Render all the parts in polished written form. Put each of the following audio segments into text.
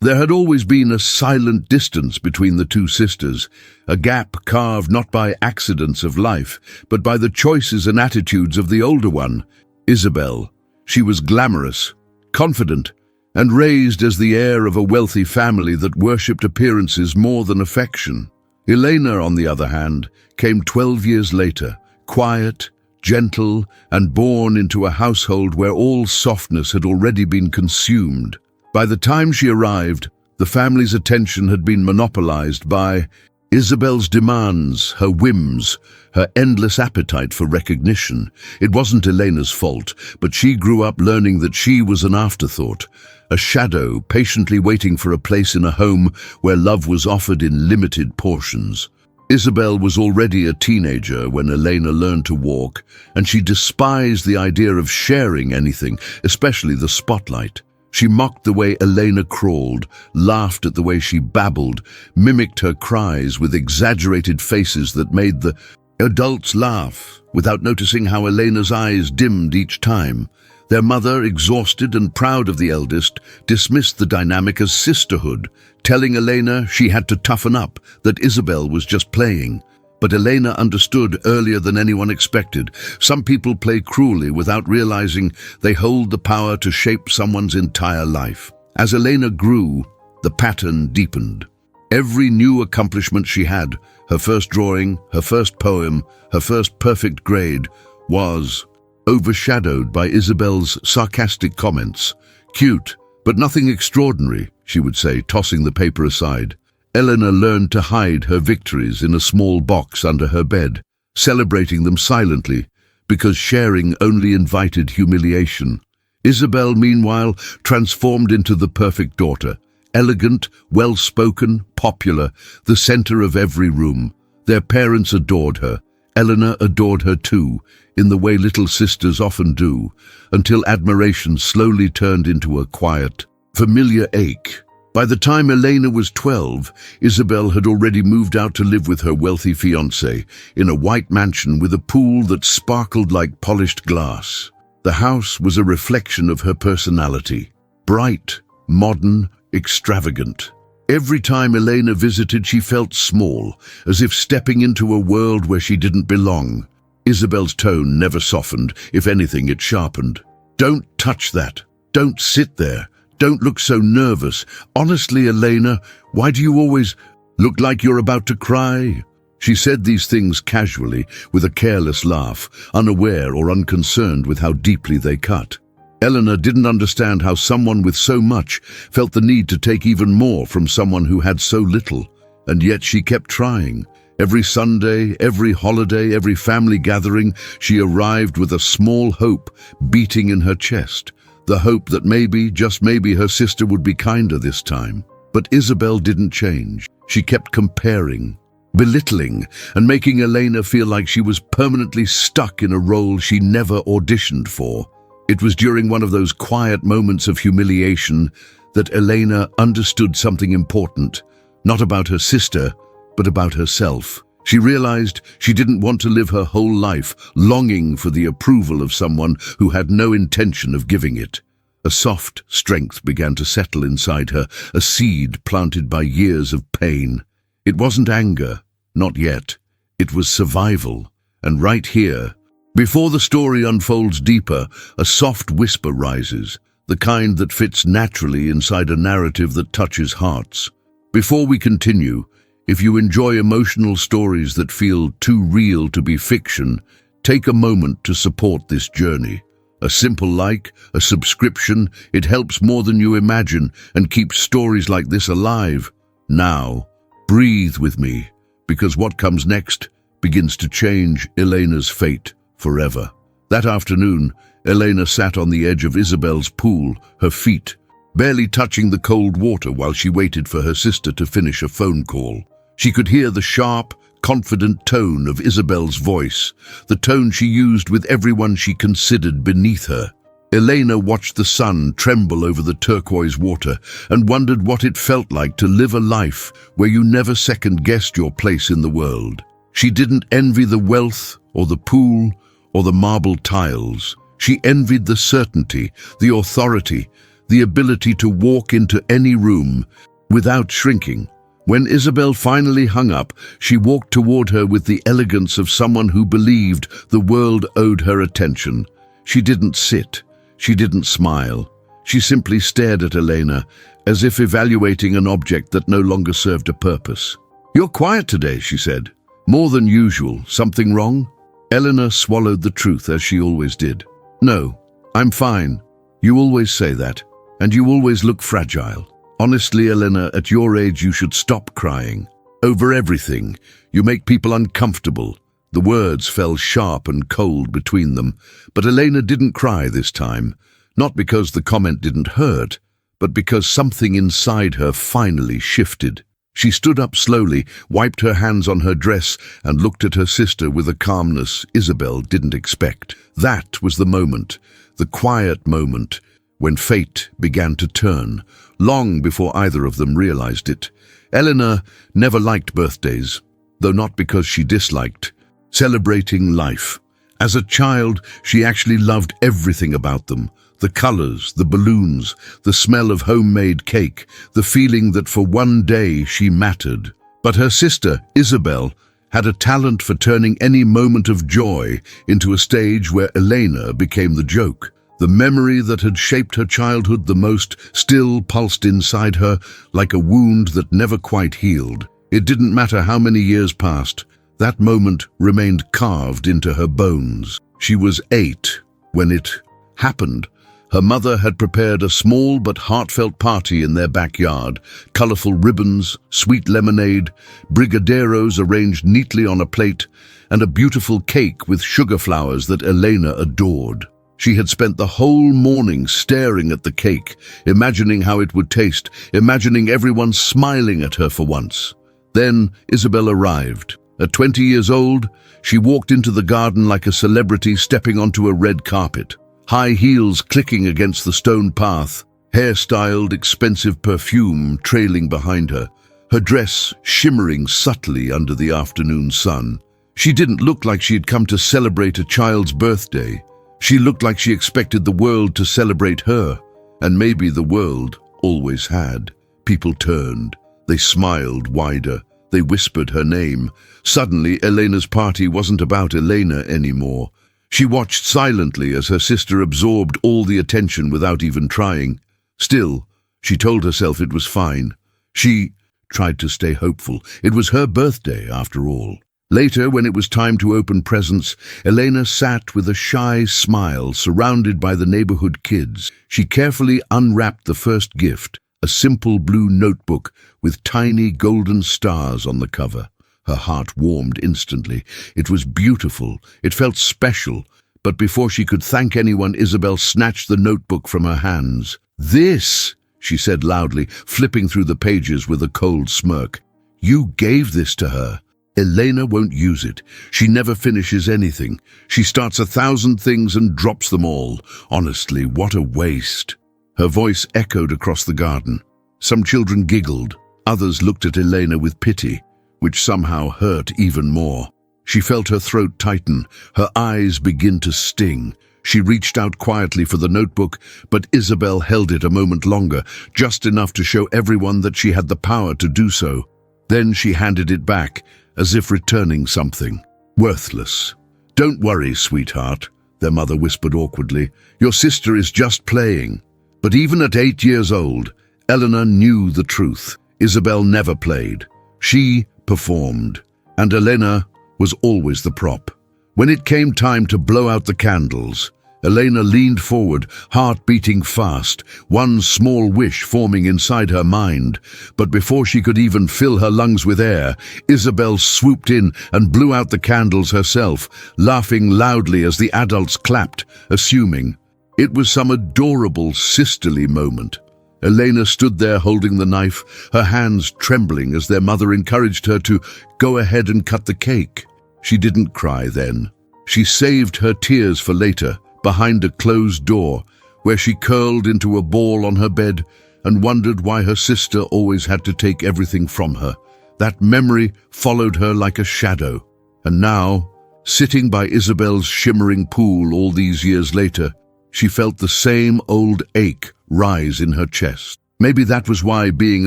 There had always been a silent distance between the two sisters, a gap carved not by accidents of life, but by the choices and attitudes of the older one, Isabel. She was glamorous, confident, and raised as the heir of a wealthy family that worshipped appearances more than affection. Elena, on the other hand, came 12 years later, quiet, gentle, and born into a household where all softness had already been consumed. By the time she arrived, the family's attention had been monopolized by Isabel's demands, her whims, her endless appetite for recognition. It wasn't Elena's fault, but she grew up learning that she was an afterthought, a shadow patiently waiting for a place in a home where love was offered in limited portions. Isabel was already a teenager when Elena learned to walk, and she despised the idea of sharing anything, especially the spotlight. She mocked the way Elena crawled, laughed at the way she babbled, mimicked her cries with exaggerated faces that made the adults laugh, without noticing how Elena's eyes dimmed each time. Their mother, exhausted and proud of the eldest, dismissed the dynamic as sisterhood, telling Elena she had to toughen up, that Isabel was just playing. But Elena understood earlier than anyone expected. Some people play cruelly without realizing they hold the power to shape someone's entire life. As Elena grew, the pattern deepened. Every new accomplishment she had, her first drawing, her first poem, her first perfect grade, was overshadowed by Isabel's sarcastic comments. "Cute, but nothing extraordinary," she would say, tossing the paper aside. Elena learned to hide her victories in a small box under her bed, celebrating them silently, because sharing only invited humiliation. Isabel, meanwhile, transformed into the perfect daughter, elegant, well-spoken, popular, the center of every room. Their parents adored her. Elena adored her too, in the way little sisters often do, until admiration slowly turned into a quiet, familiar ache. By the time Elena was 12, Isabel had already moved out to live with her wealthy fiancé in a white mansion with a pool that sparkled like polished glass. The house was a reflection of her personality, bright, modern, extravagant. Every time Elena visited, she felt small, as if stepping into a world where she didn't belong. Isabel's tone never softened. If anything, it sharpened. "Don't touch that. Don't sit there. Don't look so nervous. Honestly, Elena, why do you always look like you're about to cry?" She said these things casually, with a careless laugh, unaware or unconcerned with how deeply they cut. Elena didn't understand how someone with so much felt the need to take even more from someone who had so little, and yet she kept trying. Every Sunday, every holiday, every family gathering, she arrived with a small hope beating in her chest. The hope that maybe, just maybe, her sister would be kinder this time. But Isabel didn't change. She kept comparing, belittling, and making Elena feel like she was permanently stuck in a role she never auditioned for. It was during one of those quiet moments of humiliation that Elena understood something important, not about her sister, but about herself. She realized she didn't want to live her whole life longing for the approval of someone who had no intention of giving it. A soft strength began to settle inside her, a seed planted by years of pain. It wasn't anger, not yet. It was survival. And right here, before the story unfolds deeper, a soft whisper rises, the kind that fits naturally inside a narrative that touches hearts. Before we continue, if you enjoy emotional stories that feel too real to be fiction, take a moment to support this journey. A simple like, a subscription, it helps more than you imagine and keeps stories like this alive. Now, breathe with me, because what comes next begins to change Elena's fate forever. That afternoon, Elena sat on the edge of Isabel's pool, her feet barely touching the cold water while she waited for her sister to finish a phone call. She could hear the sharp, confident tone of Isabel's voice, the tone she used with everyone she considered beneath her. Elena watched the sun tremble over the turquoise water and wondered what it felt like to live a life where you never second-guessed your place in the world. She didn't envy the wealth or the pool or the marble tiles. She envied the certainty, the authority, the ability to walk into any room without shrinking. When Isabel finally hung up, she walked toward her with the elegance of someone who believed the world owed her attention. She didn't sit. She didn't smile. She simply stared at Elena, as if evaluating an object that no longer served a purpose. "You're quiet today," she said. "More than usual. Something wrong?" Elena swallowed the truth, as she always did. "No, I'm fine. You always say that, and you always look fragile. Honestly, Elena, at your age you should stop crying. Over everything. You make people uncomfortable." The words fell sharp and cold between them, but Elena didn't cry this time. Not because the comment didn't hurt, but because something inside her finally shifted. She stood up slowly, wiped her hands on her dress, and looked at her sister with a calmness Isabel didn't expect. That was the moment, the quiet moment, when fate began to turn, long before either of them realized it. Elena never liked birthdays, though not because she disliked celebrating life. As a child, she actually loved everything about them. The colors, the balloons, the smell of homemade cake, the feeling that for one day she mattered. But her sister, Isabel, had a talent for turning any moment of joy into a stage where Elena became the joke. The memory that had shaped her childhood the most still pulsed inside her like a wound that never quite healed. It didn't matter how many years passed. That moment remained carved into her bones. She was 8 when it happened. Her mother had prepared a small but heartfelt party in their backyard. Colorful ribbons, sweet lemonade, brigadeiros arranged neatly on a plate, and a beautiful cake with sugar flowers that Elena adored. She had spent the whole morning staring at the cake, imagining how it would taste, imagining everyone smiling at her for once. Then Isabel arrived. At 20 years old, she walked into the garden like a celebrity stepping onto a red carpet. High heels clicking against the stone path, hair-styled, expensive perfume trailing behind her, her dress shimmering subtly under the afternoon sun. She didn't look like she had come to celebrate a child's birthday. She looked like she expected the world to celebrate her, and maybe the world always had. People turned. They smiled wider. They whispered her name. Suddenly, Elena's party wasn't about Elena anymore. She watched silently as her sister absorbed all the attention without even trying. Still, she told herself it was fine. She tried to stay hopeful. It was her birthday, after all. Later, when it was time to open presents, Elena sat with a shy smile surrounded by the neighborhood kids. She carefully unwrapped the first gift, a simple blue notebook with tiny golden stars on the cover. Her heart warmed instantly. It was beautiful. It felt special. But before she could thank anyone, Isabel snatched the notebook from her hands. "This," she said loudly, flipping through the pages with a cold smirk. "You gave this to her. Elena won't use it. She never finishes anything. She starts 1,000 things and drops them all. Honestly, what a waste." Her voice echoed across the garden. Some children giggled. Others looked at Elena with pity, which somehow hurt even more. She felt her throat tighten, her eyes begin to sting. She reached out quietly for the notebook, but Isabel held it a moment longer, just enough to show everyone that she had the power to do so. Then she handed it back, as if returning something. "Worthless." "Don't worry, sweetheart," their mother whispered awkwardly. "Your sister is just playing." But even at 8 years old, Eleanor knew the truth. Isabel never played. She performed, and Elena was always the prop. When it came time to blow out the candles, Elena leaned forward, heart beating fast, one small wish forming inside her mind. But before she could even fill her lungs with air, Isabel swooped in and blew out the candles herself, laughing loudly as the adults clapped, assuming it was some adorable sisterly moment. Elena stood there holding the knife, her hands trembling as their mother encouraged her to go ahead and cut the cake. She didn't cry then. She saved her tears for later, behind a closed door, where she curled into a ball on her bed and wondered why her sister always had to take everything from her. That memory followed her like a shadow. And now, sitting by Isabel's shimmering pool all these years later, she felt the same old ache rise in her chest. Maybe that was why being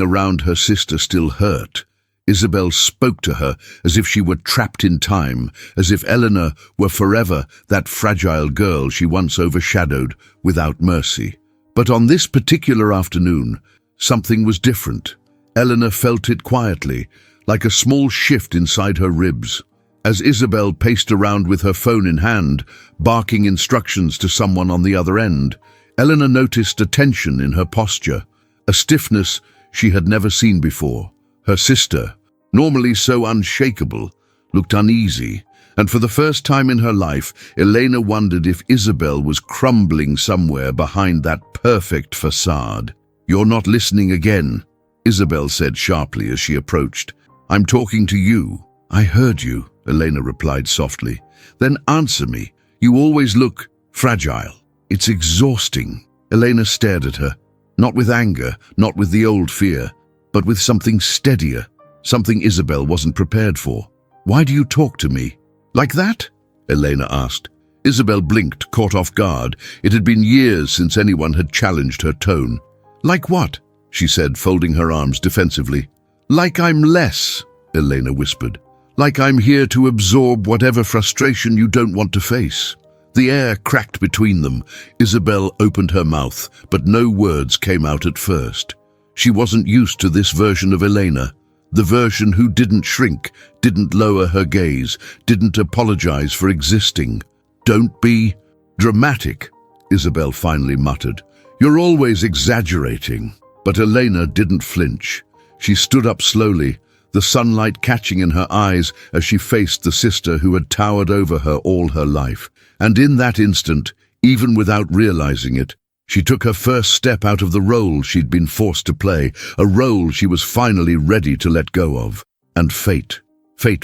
around her sister still hurt. Isabel spoke to her as if she were trapped in time, as if Eleanor were forever that fragile girl she once overshadowed without mercy. But on this particular afternoon, something was different. Eleanor felt it quietly, like a small shift inside her ribs. As Isabel paced around with her phone in hand, barking instructions to someone on the other end, Eleanor noticed a tension in her posture, a stiffness she had never seen before. Her sister, normally so unshakable, looked uneasy, and for the first time in her life, Elena wondered if Isabel was crumbling somewhere behind that perfect facade. "You're not listening again," Isabel said sharply as she approached. "I'm talking to you." "I heard you," Elena replied softly. "Then answer me. You always look fragile." "It's exhausting." Elena stared at her, not with anger, not with the old fear, but with something steadier, something Isabel wasn't prepared for. "Why do you talk to me like that?" Elena asked. Isabel blinked, caught off guard. It had been years since anyone had challenged her tone. "Like what?" she said, folding her arms defensively. "Like I'm less," Elena whispered. "Like I'm here to absorb whatever frustration you don't want to face." The air cracked between them. Isabel opened her mouth, but no words came out at first. She wasn't used to this version of Elena, the version who didn't shrink, didn't lower her gaze, didn't apologize for existing. "Don't be dramatic," Isabel finally muttered. "You're always exaggerating." But Elena didn't flinch. She stood up slowly, the sunlight catching in her eyes as she faced the sister who had towered over her all her life. And in that instant, even without realizing it, she took her first step out of the role she'd been forced to play, a role she was finally ready to let go of. And fate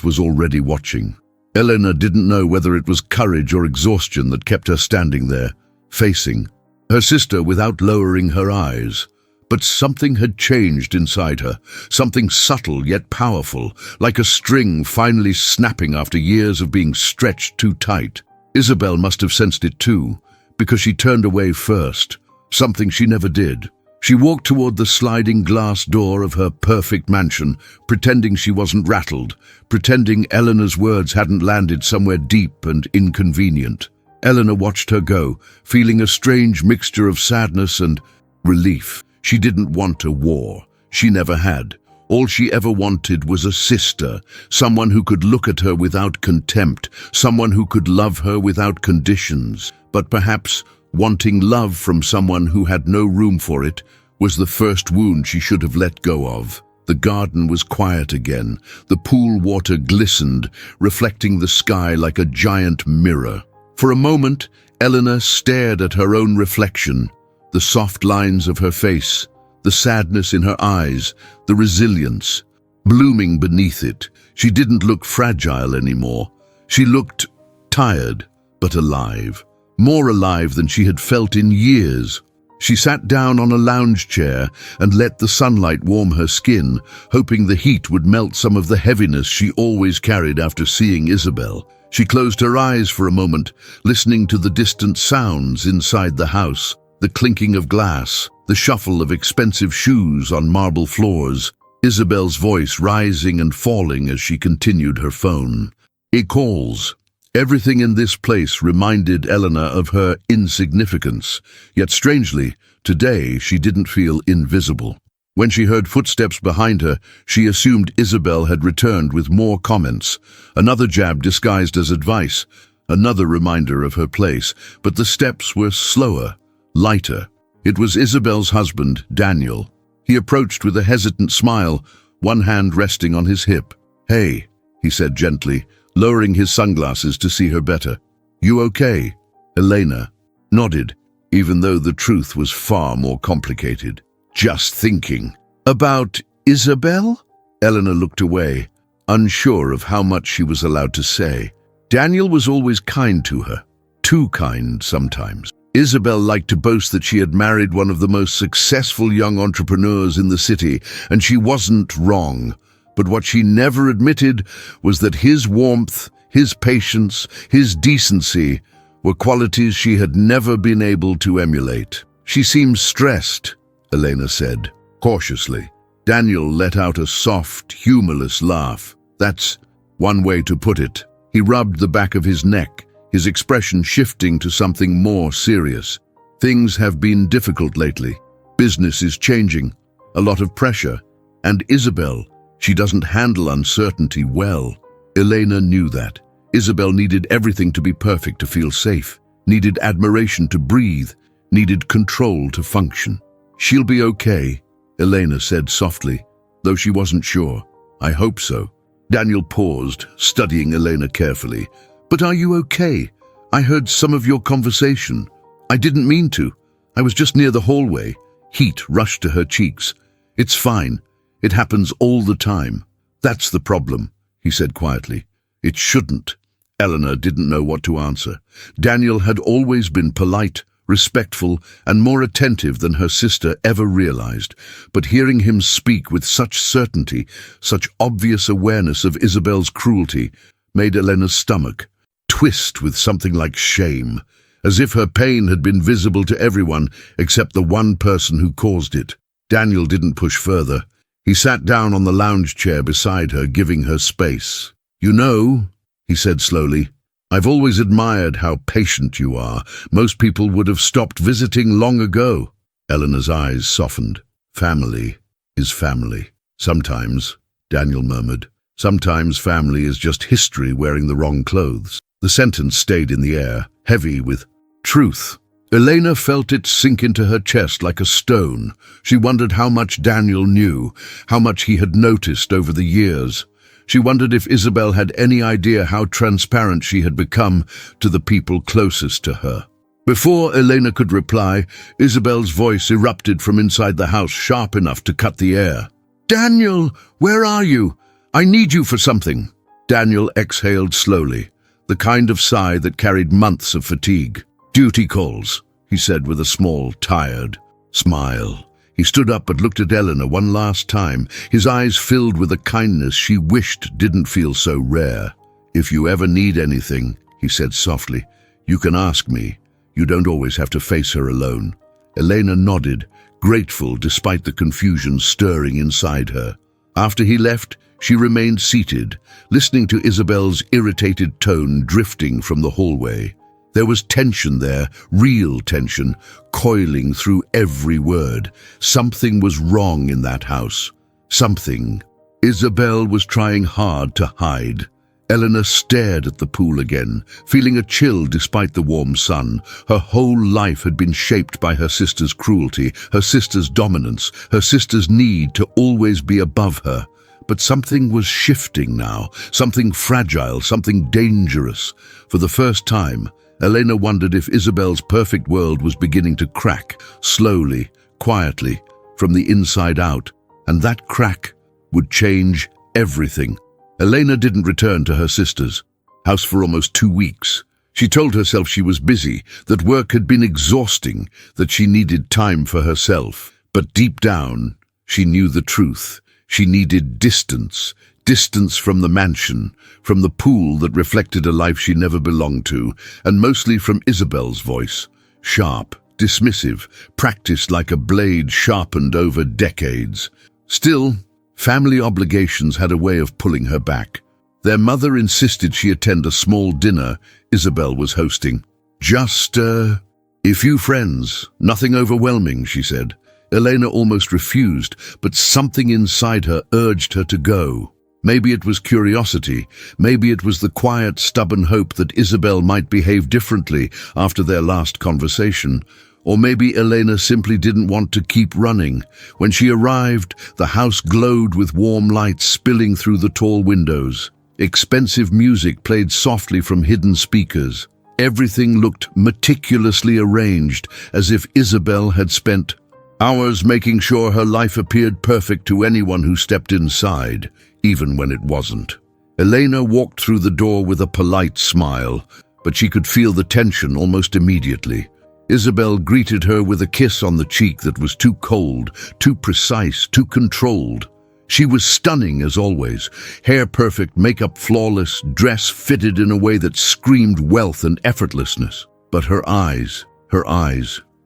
was already watching. Elena didn't know whether it was courage or exhaustion that kept her standing there, facing her sister without lowering her eyes. But something had changed inside her, something subtle yet powerful, like a string finally snapping after years of being stretched too tight. Isabel must have sensed it too, because she turned away first, something she never did. She walked toward the sliding glass door of her perfect mansion, pretending she wasn't rattled, pretending Eleanor's words hadn't landed somewhere deep and inconvenient. Eleanor watched her go, feeling a strange mixture of sadness and relief. She didn't want a war. She never had. All she ever wanted was a sister, someone who could look at her without contempt, someone who could love her without conditions. But perhaps wanting love from someone who had no room for it was the first wound she should have let go of. The garden was quiet again. The pool water glistened, reflecting the sky like a giant mirror. For a moment, Eleanor stared at her own reflection, the soft lines of her face, the sadness in her eyes, the resilience. Blooming beneath it, she didn't look fragile anymore. She looked tired, but alive. More alive than she had felt in years. She sat down on a lounge chair and let the sunlight warm her skin, hoping the heat would melt some of the heaviness she always carried after seeing Isabel. She closed her eyes for a moment, listening to the distant sounds inside the house, the clinking of glass, the shuffle of expensive shoes on marble floors, Isabel's voice rising and falling as she continued her phone. "It calls." Everything in this place reminded Eleanor of her insignificance, yet strangely, today she didn't feel invisible. When she heard footsteps behind her, she assumed Isabel had returned with more comments, another jab disguised as advice, another reminder of her place, but the steps were slower, lighter. It was Isabel's husband, Daniel. He approached with a hesitant smile, one hand resting on his hip. "Hey," he said gently, lowering his sunglasses to see her better. "You okay?" Elena nodded, even though the truth was far more complicated. "Just thinking." "About Isabel?" Eleanor looked away, unsure of how much she was allowed to say. Daniel was always kind to her, too kind sometimes. Isabel liked to boast that she had married one of the most successful young entrepreneurs in the city, and she wasn't wrong. But what she never admitted was that his warmth, his patience, his decency were qualities she had never been able to emulate. She seems stressed, Elena said, cautiously. Daniel let out a soft, humorless laugh. That's one way to put it. He rubbed the back of his neck, his expression shifting to something more serious. Things have been difficult lately. Business is changing. A lot of pressure. And Isabel, she doesn't handle uncertainty well. Elena knew that. Isabel needed everything to be perfect to feel safe, needed admiration to breathe, needed control to function. She'll be okay, Elena said softly, though she wasn't sure. I hope so. Daniel paused, studying Elena carefully. But are you okay? I heard some of your conversation. I didn't mean to. I was just near the hallway. Heat rushed to her cheeks. It's fine. It happens all the time. That's the problem, he said quietly. It shouldn't. Eleanor didn't know what to answer. Daniel had always been polite, respectful, and more attentive than her sister ever realized. But hearing him speak with such certainty, such obvious awareness of Isabel's cruelty, made Elena's stomach twist with something like shame, as if her pain had been visible to everyone except the one person who caused it. Daniel didn't push further. He sat down on the lounge chair beside her, giving her space. You know, he said slowly, I've always admired how patient you are. Most people would have stopped visiting long ago. Eleanor's eyes softened. Family is family. Sometimes, Daniel murmured, sometimes family is just history wearing the wrong clothes. The sentence stayed in the air, heavy with truth. Elena felt it sink into her chest like a stone. She wondered how much Daniel knew, how much he had noticed over the years. She wondered if Isabel had any idea how transparent she had become to the people closest to her. Before Elena could reply, Isabel's voice erupted from inside the house, sharp enough to cut the air. Daniel, where are you? I need you for something. Daniel exhaled slowly, the kind of sigh that carried months of fatigue. Duty calls, he said with a small, tired smile. He stood up but looked at Eleanor one last time, his eyes filled with a kindness she wished didn't feel so rare. If you ever need anything, he said softly, you can ask me. You don't always have to face her alone. Elena nodded, grateful despite the confusion stirring inside her. After he left, she remained seated, listening to Isabel's irritated tone drifting from the hallway. There was tension there, real tension, coiling through every word. Something was wrong in that house. Something. Isabel was trying hard to hide. Eleanor stared at the pool again, feeling a chill despite the warm sun. Her whole life had been shaped by her sister's cruelty, her sister's dominance, her sister's need to always be above her. But something was shifting now, something fragile, something dangerous. For the first time, Elena wondered if Isabel's perfect world was beginning to crack, slowly, quietly, from the inside out, and that crack would change everything. Elena didn't return to her sister's house for almost 2 weeks. She told herself she was busy, that work had been exhausting, that she needed time for herself. But deep down, she knew the truth. She needed distance. Distance from the mansion, from the pool that reflected a life she never belonged to, and mostly from Isabel's voice. Sharp, dismissive, practiced like a blade sharpened over decades. Still, family obligations had a way of pulling her back. Their mother insisted she attend a small dinner Isabel was hosting. Just, a few friends, nothing overwhelming, she said. Elena almost refused, but something inside her urged her to go. Maybe it was curiosity, maybe it was the quiet, stubborn hope that Isabel might behave differently after their last conversation, or maybe Elena simply didn't want to keep running. When she arrived, the house glowed with warm lights spilling through the tall windows. Expensive music played softly from hidden speakers. Everything looked meticulously arranged, as if Isabel had spent hours making sure her life appeared perfect to anyone who stepped inside, even when it wasn't. Elena walked through the door with a polite smile, but she could feel the tension almost immediately. Isabel greeted her with a kiss on the cheek that was too cold, too precise, too controlled. She was stunning as always, hair perfect, makeup flawless, dress fitted in a way that screamed wealth and effortlessness. But her eyes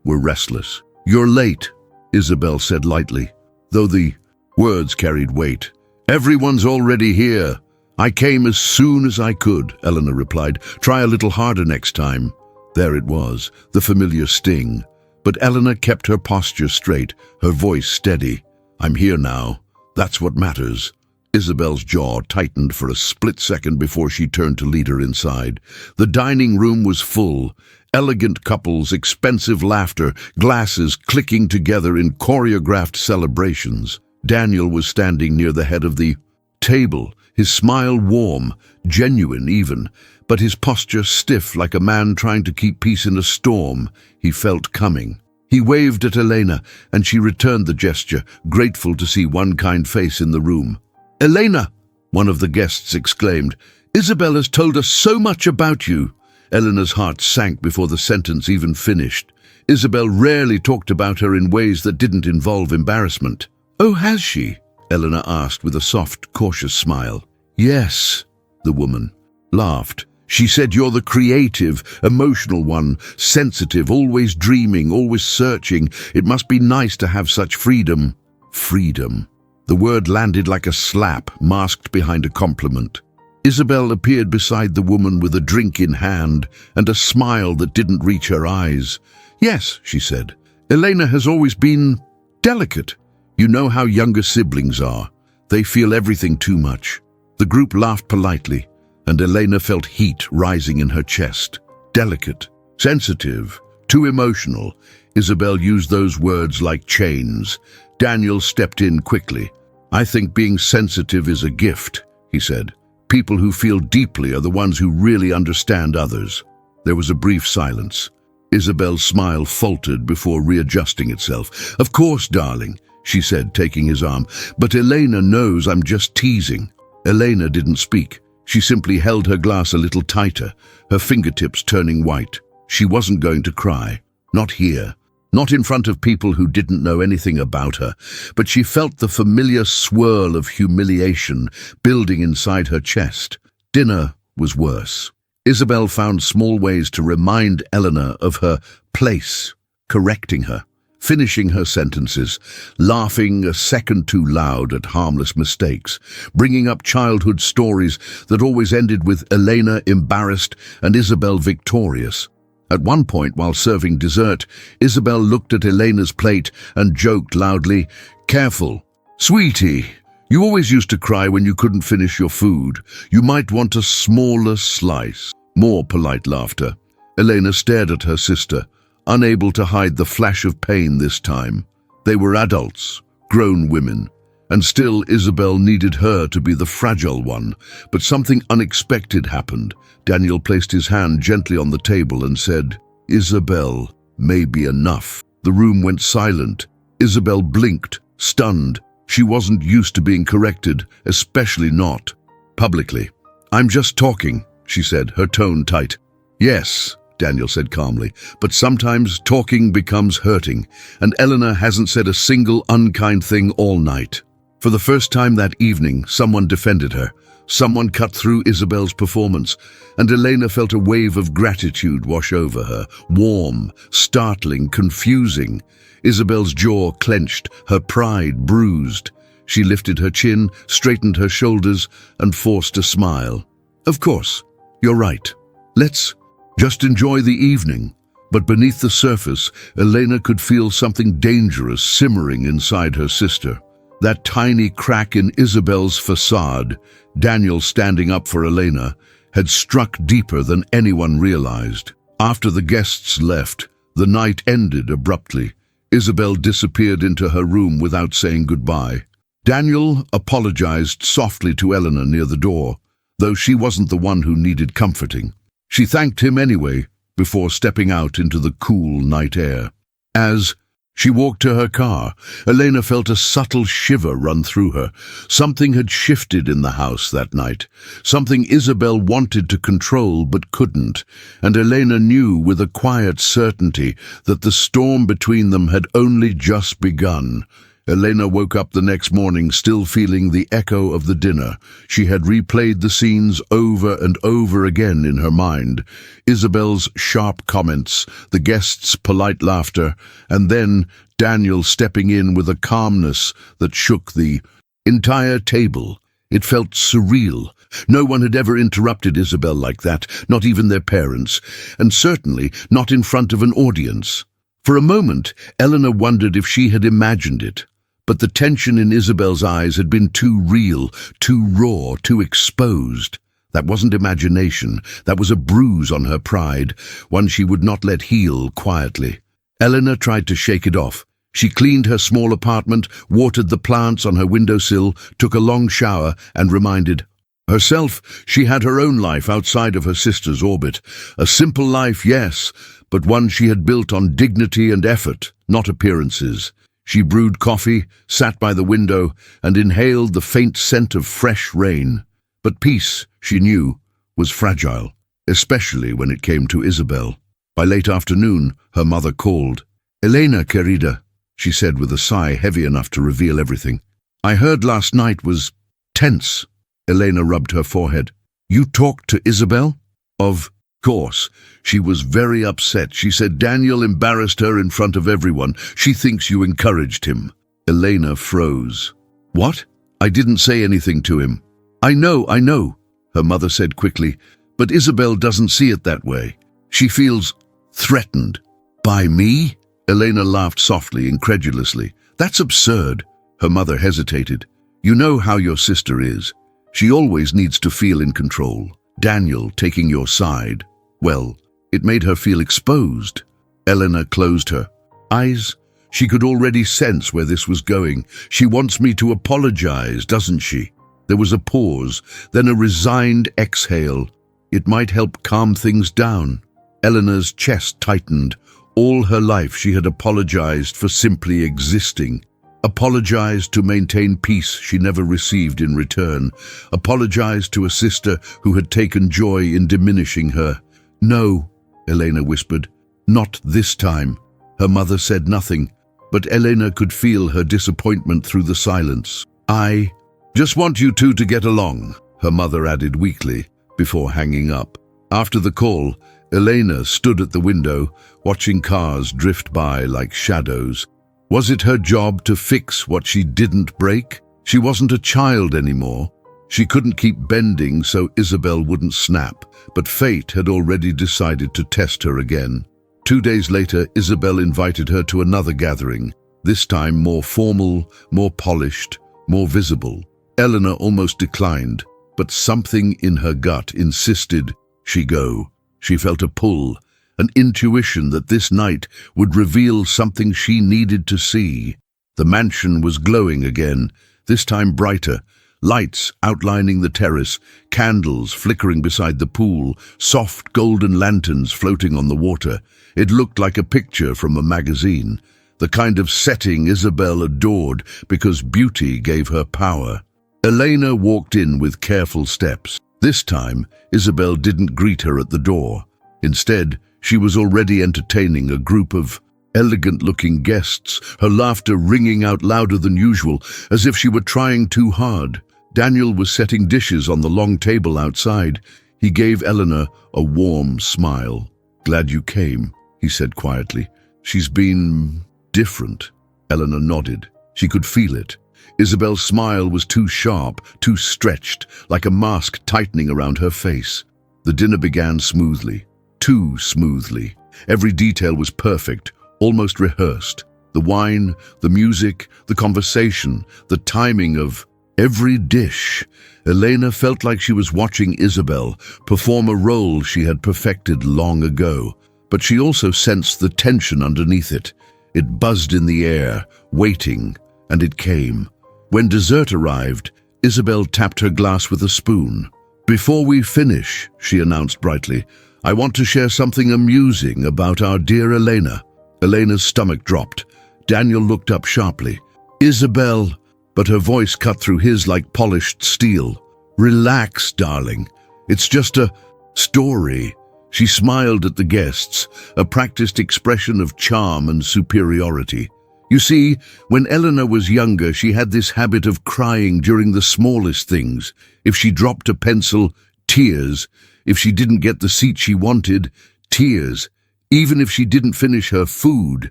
were restless. "You're late," Isabel said lightly, though the words carried weight. "Everyone's already here. I came as soon as I could," Eleanor replied. "Try a little harder next time." There it was, the familiar sting. But Eleanor kept her posture straight, her voice steady. "I'm here now. That's what matters." Isabel's jaw tightened for a split second before she turned to lead her inside. The dining room was full. Elegant couples, expensive laughter, glasses clicking together in choreographed celebrations. Daniel was standing near the head of the table, his smile warm, genuine even, but his posture stiff like a man trying to keep peace in a storm he felt coming. He waved at Elena, and she returned the gesture, grateful to see one kind face in the room. "Elena!" one of the guests exclaimed. "Isabel has told us so much about you." Eleanor's heart sank before the sentence even finished. Isabel rarely talked about her in ways that didn't involve embarrassment. "Oh, has she?" Eleanor asked with a soft, cautious smile. "Yes," the woman laughed. "She said you're the creative, emotional one, sensitive, always dreaming, always searching. It must be nice to have such freedom." Freedom. The word landed like a slap, masked behind a compliment. Isabel appeared beside the woman with a drink in hand and a smile that didn't reach her eyes. "Yes," she said. "Elena has always been delicate. You know how younger siblings are. They feel everything too much." The group laughed politely, and Elena felt heat rising in her chest. Delicate, sensitive, too emotional. Isabel used those words like chains. Daniel stepped in quickly. "I think being sensitive is a gift," he said. "People who feel deeply are the ones who really understand others." There was a brief silence. Isabel's smile faltered before readjusting itself. "Of course, darling," she said, taking his arm. "But Elena knows I'm just teasing." Elena didn't speak. She simply held her glass a little tighter, her fingertips turning white. She wasn't going to cry. Not here. Not in front of people who didn't know anything about her, but she felt the familiar swirl of humiliation building inside her chest. Dinner was worse. Isabel found small ways to remind Eleanor of her place, correcting her, finishing her sentences, laughing a second too loud at harmless mistakes, bringing up childhood stories that always ended with Elena embarrassed and Isabel victorious. At one point, while serving dessert, Isabel looked at Elena's plate and joked loudly, "Careful. Sweetie, you always used to cry when you couldn't finish your food. You might want a smaller slice." More polite laughter. Elena stared at her sister, unable to hide the flash of pain this time. They were adults, grown women, and still Isabel needed her to be the fragile one. But something unexpected happened. Daniel placed his hand gently on the table and said, "Isabel, maybe enough." The room went silent. Isabel blinked, stunned. She wasn't used to being corrected, especially not publicly. "I'm just talking," she said, her tone tight. "Yes," Daniel said calmly, "but sometimes talking becomes hurting, and Eleanor hasn't said a single unkind thing all night." For the first time that evening, someone defended her. Someone cut through Isabel's performance, and Elena felt a wave of gratitude wash over her. Warm, startling, confusing. Isabel's jaw clenched, her pride bruised. She lifted her chin, straightened her shoulders, and forced a smile. "Of course, you're right. Let's just enjoy the evening." But beneath the surface, Elena could feel something dangerous simmering inside her sister. That tiny crack in Isabel's facade, Daniel standing up for Elena, had struck deeper than anyone realized. After the guests left, the night ended abruptly. Isabel disappeared into her room without saying goodbye. Daniel apologized softly to Eleanor near the door, though she wasn't the one who needed comforting. She thanked him anyway, before stepping out into the cool night air. As she walked to her car, Elena felt a subtle shiver run through her. Something had shifted in the house that night, something Isabel wanted to control but couldn't, and Elena knew with a quiet certainty that the storm between them had only just begun. Elena woke up the next morning still feeling the echo of the dinner. She had replayed the scenes over and over again in her mind. Isabel's sharp comments, the guests' polite laughter, and then Daniel stepping in with a calmness that shook the entire table. It felt surreal. No one had ever interrupted Isabel like that, not even their parents, and certainly not in front of an audience. For a moment, Eleanor wondered if she had imagined it. But the tension in Isabel's eyes had been too real, too raw, too exposed. That wasn't imagination. That was a bruise on her pride, one she would not let heal quietly. Eleanor tried to shake it off. She cleaned her small apartment, watered the plants on her windowsill, took a long shower, and reminded herself she had her own life outside of her sister's orbit. A simple life, yes, but one she had built on dignity and effort, not appearances. She brewed coffee, sat by the window, and inhaled the faint scent of fresh rain. But peace, she knew, was fragile, especially when it came to Isabel. By late afternoon, her mother called. "Elena, querida," she said with a sigh heavy enough to reveal everything. "I heard last night was tense." Elena rubbed her forehead. "You talked to Isabel?" "Of course. She was very upset. She said Daniel embarrassed her in front of everyone. She thinks you encouraged him." Elena froze. "What? I didn't say anything to him." I know," her mother said quickly, "but Isabel doesn't see it that way. She feels threatened." "By me?" Elena laughed softly, incredulously. "That's absurd." Her mother hesitated. "You know how your sister is. She always needs to feel in control. Daniel taking your side, well, it made her feel exposed." Eleanor closed her eyes. She could already sense where this was going. "She wants me to apologize, doesn't she?" There was a pause, then a resigned exhale. It might help calm things down. Eleanor's chest tightened. All her life she had apologized for simply existing. Apologized to maintain peace she never received in return. Apologized to a sister who had taken joy in diminishing her. "No," Elena whispered. "Not this time." Her mother said nothing, but Elena could feel her disappointment through the silence. "I just want you two to get along," her mother added weakly, before hanging up. After the call, Elena stood at the window, watching cars drift by like shadows. Was it her job to fix what she didn't break? She wasn't a child anymore. She couldn't keep bending so Isabel wouldn't snap, but fate had already decided to test her again. 2 days later, Isabel invited her to another gathering, this time more formal, more polished, more visible. Eleanor almost declined, but something in her gut insisted she go. She felt a pull, an intuition that this night would reveal something she needed to see. The mansion was glowing again, this time brighter. Lights outlining the terrace, candles flickering beside the pool, soft golden lanterns floating on the water. It looked like a picture from a magazine, the kind of setting Isabel adored because beauty gave her power. Elena walked in with careful steps. This time, Isabel didn't greet her at the door. Instead, she was already entertaining a group of elegant-looking guests, her laughter ringing out louder than usual, as if she were trying too hard. Daniel was setting dishes on the long table outside. He gave Eleanor a warm smile. "Glad you came," he said quietly. "She's been different." Eleanor nodded. She could feel it. Isabel's smile was too sharp, too stretched, like a mask tightening around her face. The dinner began smoothly, too smoothly. Every detail was perfect, almost rehearsed. The wine, the music, the conversation, the timing of every dish. Elena felt like she was watching Isabel perform a role she had perfected long ago. But she also sensed the tension underneath it. It buzzed in the air, waiting, and it came. When dessert arrived, Isabel tapped her glass with a spoon. "Before we finish," she announced brightly, "I want to share something amusing about our dear Elena." Elena's stomach dropped. Daniel looked up sharply. "Isabel," but her voice cut through his like polished steel. "Relax, darling. It's just a story." She smiled at the guests, a practiced expression of charm and superiority. You see, when Eleanor was younger, she had this habit of crying during the smallest things. If she dropped a pencil, tears. If she didn't get the seat she wanted, tears. Even if she didn't finish her food,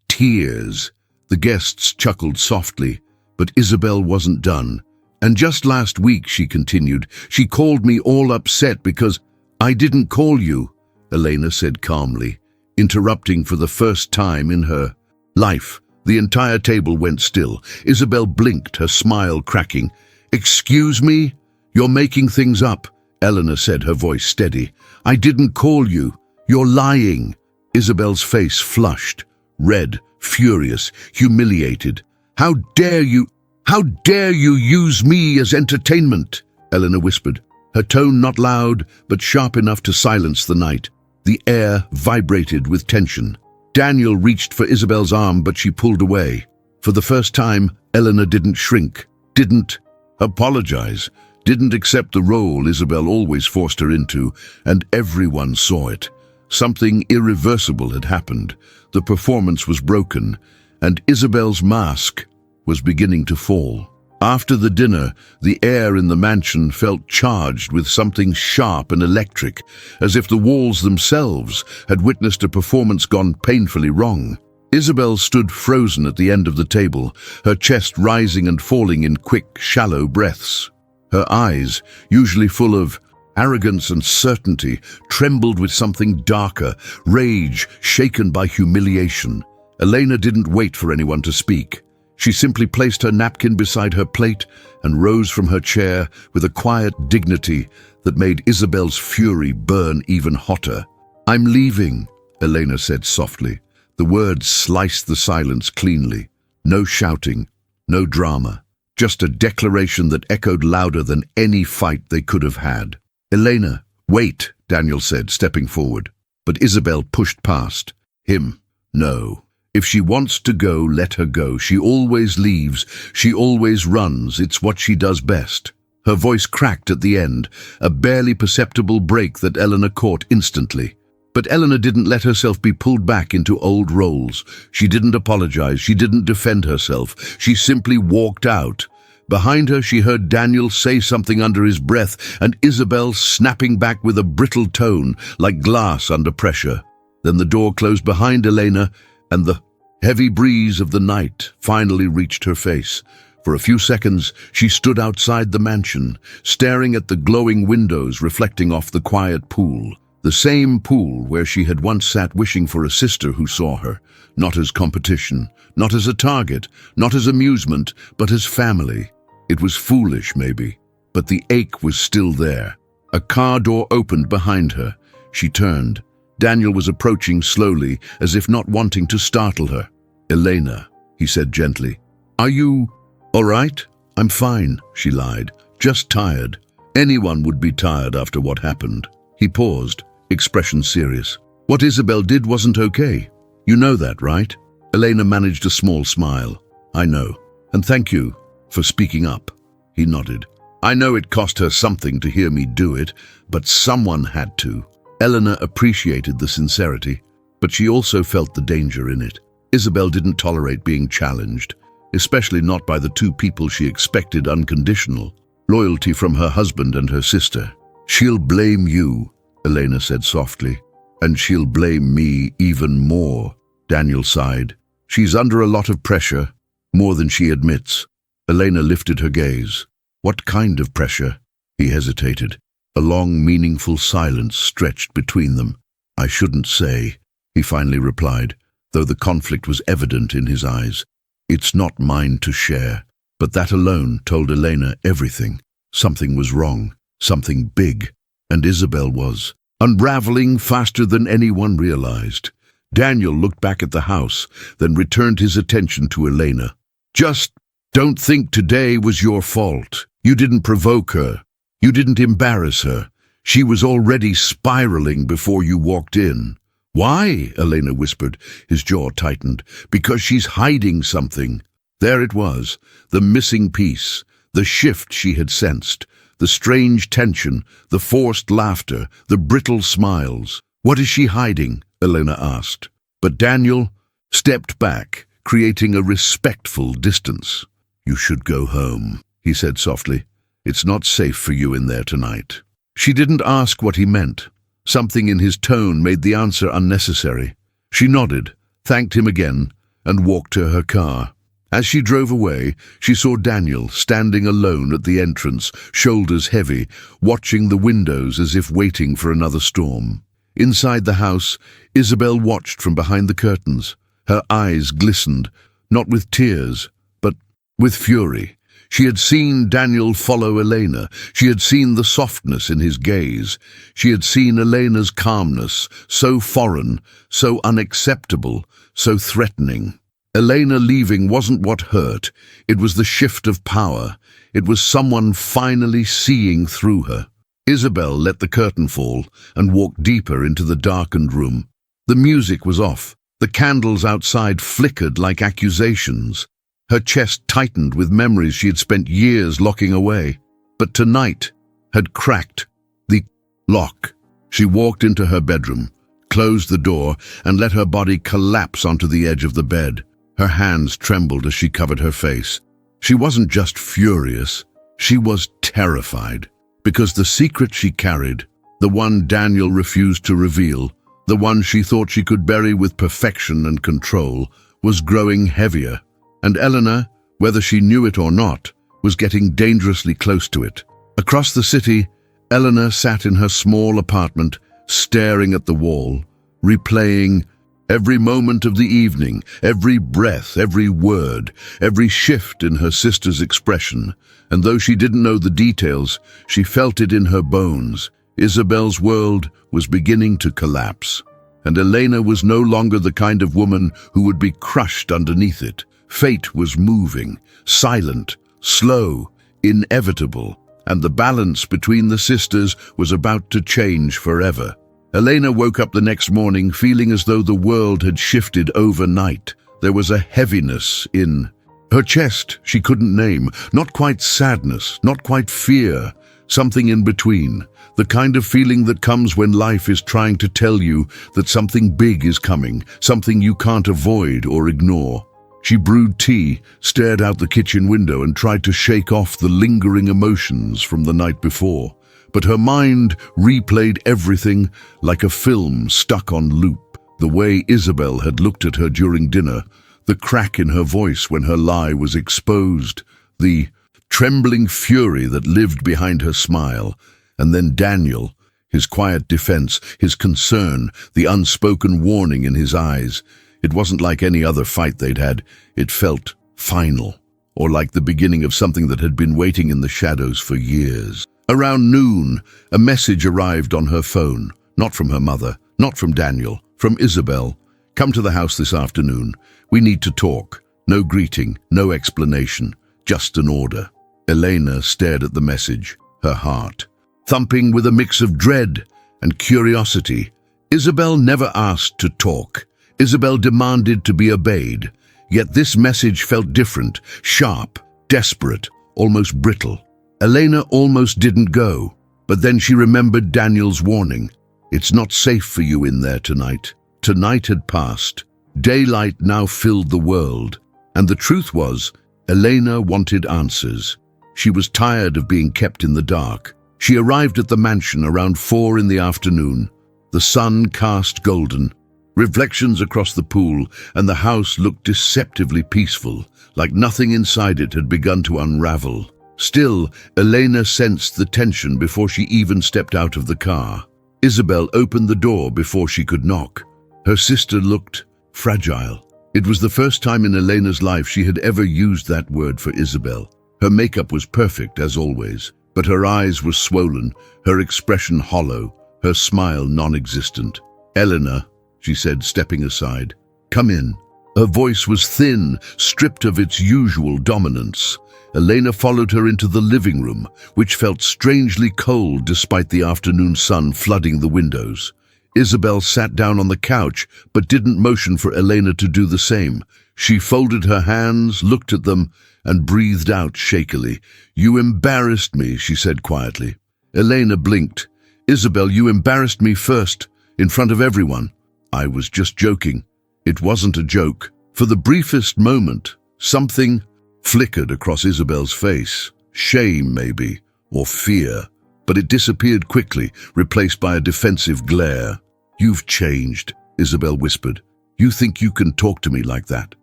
tears. The guests chuckled softly, but Isabel wasn't done. And just last week, she continued, she called me all upset because I didn't call you, Elena said calmly, interrupting for the first time in her life. The entire table went still. Isabel blinked, her smile cracking. Excuse me? You're making things up, Eleanor said, her voice steady. I didn't call you. You're lying. Isabel's face flushed, red, furious, humiliated. How dare you? How dare you use me as entertainment? Eleanor whispered, her tone not loud, but sharp enough to silence the night. The air vibrated with tension. Daniel reached for Isabel's arm, but she pulled away. For the first time, Eleanor didn't shrink, didn't apologize, didn't accept the role Isabel always forced her into, and everyone saw it. Something irreversible had happened. The performance was broken, and Isabel's mask was beginning to fall. After the dinner, the air in the mansion felt charged with something sharp and electric, as if the walls themselves had witnessed a performance gone painfully wrong. Isabel stood frozen at the end of the table, her chest rising and falling in quick, shallow breaths. Her eyes, usually full of arrogance and certainty, trembled with something darker, rage shaken by humiliation. Elena didn't wait for anyone to speak. She simply placed her napkin beside her plate and rose from her chair with a quiet dignity that made Isabel's fury burn even hotter. I'm leaving, Elena said softly. The words sliced the silence cleanly. No shouting, no drama, just a declaration that echoed louder than any fight they could have had. Elena, wait, Daniel said, stepping forward. But Isabel pushed past him. No. If she wants to go, let her go. She always leaves. She always runs. It's what she does best. Her voice cracked at the end, a barely perceptible break that Eleanor caught instantly. But Eleanor didn't let herself be pulled back into old roles. She didn't apologize. She didn't defend herself. She simply walked out. Behind her, she heard Daniel say something under his breath, and Isabel snapping back with a brittle tone, like glass under pressure. Then the door closed behind Elena, and the heavy breeze of the night finally reached her face. For a few seconds, she stood outside the mansion, staring at the glowing windows reflecting off the quiet pool. The same pool where she had once sat wishing for a sister who saw her, not as competition, not as a target, not as amusement, but as family. It was foolish, maybe, but the ache was still there. A car door opened behind her. She turned. Daniel was approaching slowly, as if not wanting to startle her. Elena, he said gently. Are you all right? I'm fine, she lied. Just tired. Anyone would be tired after what happened. He paused, expression serious. What Isabel did wasn't okay. You know that, right? Elena managed a small smile. I know. And thank you for speaking up. He nodded. I know it cost her something to hear me do it, but someone had to. Eleanor appreciated the sincerity, but she also felt the danger in it. Isabel didn't tolerate being challenged, especially not by the two people she expected unconditional loyalty from her husband and her sister. She'll blame you, Elena said softly, and she'll blame me even more, Daniel sighed. She's under a lot of pressure, more than she admits. Elena lifted her gaze. What kind of pressure? He hesitated. A long, meaningful silence stretched between them. I shouldn't say, he finally replied, though the conflict was evident in his eyes. It's not mine to share. But that alone told Elena everything. Something was wrong, something big, and Isabel was unraveling faster than anyone realized. Daniel looked back at the house, then returned his attention to Elena. Just don't think today was your fault. You didn't provoke her. You didn't embarrass her. She was already spiraling before you walked in. Why? Elena whispered. His jaw tightened. Because she's hiding something. There it was, the missing piece, the shift she had sensed, the strange tension, the forced laughter, the brittle smiles. What is she hiding? Elena asked. But Daniel stepped back, creating a respectful distance. "You should go home," he said softly. "It's not safe for you in there tonight." She didn't ask what he meant. Something in his tone made the answer unnecessary. She nodded, thanked him again, and walked to her car. As she drove away, she saw Daniel standing alone at the entrance, shoulders heavy, watching the windows as if waiting for another storm. Inside the house, Isabel watched from behind the curtains. Her eyes glistened, not with tears, but with fury. She had seen Daniel follow Elena. She had seen the softness in his gaze. She had seen Elena's calmness, so foreign, so unacceptable, so threatening. Elena leaving wasn't what hurt. It was the shift of power. It was someone finally seeing through her. Isabel let the curtain fall and walked deeper into the darkened room. The music was off. The candles outside flickered like accusations. Her chest tightened with memories she had spent years locking away. But tonight had cracked the lock. She walked into her bedroom, closed the door, and let her body collapse onto the edge of the bed. Her hands trembled as she covered her face. She wasn't just furious, she was terrified. Because the secret she carried, the one Daniel refused to reveal, the one she thought she could bury with perfection and control, was growing heavier. And Eleanor, whether she knew it or not, was getting dangerously close to it. Across the city, Eleanor sat in her small apartment, staring at the wall, replaying every moment of the evening, every breath, every word, every shift in her sister's expression. And though she didn't know the details, she felt it in her bones. Isabel's world was beginning to collapse. And Elena was no longer the kind of woman who would be crushed underneath it. Fate was moving, silent, slow, inevitable, and the balance between the sisters was about to change forever. Elena woke up the next morning feeling as though the world had shifted overnight. There was a heaviness in her chest she couldn't name, not quite sadness, not quite fear, something in between, the kind of feeling that comes when life is trying to tell you that something big is coming, something you can't avoid or ignore. She brewed tea, stared out the kitchen window and tried to shake off the lingering emotions from the night before. But her mind replayed everything like a film stuck on loop. The way Isabel had looked at her during dinner, the crack in her voice when her lie was exposed, the trembling fury that lived behind her smile, and then Daniel, his quiet defense, his concern, the unspoken warning in his eyes. It wasn't like any other fight they'd had. It felt final, or like the beginning of something that had been waiting in the shadows for years. Around noon, a message arrived on her phone, not from her mother, not from Daniel, from Isabel. "Come to the house this afternoon. We need to talk." No greeting, no explanation, just an order. Elena stared at the message, her heart thumping with a mix of dread and curiosity. Isabel never asked to talk. Isabel demanded to be obeyed. Yet this message felt different, sharp, desperate, almost brittle. Elena almost didn't go, but then she remembered Daniel's warning. "It's not safe for you in there tonight." Tonight had passed. Daylight now filled the world. And the truth was, Elena wanted answers. She was tired of being kept in the dark. She arrived at the mansion around 4 in the afternoon. The sun cast golden reflections across the pool, and the house looked deceptively peaceful, like nothing inside it had begun to unravel. Still, Elena sensed the tension before she even stepped out of the car. Isabel opened the door before she could knock. Her sister looked fragile. It was the first time in Elena's life she had ever used that word for Isabel. Her makeup was perfect, as always, but her eyes were swollen, her expression hollow, her smile non-existent. "Eleanor," she said, stepping aside. "Come in." Her voice was thin, stripped of its usual dominance. Elena followed her into the living room, which felt strangely cold despite the afternoon sun flooding the windows. Isabel sat down on the couch, but didn't motion for Elena to do the same. She folded her hands, looked at them, and breathed out shakily. "You embarrassed me," she said quietly. Elena blinked. "Isabel, you embarrassed me first, in front of everyone." "I was just joking." "It wasn't a joke." For the briefest moment, something flickered across Isabel's face. Shame, maybe, or fear. But it disappeared quickly, replaced by a defensive glare. "You've changed," Isabel whispered. "You think you can talk to me like that?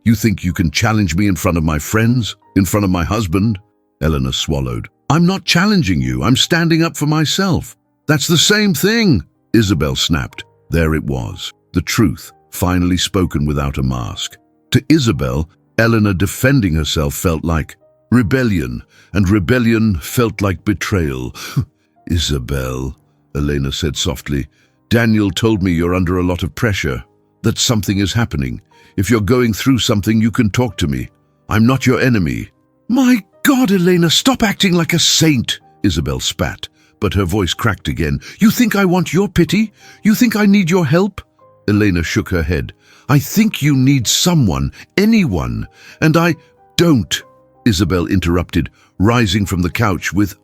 You think you can challenge me in front of my friends? In front of my husband?" Eleanor swallowed. "I'm not challenging you. I'm standing up for myself." "That's the same thing," Isabel snapped. There it was, the truth, finally spoken without a mask. To Isabel, Eleanor defending herself felt like rebellion, and rebellion felt like betrayal. "Isabel," Elena said softly, "Daniel told me you're under a lot of pressure, that something is happening. If you're going through something, you can talk to me. I'm not your enemy." "My God, Elena, stop acting like a saint," Isabel spat, but her voice cracked again. "You think I want your pity? You think I need your help?" Elena shook her head. "I think you need someone, anyone, and I don't," Isabel interrupted, rising from the couch with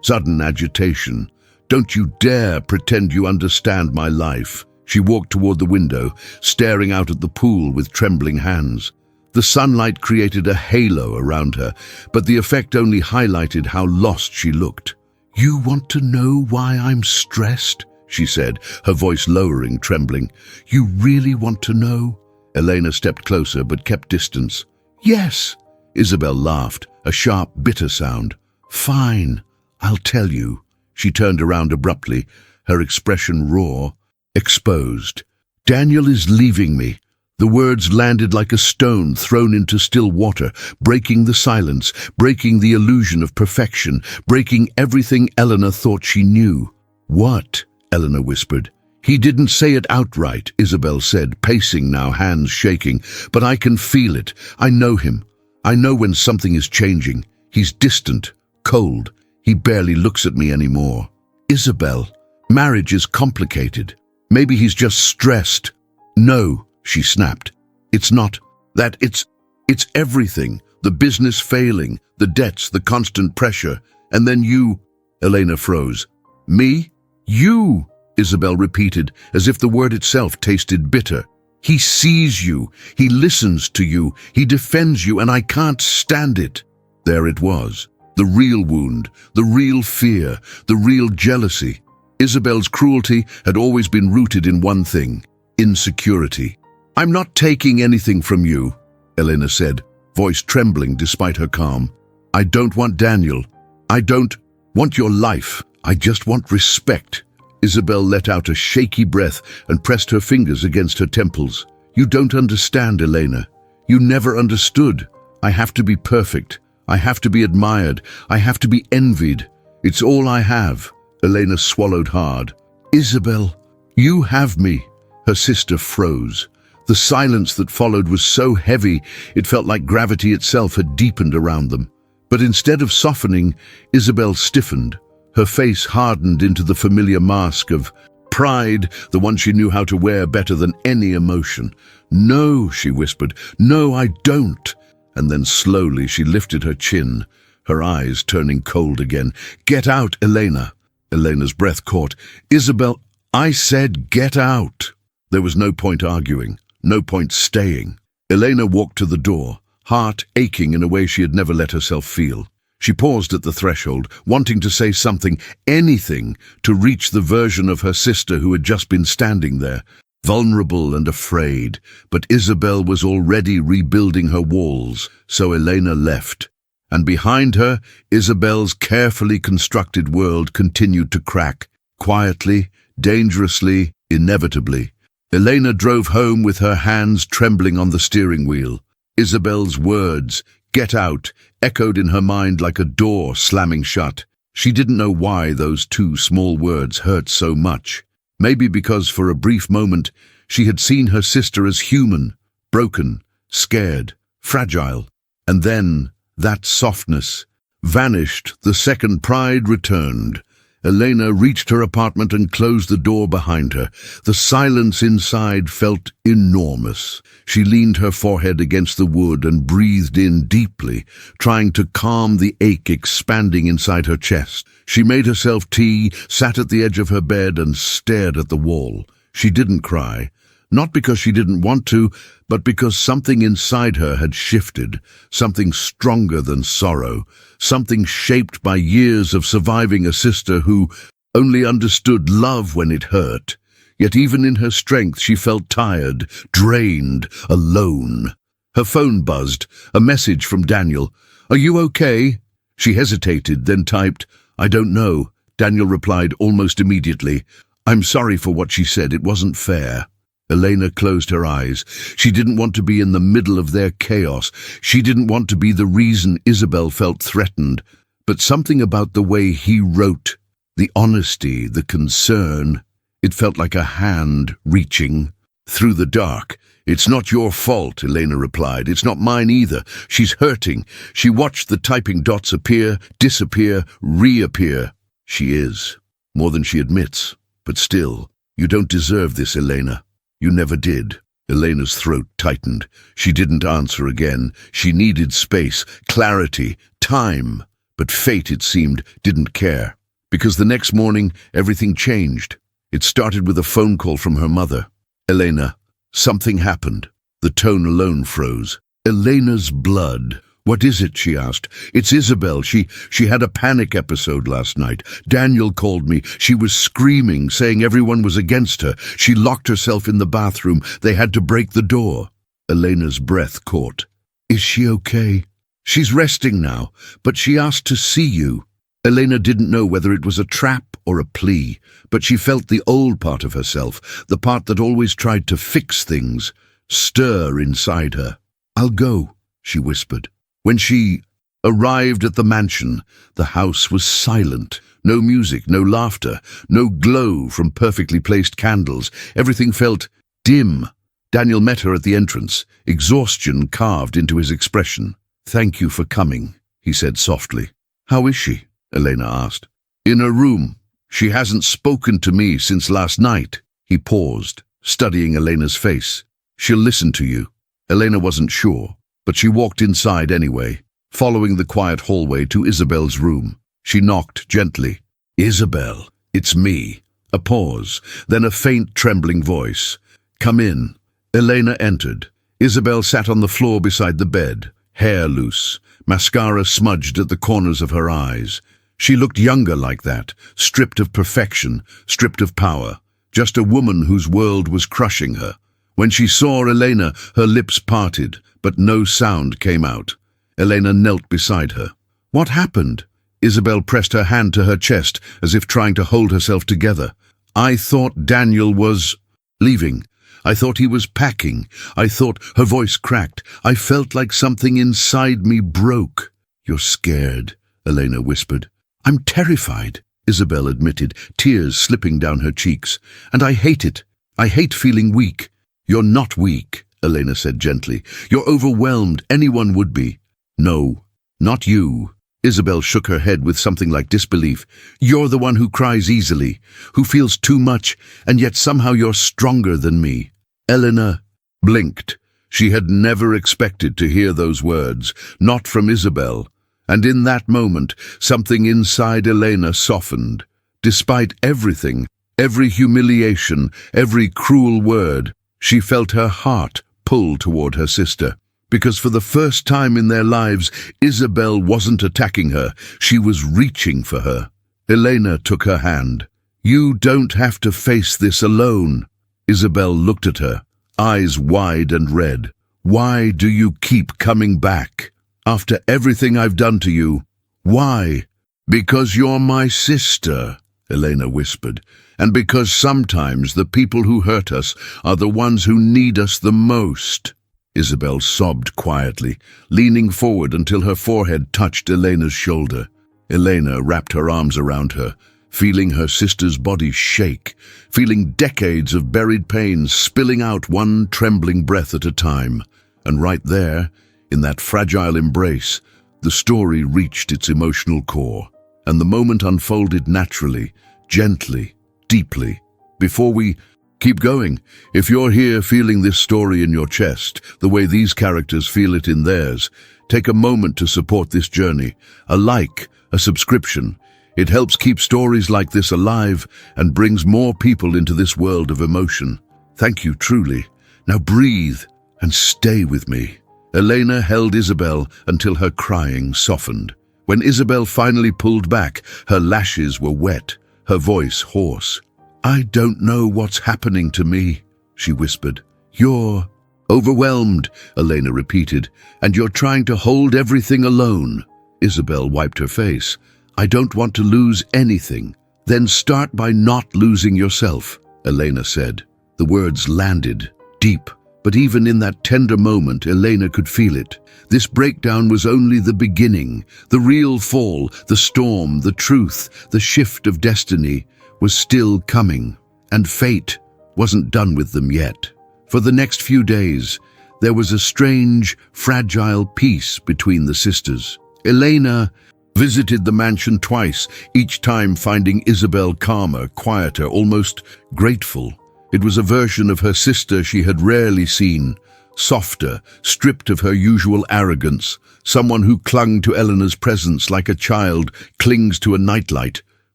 sudden agitation. "Don't you dare pretend you understand my life." She walked toward the window, staring out at the pool with trembling hands. The sunlight created a halo around her, but the effect only highlighted how lost she looked. "You want to know why I'm stressed?" she said, her voice lowering, trembling. "You really want to know?" Elena stepped closer but kept distance. "Yes," Isabel laughed, a sharp, bitter sound. "Fine, I'll tell you." She turned around abruptly, her expression raw, exposed. "Daniel is leaving me." The words landed like a stone thrown into still water, breaking the silence, breaking the illusion of perfection, breaking everything Eleanor thought she knew. "What?" Eleanor whispered. "He didn't say it outright," Isabel said, pacing now, hands shaking. "But I can feel it. I know him. I know when something is changing. He's distant, cold. He barely looks at me anymore." "Isabel, marriage is complicated. Maybe he's just stressed." "No," she snapped. "It's not that. It's everything. The business failing, the debts, the constant pressure. And then you." Elena froze. "Me? You," Isabel repeated, as if the word itself tasted bitter. "He sees you. He listens to you. He defends you, and I can't stand it." There it was. The real wound, the real fear, the real jealousy. Isabel's cruelty had always been rooted in one thing: insecurity. "I'm not taking anything from you," Elena said, voice trembling despite her calm. "I don't want Daniel. I don't want your life. I just want respect." Isabel let out a shaky breath and pressed her fingers against her temples. "You don't understand, Elena. You never understood. I have to be perfect. I have to be admired. I have to be envied. It's all I have." Elena swallowed hard. "Isabel, you have me." Her sister froze. The silence that followed was so heavy it felt like gravity itself had deepened around them. But instead of softening, Isabel stiffened. Her face hardened into the familiar mask of pride, the one she knew how to wear better than any emotion. "No," she whispered. "No, I don't." And then slowly she lifted her chin, her eyes turning cold again. "Get out, Elena." Elena's breath caught. "Isabel, I said get out." There was no point arguing, no point staying. Elena walked to the door, heart aching in a way she had never let herself feel. She paused at the threshold, wanting to say something, anything, to reach the version of her sister who had just been standing there, vulnerable and afraid. But Isabel was already rebuilding her walls, so Elena left. And behind her, Isabel's carefully constructed world continued to crack, quietly, dangerously, inevitably. Elena drove home with her hands trembling on the steering wheel. Isabel's words, "Get out," echoed in her mind like a door slamming shut. She didn't know why those two small words hurt so much. Maybe because for a brief moment she had seen her sister as human, broken, scared, fragile. And then that softness vanished the second pride returned. Elena reached her apartment and closed the door behind her. The silence inside felt enormous. She leaned her forehead against the wood and breathed in deeply, trying to calm the ache expanding inside her chest. She made herself tea, sat at the edge of her bed and stared at the wall. She didn't cry. Not because she didn't want to, but because something inside her had shifted, something stronger than sorrow, something shaped by years of surviving a sister who only understood love when it hurt. Yet even in her strength she felt tired, drained, alone. Her phone buzzed, a message from Daniel. "Are you okay?" She hesitated, then typed, "I don't know." Daniel replied almost immediately, "I'm sorry for what she said, it wasn't fair." Elena closed her eyes. She didn't want to be in the middle of their chaos. She didn't want to be the reason Isabel felt threatened. But something about the way he wrote, the honesty, the concern, it felt like a hand reaching through the dark. "It's not your fault," Elena replied. "It's not mine either. She's hurting." She watched the typing dots appear, disappear, reappear. "She is. More than she admits. But still, you don't deserve this, Elena. You never did." Elena's throat tightened. She didn't answer again. She needed space, clarity, time. But fate, it seemed, didn't care. Because the next morning, everything changed. It started with a phone call from her mother. "Elena, something happened." The tone alone froze. "Elena's blood. What is it?" she asked. "It's Isabel. She had a panic episode last night. Daniel called me. She was screaming, saying everyone was against her. She locked herself in the bathroom. They had to break the door." Elena's breath caught. "Is she okay?" "She's resting now, but she asked to see you." Elena didn't know whether it was a trap or a plea, but she felt the old part of herself, the part that always tried to fix things, stir inside her. "I'll go," she whispered. When she arrived at the mansion, the house was silent. No music, no laughter, no glow from perfectly placed candles. Everything felt dim. Daniel met her at the entrance, exhaustion carved into his expression. "Thank you for coming," he said softly. "How is she?" Elena asked. "In her room. She hasn't spoken to me since last night." He paused, studying Elena's face. "She'll listen to you." Elena wasn't sure, but she walked inside anyway, following the quiet hallway to Isabel's room. She knocked gently. "Isabel, it's me." A pause, then a faint, trembling voice. "Come in." Elena entered. Isabel sat on the floor beside the bed, hair loose, mascara smudged at the corners of her eyes. She looked younger like that, stripped of perfection, stripped of power, just a woman whose world was crushing her. When she saw Elena, her lips parted, but no sound came out. Elena knelt beside her. "What happened?" Isabel pressed her hand to her chest, as if trying to hold herself together. "I thought Daniel was leaving. I thought he was packing. I thought," her voice cracked, "I felt like something inside me broke." "You're scared," Elena whispered. "I'm terrified," Isabel admitted, tears slipping down her cheeks. "And I hate it. I hate feeling weak." "You're not weak," Elena said gently. "You're overwhelmed. Anyone would be." "No, not you." Isabel shook her head with something like disbelief. "You're the one who cries easily, who feels too much, and yet somehow you're stronger than me." Elena blinked. She had never expected to hear those words, not from Isabel. And in that moment, something inside Elena softened. Despite everything, every humiliation, every cruel word, she felt her heart pull toward her sister. Because for the first time in their lives, Isabel wasn't attacking her, she was reaching for her. Elena took her hand. "You don't have to face this alone." Isabel looked at her, eyes wide and red. "Why do you keep coming back? After everything I've done to you, why?" "Because you're my sister," Elena whispered, "and because sometimes the people who hurt us are the ones who need us the most." Isabel sobbed quietly, leaning forward until her forehead touched Elena's shoulder. Elena wrapped her arms around her, feeling her sister's body shake, feeling decades of buried pain spilling out one trembling breath at a time. And right there, in that fragile embrace, the story reached its emotional core, and the moment unfolded naturally, gently, deeply. Before we keep going, if you're here feeling this story in your chest, the way these characters feel it in theirs, take a moment to support this journey. A like, a subscription. It helps keep stories like this alive and brings more people into this world of emotion. Thank you, truly. Now breathe and stay with me. Elena held Isabel until her crying softened. When Isabel finally pulled back, her lashes were wet, her voice hoarse. I don't know what's happening to me, she whispered. You're overwhelmed, Elena repeated, and you're trying to hold everything alone. Isabel wiped her face. I don't want to lose anything. Then start by not losing yourself, Elena said. The words landed deep, but even in that tender moment, Elena could feel it. This breakdown was only the beginning. The real fall, the storm, the truth, the shift of destiny was still coming, and fate wasn't done with them yet. For the next few days, there was a strange, fragile peace between the sisters. Elena visited the mansion twice, each time finding Isabel calmer, quieter, almost grateful. It was a version of her sister she had rarely seen, softer, stripped of her usual arrogance, someone who clung to Eleanor's presence like a child clings to a nightlight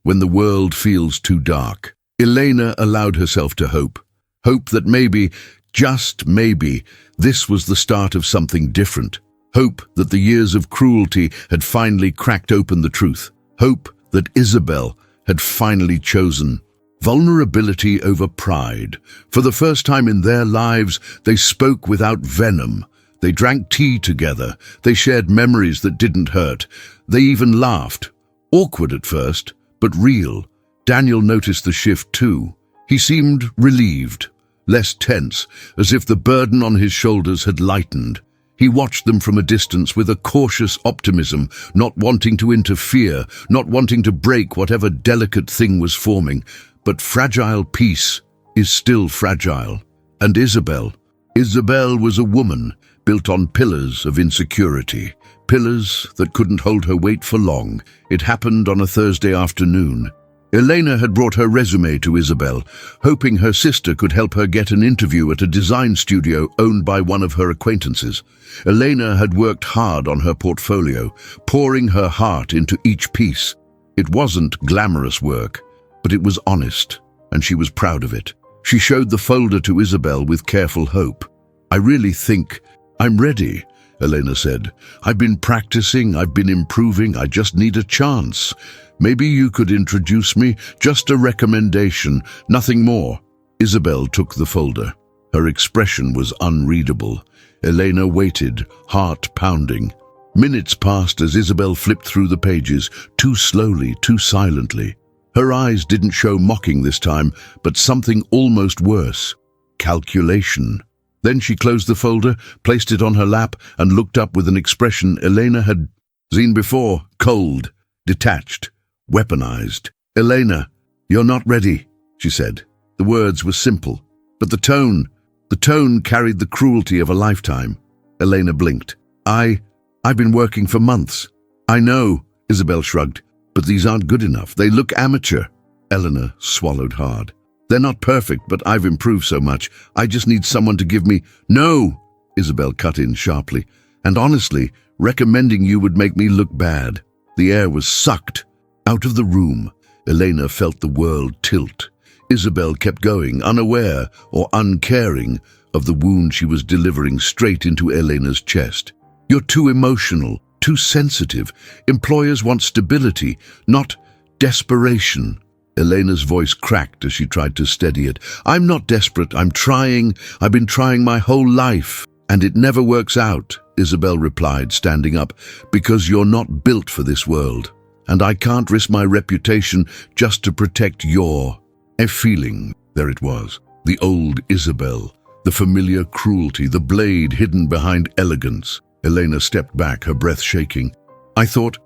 when the world feels too dark. Elena allowed herself to hope that maybe, just maybe, this was the start of something different. Hope that the years of cruelty had finally cracked open the truth. Hope that Isabel had finally chosen vulnerability over pride. For the first time in their lives, they spoke without venom. They drank tea together. They shared memories that didn't hurt. They even laughed. Awkward at first, but real. Daniel noticed the shift too. He seemed relieved, less tense, as if the burden on his shoulders had lightened. He watched them from a distance with a cautious optimism, not wanting to interfere, not wanting to break whatever delicate thing was forming. But fragile peace is still fragile. And Isabel was a woman built on pillars of insecurity, pillars that couldn't hold her weight for long. It happened on a Thursday afternoon. Elena had brought her resume to Isabel, hoping her sister could help her get an interview at a design studio owned by one of her acquaintances. Elena had worked hard on her portfolio, pouring her heart into each piece. It wasn't glamorous work, but it was honest, and she was proud of it. She showed the folder to Isabel with careful hope. I really think I'm ready, Elena said. I've been practicing, I've been improving, I just need a chance. Maybe you could introduce me, just a recommendation, nothing more. Isabel took the folder. Her expression was unreadable. Elena waited, heart pounding. Minutes passed as Isabel flipped through the pages, too slowly, too silently. Her eyes didn't show mocking this time, but something almost worse. Calculation. Then she closed the folder, placed it on her lap, and looked up with an expression Elena had seen before, cold, detached, weaponized. Elena, you're not ready, she said. The words were simple, but the tone carried the cruelty of a lifetime. Elena blinked. I've been working for months. I know, Isabel shrugged. But these aren't good enough. They look amateur. Eleanor swallowed hard. They're not perfect, but I've improved so much. I just need someone to give me— No, Isabel cut in sharply. And honestly, recommending you would make me look bad. The air was sucked out of the room. Elena felt the world tilt. Isabel kept going, unaware or uncaring of the wound she was delivering straight into Elena's chest. You're too emotional. Too sensitive. Employers want stability, not desperation. Elena's voice cracked as she tried to steady it. I'm not desperate. I'm trying. I've been trying my whole life. And it never works out, Isabel replied, standing up, because you're not built for this world. And I can't risk my reputation just to protect your feeling. There it was. The old Isabel. The familiar cruelty, the blade hidden behind elegance. Elena stepped back, her breath shaking. I thought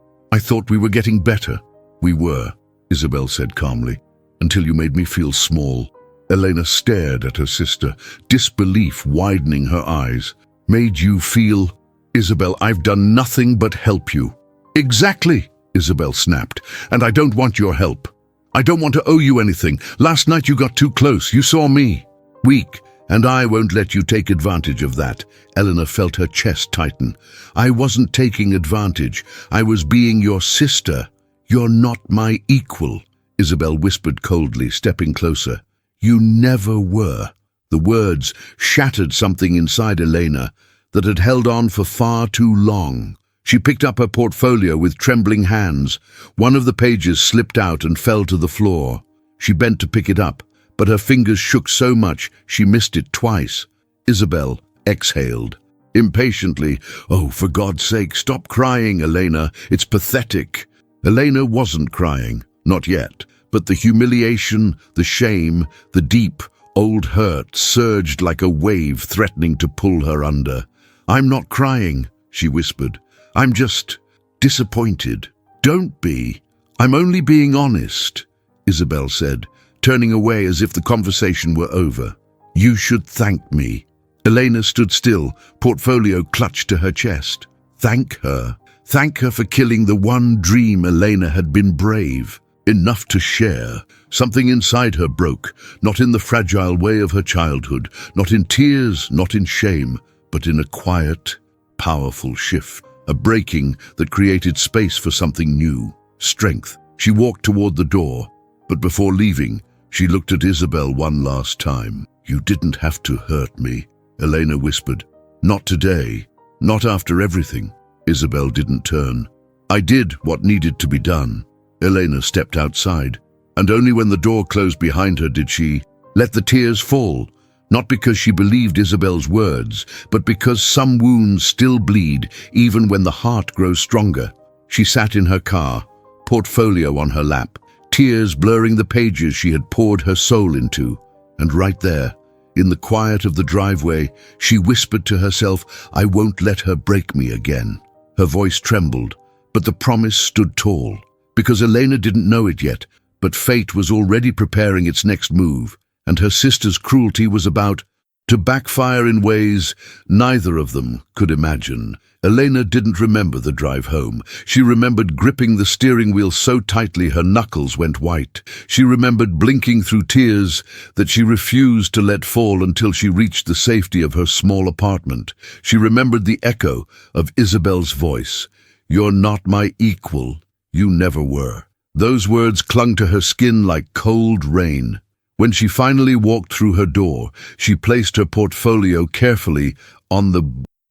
we were getting better. We were, Isabel said calmly, until you made me feel small. Elena stared at her sister, disbelief widening her eyes. Made you feel— Isabel, I've done nothing but help you. Exactly, Isabel snapped, and I don't want your help. I don't want to owe you anything. Last night you got too close. You saw me. Weak. And I won't let you take advantage of that. Eleanor felt her chest tighten. I wasn't taking advantage. I was being your sister. You're not my equal, Isabel whispered coldly, stepping closer. You never were. The The words shattered something inside Elena that had held on for far too long. She picked up her portfolio with trembling hands. One of the pages slipped out and fell to the floor. She bent to pick it up, but her fingers shook so much she missed it twice. Isabel exhaled impatiently. "Oh, for God's sake, stop crying, Elena. It's pathetic." Elena wasn't crying, not yet, but the humiliation, the shame, the deep, old hurt surged like a wave threatening to pull her under. "I'm not crying," she whispered. "I'm just disappointed." "Don't be. I'm only being honest," Isabel said, turning away as if the conversation were over. "You should thank me." Elena stood still, portfolio clutched to her chest. Thank her. Thank her for killing the one dream Elena had been brave enough to share. Something inside her broke, not in the fragile way of her childhood, not in tears, not in shame, but in a quiet, powerful shift, a breaking that created space for something new, strength. She walked toward the door, but before leaving, she looked at Isabel one last time. "You didn't have to hurt me," Elena whispered. "Not today, not after everything." Isabel didn't turn. "I did what needed to be done." Elena stepped outside, and only when the door closed behind her did she let the tears fall, not because she believed Isabel's words, but because some wounds still bleed even when the heart grows stronger. She sat in her car, portfolio on her lap, tears blurring the pages she had poured her soul into, and right there, in the quiet of the driveway, she whispered to herself, "I won't let her break me again." Her voice trembled, but the promise stood tall, because Elena didn't know it yet, but fate was already preparing its next move, and her sister's cruelty was about to backfire in ways neither of them could imagine. Elena didn't remember the drive home. She remembered gripping the steering wheel so tightly her knuckles went white. She remembered blinking through tears that she refused to let fall until she reached the safety of her small apartment. She remembered the echo of Isabel's voice. "You're not my equal. You never were." Those words clung to her skin like cold rain. When she finally walked through her door, she placed her portfolio carefully on the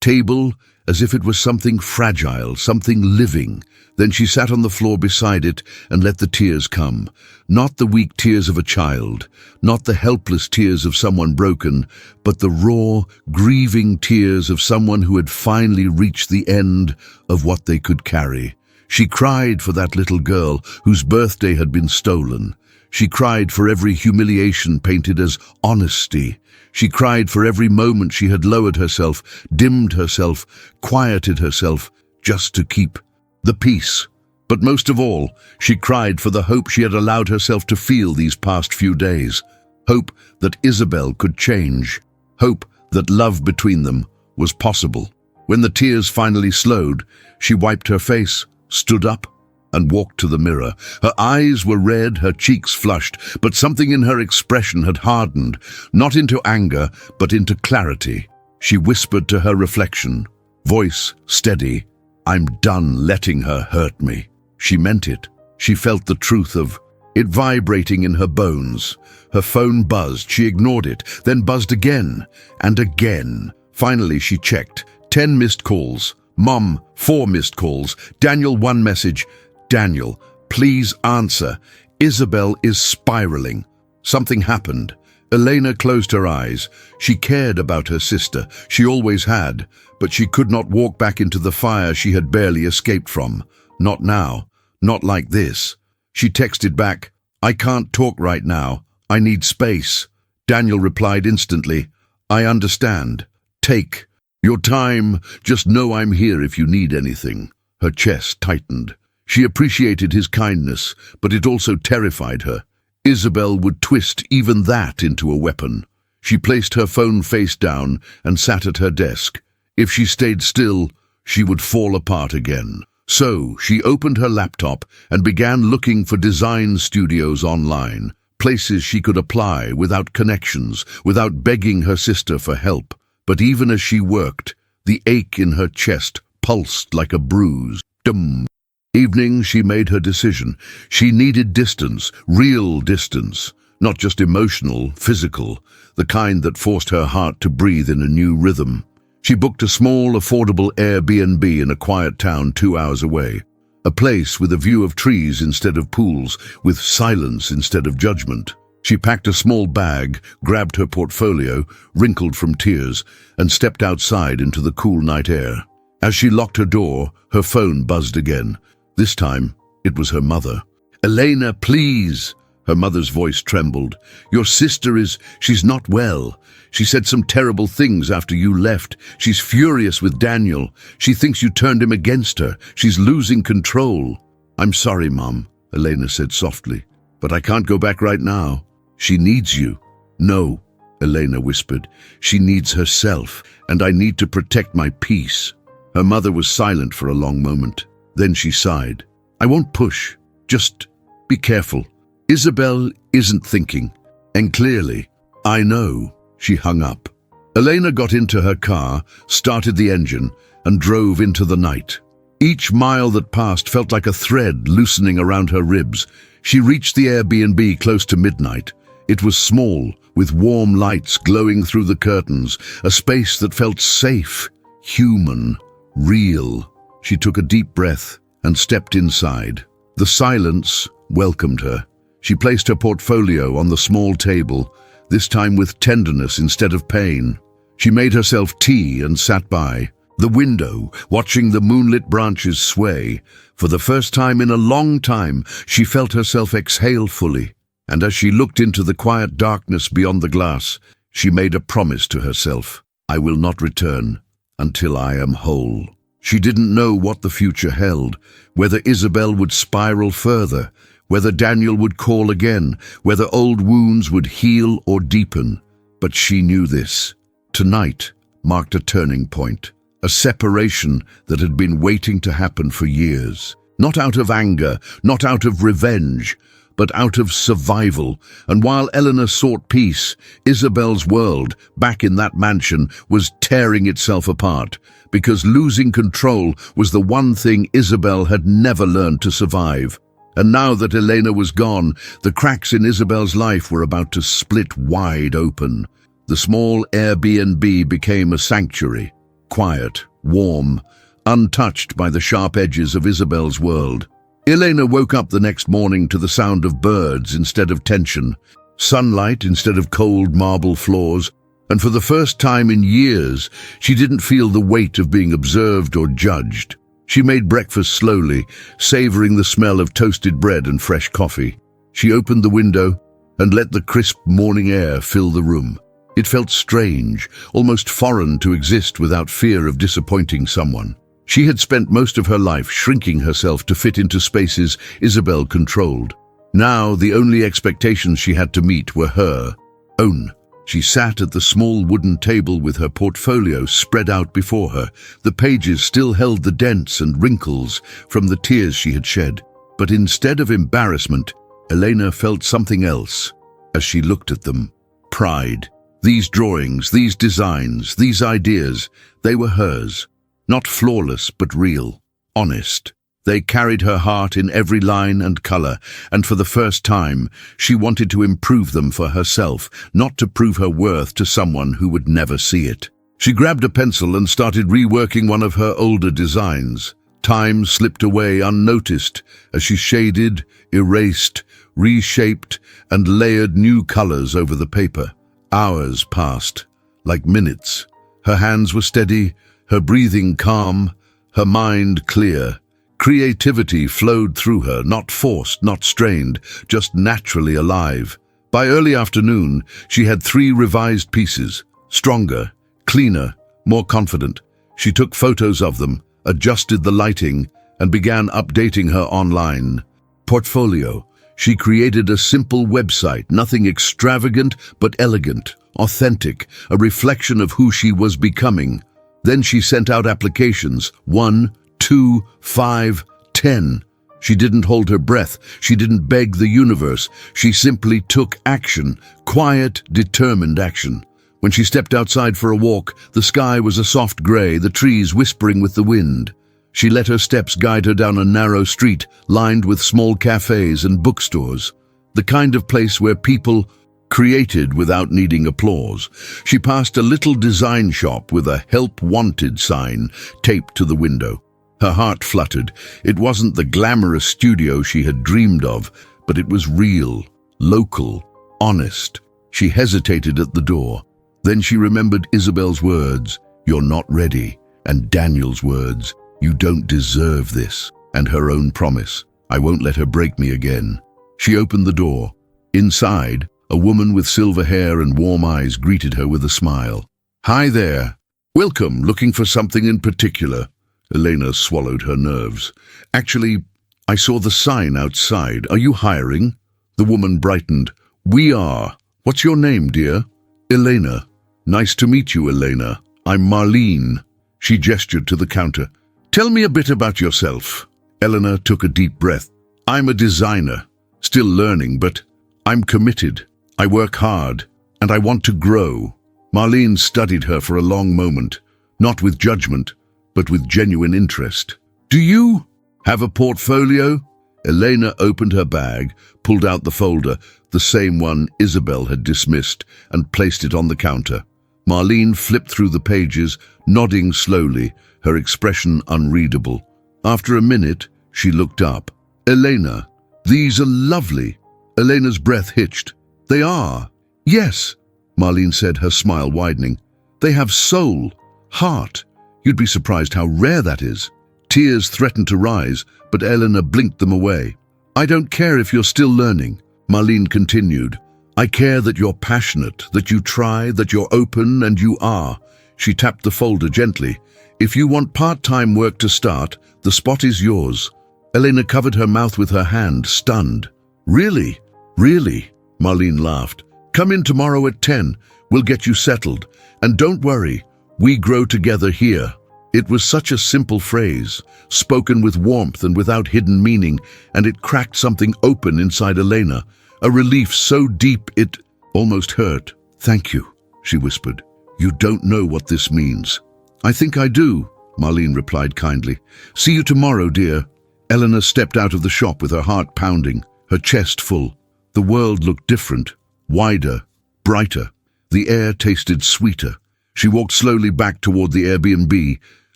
table as if it was something fragile, something living. Then she sat on the floor beside it and let the tears come. Not the weak tears of a child, not the helpless tears of someone broken, but the raw, grieving tears of someone who had finally reached the end of what they could carry. She cried for that little girl whose birthday had been stolen. She cried for every humiliation painted as honesty. She cried for every moment she had lowered herself, dimmed herself, quieted herself, just to keep the peace. But most of all, she cried for the hope she had allowed herself to feel these past few days. Hope that Isabel could change. Hope that love between them was possible. When the tears finally slowed, she wiped her face, stood up, and walked to the mirror. Her eyes were red, her cheeks flushed, but something in her expression had hardened, not into anger, but into clarity. She whispered to her reflection, voice steady, "I'm done letting her hurt me." She meant it. She felt the truth of it vibrating in her bones. Her phone buzzed. She ignored it, then buzzed again and again. Finally, she checked. 10 missed calls. Mom, 4 missed calls. Daniel, 1 message. "Daniel, please answer. Isabel is spiraling." Something happened. Elena closed her eyes. She cared about her sister. She always had, but she could not walk back into the fire she had barely escaped from. Not now. Not like this. She texted back, "I can't talk right now. I need space." Daniel replied instantly, "I understand. Take your time. Just know I'm here if you need anything." Her chest tightened. She appreciated his kindness, but it also terrified her. Isabel would twist even that into a weapon. She placed her phone face down and sat at her desk. If she stayed still, she would fall apart again. So she opened her laptop and began looking for design studios online, places she could apply without connections, without begging her sister for help. But even as she worked, the ache in her chest pulsed like a bruise. Dum. Evening, she made her decision. She needed distance, real distance. Not just emotional, physical, the kind that forced her heart to breathe in a new rhythm. She booked a small, affordable Airbnb in a quiet town 2 hours away. A place with a view of trees instead of pools, with silence instead of judgment. She packed a small bag, grabbed her portfolio, wrinkled from tears, and stepped outside into the cool night air. As she locked her door, her phone buzzed again. This time, it was her mother. "Elena, please!" Her mother's voice trembled. "Your sister she's not well. She said some terrible things after you left. She's furious with Daniel. She thinks you turned him against her. She's losing control." "I'm sorry, Mom," Elena said softly, "but I can't go back right now. She needs you." "No," Elena whispered. "She needs herself, and I need to protect my peace." Her mother was silent for a long moment. Then she sighed. "I won't push. Just be careful. Isabel isn't thinking. And clearly, I know." She hung up. Elena got into her car, started the engine, and drove into the night. Each mile that passed felt like a thread loosening around her ribs. She reached the Airbnb close to midnight. It was small, with warm lights glowing through the curtains, a space that felt safe, human, real. She took a deep breath and stepped inside. The silence welcomed her. She placed her portfolio on the small table, this time with tenderness instead of pain. She made herself tea and sat by the window, watching the moonlit branches sway. For the first time in a long time, she felt herself exhale fully. And as she looked into the quiet darkness beyond the glass, she made a promise to herself. "I will not return until I am whole." She didn't know what the future held, whether Isabel would spiral further, whether Daniel would call again, whether old wounds would heal or deepen. But she knew this. Tonight marked a turning point, a separation that had been waiting to happen for years. Not out of anger, not out of revenge, but out of survival. And while Eleanor sought peace, Isabel's world, back in that mansion, was tearing itself apart, because losing control was the one thing Isabel had never learned to survive. And now that Elena was gone, the cracks in Isabel's life were about to split wide open. The small Airbnb became a sanctuary, quiet, warm, untouched by the sharp edges of Isabel's world. Elena woke up the next morning to the sound of birds instead of tension, sunlight instead of cold marble floors, and for the first time in years, she didn't feel the weight of being observed or judged. She made breakfast slowly, savoring the smell of toasted bread and fresh coffee. She opened the window and let the crisp morning air fill the room. It felt strange, almost foreign to exist without fear of disappointing someone. She had spent most of her life shrinking herself to fit into spaces Isabel controlled. Now, the only expectations she had to meet were her own. She sat at the small wooden table with her portfolio spread out before her. The pages still held the dents and wrinkles from the tears she had shed. But instead of embarrassment, Elena felt something else as she looked at them. Pride. These drawings, these designs, these ideas, they were hers. Not flawless, but real, honest. They carried her heart in every line and color, and for the first time, she wanted to improve them for herself, not to prove her worth to someone who would never see it. She grabbed a pencil and started reworking one of her older designs. Time slipped away unnoticed as she shaded, erased, reshaped, and layered new colors over the paper. Hours passed, like minutes. Her hands were steady, her breathing calm, her mind clear. Creativity flowed through her, not forced, not strained, just naturally alive. By early afternoon, she had 3 revised pieces, stronger, cleaner, more confident. She took photos of them, adjusted the lighting, and began updating her online portfolio. She created a simple website, nothing extravagant but elegant, authentic, a reflection of who she was becoming. Then she sent out applications, 1, 2, 5, 10. She didn't hold her breath. She didn't beg the universe. She simply took action, quiet, determined action. When she stepped outside for a walk, the sky was a soft gray, the trees whispering with the wind. She let her steps guide her down a narrow street lined with small cafes and bookstores. the kind of place where people created without needing applause. She passed a little design shop with a "Help Wanted" sign taped to the window. Her heart fluttered. It wasn't the glamorous studio she had dreamed of, but it was real, local, honest. She hesitated at the door. Then she remembered Isabel's words, "You're not ready," and Daniel's words, "You don't deserve this," and her own promise, "I won't let her break me again." She opened the door. Inside, a woman with silver hair and warm eyes greeted her with a smile. "Hi there. Welcome. Looking for something in particular?" Elena swallowed her nerves. "Actually, I saw the sign outside. Are you hiring?" The woman brightened. "We are. What's your name, dear?" "Elena." "Nice to meet you, Elena. I'm Marlene." She gestured to the counter. "Tell me a bit about yourself." Elena took a deep breath. "I'm a designer. Still learning, but I'm committed. I work hard, and I want to grow." Marlene studied her for a long moment, not with judgment, but with genuine interest. "Do you have a portfolio?" Elena opened her bag, pulled out the folder, the same one Isabel had dismissed, and placed it on the counter. Marlene flipped through the pages, nodding slowly, her expression unreadable. After a minute, she looked up. "Elena, these are lovely." Elena's breath hitched. "They are." "Yes," Marlene said, her smile widening. "They have soul, heart. You'd be surprised how rare that is." Tears threatened to rise, but Elena blinked them away. "I don't care if you're still learning," Marlene continued. "I care that you're passionate, that you try, that you're open, and you are." She tapped the folder gently. "If you want part-time work to start, the spot is yours." Elena covered her mouth with her hand, stunned. "Really? Really?" Marlene laughed. "Come in tomorrow at 10. We'll get you settled. And don't worry, we grow together here." It was such a simple phrase, spoken with warmth and without hidden meaning, and it cracked something open inside Elena, a relief so deep it almost hurt. "Thank you," she whispered. "You don't know what this means." "I think I do," Marlene replied kindly. "See you tomorrow, dear." Elena stepped out of the shop with her heart pounding, her chest full. The world looked different, wider, brighter. The air tasted sweeter. She walked slowly back toward the Airbnb,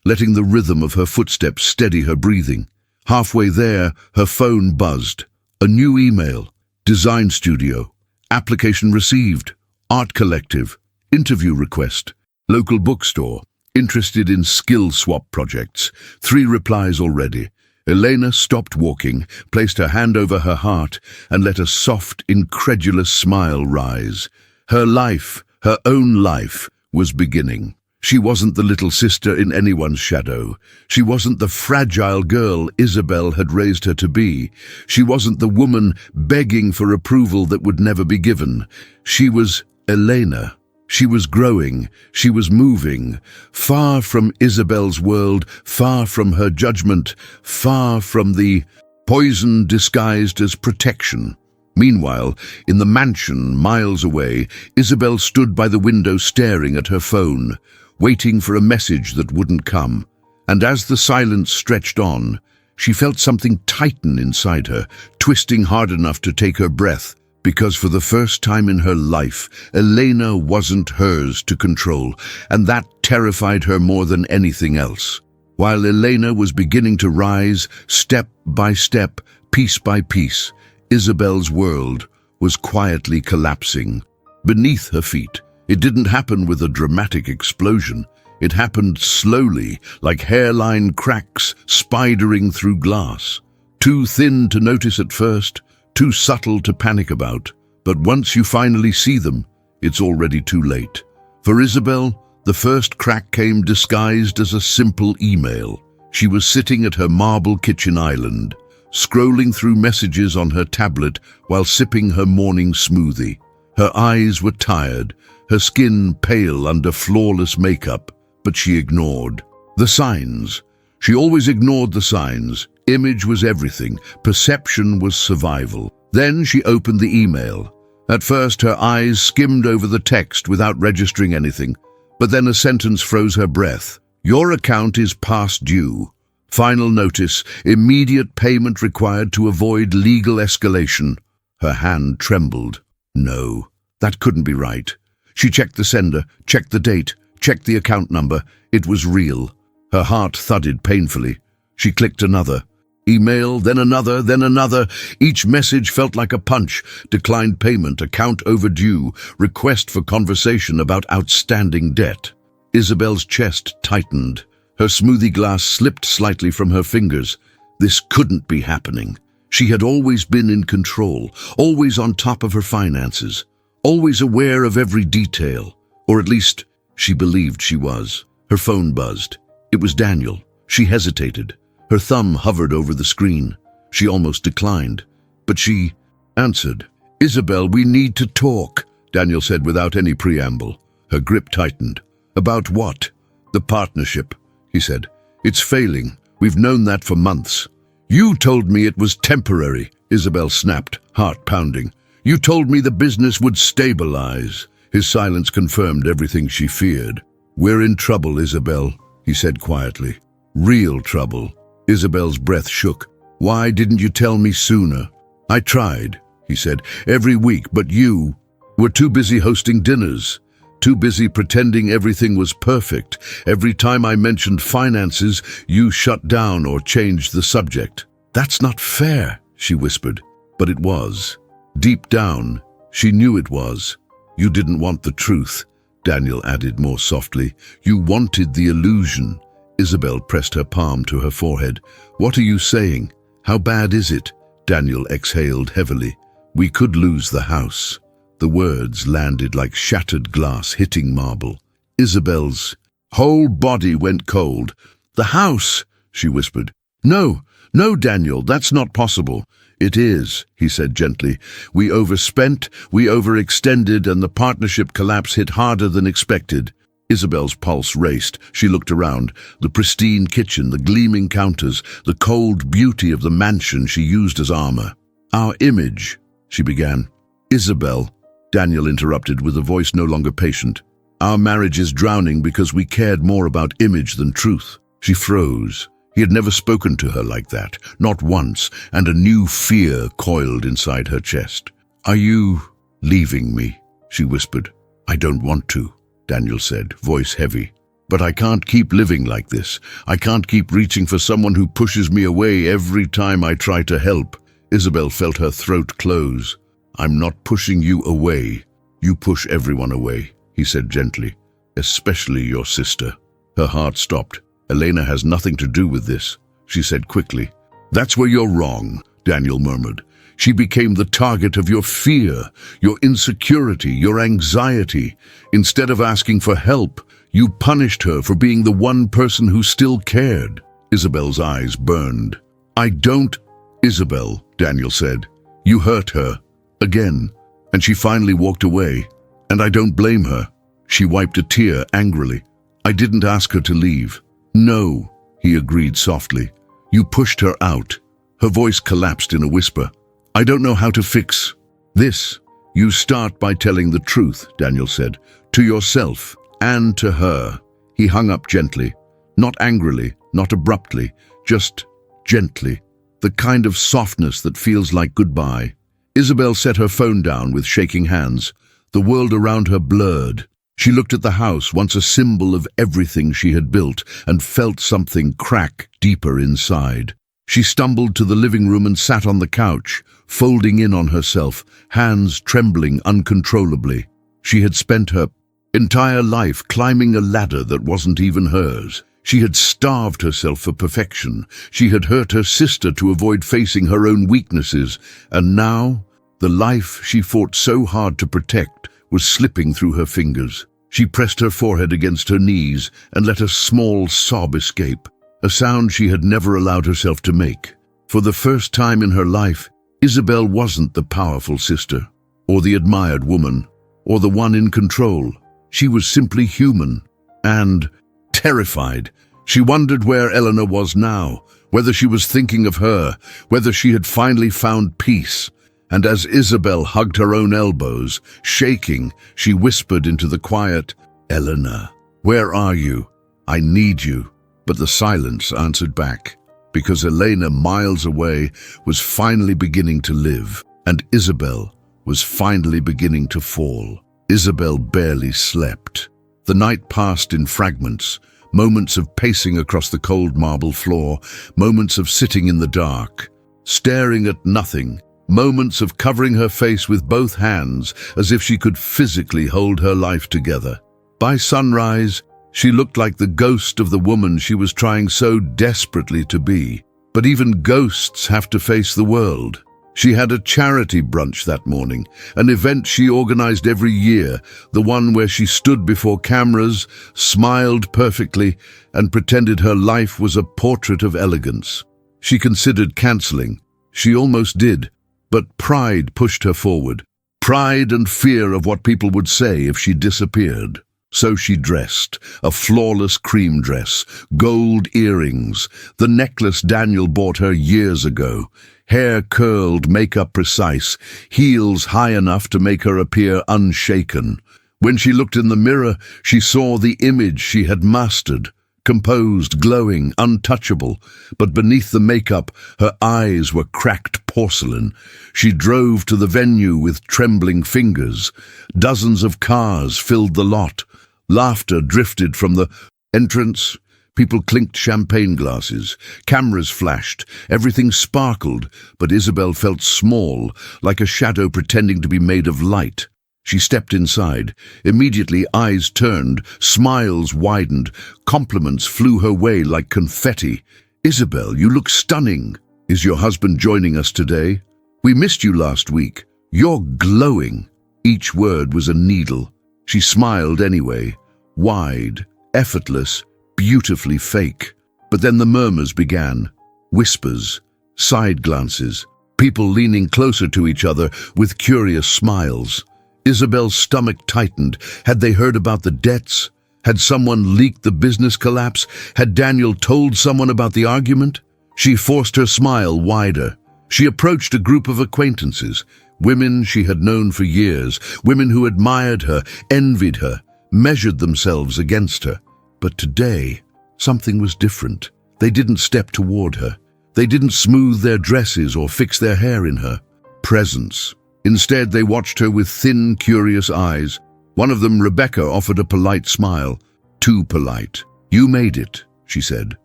letting the rhythm of her footsteps steady her breathing. Halfway there, her phone buzzed. A new email. Design studio. Application received. Art collective. Interview request. Local bookstore. Interested in skill swap projects. 3 replies already. Elena stopped walking, placed her hand over her heart, and let a soft, incredulous smile rise. Her life, her own life, was beginning. She wasn't the little sister in anyone's shadow. She wasn't the fragile girl Isabel had raised her to be. She wasn't the woman begging for approval that would never be given. She was Elena. She was growing. She was moving. Far from Isabel's world, far from her judgment, far from the poison disguised as protection. Meanwhile, in the mansion miles away, Isabel stood by the window staring at her phone, waiting for a message that wouldn't come. And as the silence stretched on, she felt something tighten inside her, twisting hard enough to take her breath, because for the first time in her life, Elena wasn't hers to control, and that terrified her more than anything else. While Elena was beginning to rise, step by step, piece by piece, Isabel's world was quietly collapsing. Beneath her feet, it didn't happen with a dramatic explosion. It happened slowly, like hairline cracks spidering through glass. Too thin to notice at first, too subtle to panic about. But once you finally see them, it's already too late. For Isabel, the first crack came disguised as a simple email. She was sitting at her marble kitchen island, scrolling through messages on her tablet while sipping her morning smoothie. Her eyes were tired, her skin pale under flawless makeup, but she ignored the signs. She always ignored the signs. Image was everything. Perception was survival. Then she opened the email. At first, her eyes skimmed over the text without registering anything, but then a sentence froze her breath. "Your account is past due. Final notice, immediate payment required to avoid legal escalation." Her hand trembled. No, that couldn't be right. She checked the sender, checked the date, checked the account number. It was real. Her heart thudded painfully. She clicked another. Email, then another, then another. Each message felt like a punch. Declined payment, account overdue, request for conversation about outstanding debt. Isabel's chest tightened. Her smoothie glass slipped slightly from her fingers. This couldn't be happening. She had always been in control, always on top of her finances, always aware of every detail, or at least she believed she was. Her phone buzzed. It was Daniel. She hesitated. Her thumb hovered over the screen. She almost declined, but she answered. "Isabel, we need to talk," Daniel said without any preamble. Her grip tightened. "About what?" "The partnership," he said. "It's failing. We've known that for months." "You told me it was temporary," Isabel snapped, heart pounding. "You told me the business would stabilize." His silence confirmed everything she feared. "We're in trouble, Isabel," he said quietly. "Real trouble." Isabel's breath shook. "Why didn't you tell me sooner?" "I tried," he said, "every week, but you were too busy hosting dinners, too busy pretending everything was perfect. Every time I mentioned finances, you shut down or changed the subject." "That's not fair," she whispered. But it was. Deep down, she knew it was. "You didn't want the truth," Daniel added more softly. "You wanted the illusion." Isabel pressed her palm to her forehead. "What are you saying? How bad is it?" Daniel exhaled heavily. "We could lose the house." The words landed like shattered glass hitting marble. Isabel's whole body went cold. "The house," she whispered. "No, no, Daniel, that's not possible." "It is," he said gently. "We overspent, we overextended, and the partnership collapse hit harder than expected." Isabel's pulse raced. She looked around. The pristine kitchen, the gleaming counters, the cold beauty of the mansion she used as armor. "Our image," she began. "Isabel," Daniel interrupted with a voice no longer patient. "Our marriage is drowning because we cared more about image than truth." She froze. He had never spoken to her like that, not once, and a new fear coiled inside her chest. "Are you leaving me?" she whispered. "I don't want to," Daniel said, voice heavy. "But I can't keep living like this. I can't keep reaching for someone who pushes me away every time I try to help." Isabel felt her throat close. "I'm not pushing you away. You push everyone away," he said gently, "especially your sister." Her heart stopped. "Elena has nothing to do with this," she said quickly. "That's where you're wrong," Daniel murmured. "She became the target of your fear, your insecurity, your anxiety. Instead of asking for help, you punished her for being the one person who still cared." Isabel's eyes burned. "I don't—" "Isabel," Daniel said. "You hurt her. Again." And she finally walked away. "And I don't blame her." She wiped a tear angrily. "I didn't ask her to leave." "No," he agreed softly. "You pushed her out." Her voice collapsed in a whisper. "I don't know how to fix this." "You start by telling the truth," Daniel said, "to yourself and to her." He hung up gently, not angrily, not abruptly, just gently, the kind of softness that feels like goodbye. Isabel set her phone down with shaking hands. The world around her blurred. She looked at the house, once a symbol of everything she had built, and felt something crack deeper inside. She stumbled to the living room and sat on the couch, folding in on herself, hands trembling uncontrollably. She had spent her entire life climbing a ladder that wasn't even hers. She had starved herself for perfection. She had hurt her sister to avoid facing her own weaknesses. And now, the life she fought so hard to protect was slipping through her fingers. She pressed her forehead against her knees and let a small sob escape, a sound she had never allowed herself to make. For the first time in her life, Isabel wasn't the powerful sister, or the admired woman, or the one in control. She was simply human and terrified. She wondered where Elena was now, whether she was thinking of her, whether she had finally found peace. And as Isabel hugged her own elbows, shaking, she whispered into the quiet, "Elena, where are you? I need you." But the silence answered back, because Elena, miles away, was finally beginning to live. and Isabel was finally beginning to fall. Isabel barely slept. The night passed in fragments, moments of pacing across the cold marble floor, moments of sitting in the dark, staring at nothing, moments of covering her face with both hands as if she could physically hold her life together. By sunrise, she looked like the ghost of the woman she was trying so desperately to be. But even ghosts have to face the world. She had a charity brunch that morning, an event she organized every year, the one where she stood before cameras, smiled perfectly, and pretended her life was a portrait of elegance. She considered canceling. She almost did, but pride pushed her forward. Pride and fear of what people would say if she disappeared. So she dressed, a flawless cream dress, gold earrings, the necklace Daniel bought her years ago, hair curled, makeup precise, heels high enough to make her appear unshaken. When she looked in the mirror, she saw the image she had mastered, composed, glowing, untouchable, but beneath the makeup, her eyes were cracked porcelain. She drove to the venue with trembling fingers. Dozens of cars filled the lot. Laughter drifted from the entrance. People clinked champagne glasses. Cameras flashed. Everything sparkled, but Isabel felt small, like a shadow pretending to be made of light. She stepped inside. Immediately, eyes turned, smiles widened, compliments flew her way like confetti. "Isabel, you look stunning. Is your husband joining us today? We missed you last week. You're glowing." Each word was a needle. She smiled anyway, wide, effortless, beautifully fake. But then the murmurs began. Whispers, side glances, people leaning closer to each other with curious smiles. Isabel's stomach tightened. Had they heard about the debts? Had someone leaked the business collapse? Had Daniel told someone about the argument? She forced her smile wider. She approached a group of acquaintances, women she had known for years, women who admired her, envied her, measured themselves against her. But today, something was different. They didn't step toward her. They didn't smooth their dresses or fix their hair in her presence. Instead, they watched her with thin, curious eyes. One of them, Rebecca, offered a polite smile. Too polite. "You made it," she said.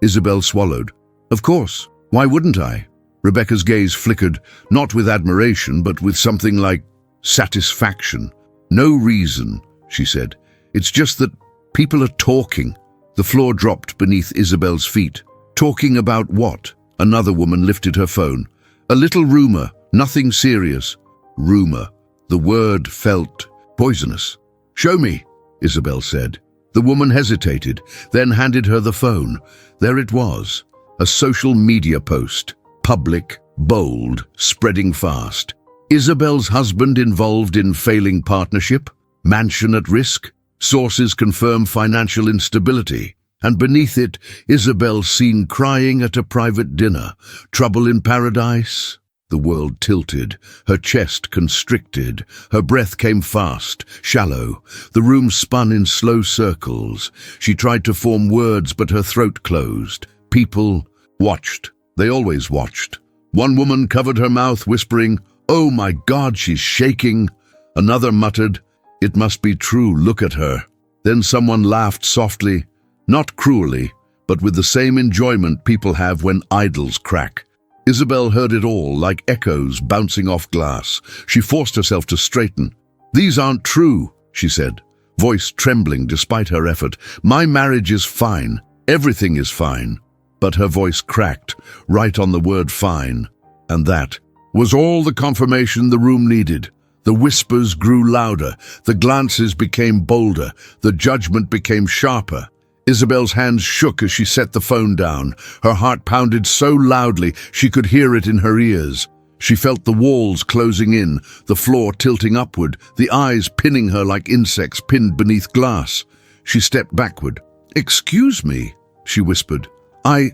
Isabel swallowed. "Of course. Why wouldn't I?" Rebecca's gaze flickered, not with admiration, but with something like satisfaction. "No reason," she said. "It's just that people are talking." The floor dropped beneath Isabel's feet. "Talking about what?" Another woman lifted her phone. "A little rumor, nothing serious." Rumor. The word felt poisonous. "Show me," Isabel said. The woman hesitated, then handed her the phone. There it was, a social media post. Public, bold, spreading fast. Isabel's husband involved in failing partnership, mansion at risk, sources confirm financial instability. And beneath it, Isabel seen crying at a private dinner. Trouble in paradise? The world tilted, her chest constricted, her breath came fast, shallow. The room spun in slow circles. She tried to form words, but her throat closed. People watched. They always watched. One woman covered her mouth, whispering, "Oh my God, she's shaking." Another muttered, "It must be true, look at her." Then someone laughed softly, not cruelly, but with the same enjoyment people have when idols crack. Isabel heard it all, like echoes bouncing off glass. She forced herself to straighten. "These aren't true," she said, voice trembling despite her effort. "My marriage is fine. Everything is fine." But her voice cracked, right on the word fine. And that was all the confirmation the room needed. The whispers grew louder, the glances became bolder, the judgment became sharper. Isabel's hands shook as she set the phone down. Her heart pounded so loudly she could hear it in her ears. She felt the walls closing in, the floor tilting upward, the eyes pinning her like insects pinned beneath glass. She stepped backward. "Excuse me," she whispered. I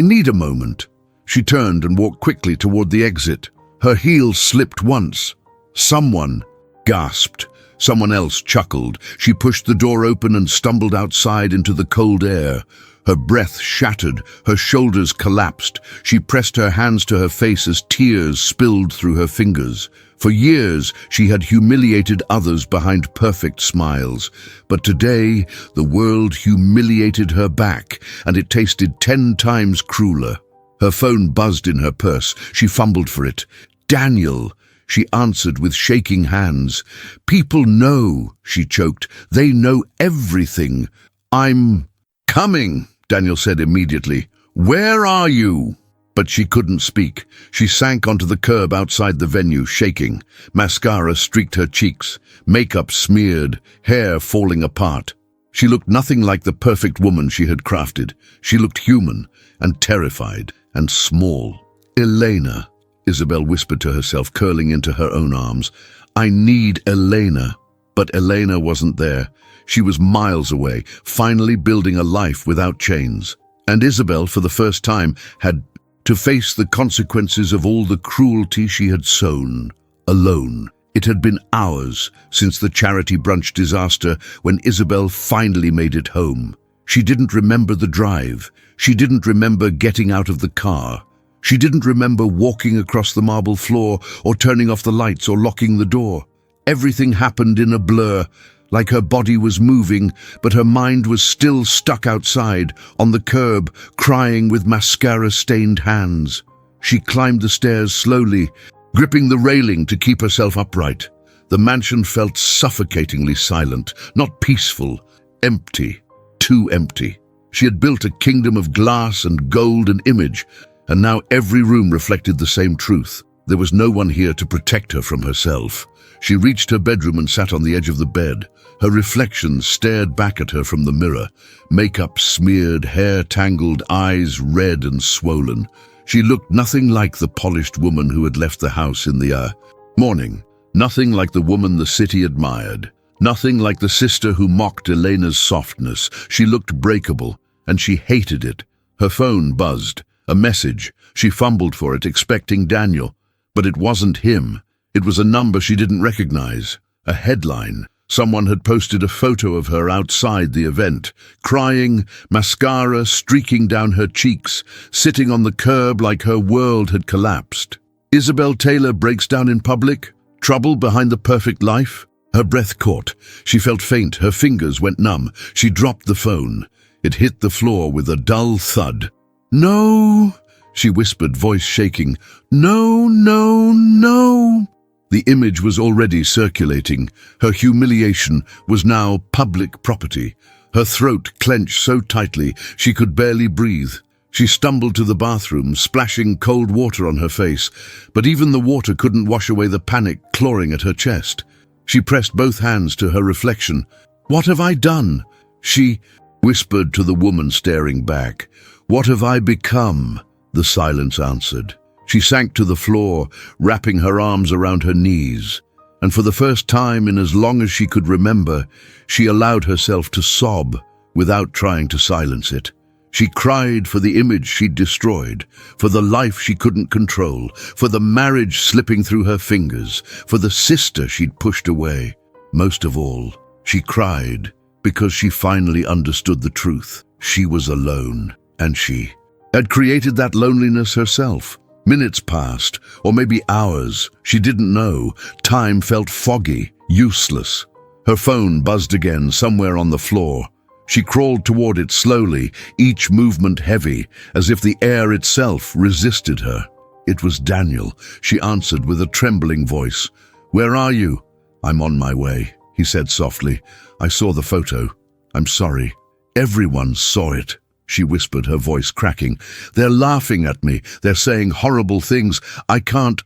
need a moment." She turned and walked quickly toward the exit. Her heels slipped once. Someone gasped. Someone else chuckled. She pushed the door open and stumbled outside into the cold air. Her breath shattered, her shoulders collapsed. She pressed her hands to her face as tears spilled through her fingers. For years, she had humiliated others behind perfect smiles. But today, the world humiliated her back, and it tasted 10 times crueler. Her phone buzzed in her purse. She fumbled for it. "Daniel," she answered with shaking hands. "People know," she choked. "They know everything." "I'm coming," Daniel said immediately. "Where are you?" But she couldn't speak. She sank onto the curb outside the venue, shaking. Mascara streaked her cheeks, makeup smeared, hair falling apart. She looked nothing like the perfect woman she had crafted. She looked human and terrified and small. "Elena," Isabel whispered to herself, curling into her own arms. "I need Elena." But Elena wasn't there. She was miles away, finally building a life without chains. And Isabel, for the first time, had to face the consequences of all the cruelty she had sown, alone. It had been hours since the charity brunch disaster when Isabel finally made it home. She didn't remember the drive. She didn't remember getting out of the car. She didn't remember walking across the marble floor or turning off the lights or locking the door. Everything happened in a blur, like her body was moving, but her mind was still stuck outside, on the curb, crying with mascara-stained hands. She climbed the stairs slowly, gripping the railing to keep herself upright. The mansion felt suffocatingly silent, not peaceful, empty, too empty. She had built a kingdom of glass and gold and image, and now every room reflected the same truth. There was no one here to protect her from herself. She reached her bedroom and sat on the edge of the bed. Her reflection stared back at her from the mirror, makeup smeared, hair tangled, eyes red and swollen. She looked nothing like the polished woman who had left the house in the morning. Nothing like the woman the city admired. Nothing like the sister who mocked Elena's softness. She looked breakable, and she hated it. Her phone buzzed. A message. She fumbled for it, expecting Daniel. But it wasn't him. It was a number she didn't recognize. A headline. Someone had posted a photo of her outside the event, crying, mascara streaking down her cheeks, sitting on the curb like her world had collapsed. Isabel Taylor breaks down in public? Trouble behind the perfect life? Her breath caught. She felt faint. Her fingers went numb. She dropped the phone. It hit the floor with a dull thud. "No," she whispered, voice shaking. "No, no, no." The image was already circulating. Her humiliation was now public property. Her throat clenched so tightly she could barely breathe. She stumbled to the bathroom, splashing cold water on her face, but even the water couldn't wash away the panic clawing at her chest. She pressed both hands to her reflection. "What have I done?" She whispered to the woman staring back. "What have I become?" The silence answered. She sank to the floor, wrapping her arms around her knees, and for the first time in as long as she could remember, she allowed herself to sob without trying to silence it. She cried for the image she'd destroyed, for the life she couldn't control, for the marriage slipping through her fingers, for the sister she'd pushed away. Most of all, she cried because she finally understood the truth. She was alone, and she had created that loneliness herself. Minutes passed, or maybe hours. She didn't know. Time felt foggy, useless. Her phone buzzed again, somewhere on the floor. She crawled toward it slowly, each movement heavy, as if the air itself resisted her. It was Daniel. She answered with a trembling voice. "Where are you?" "I'm on my way," he said softly. "I saw the photo. I'm sorry." "Everyone saw it," she whispered, her voice cracking. "They're laughing at me. They're saying horrible things. I can't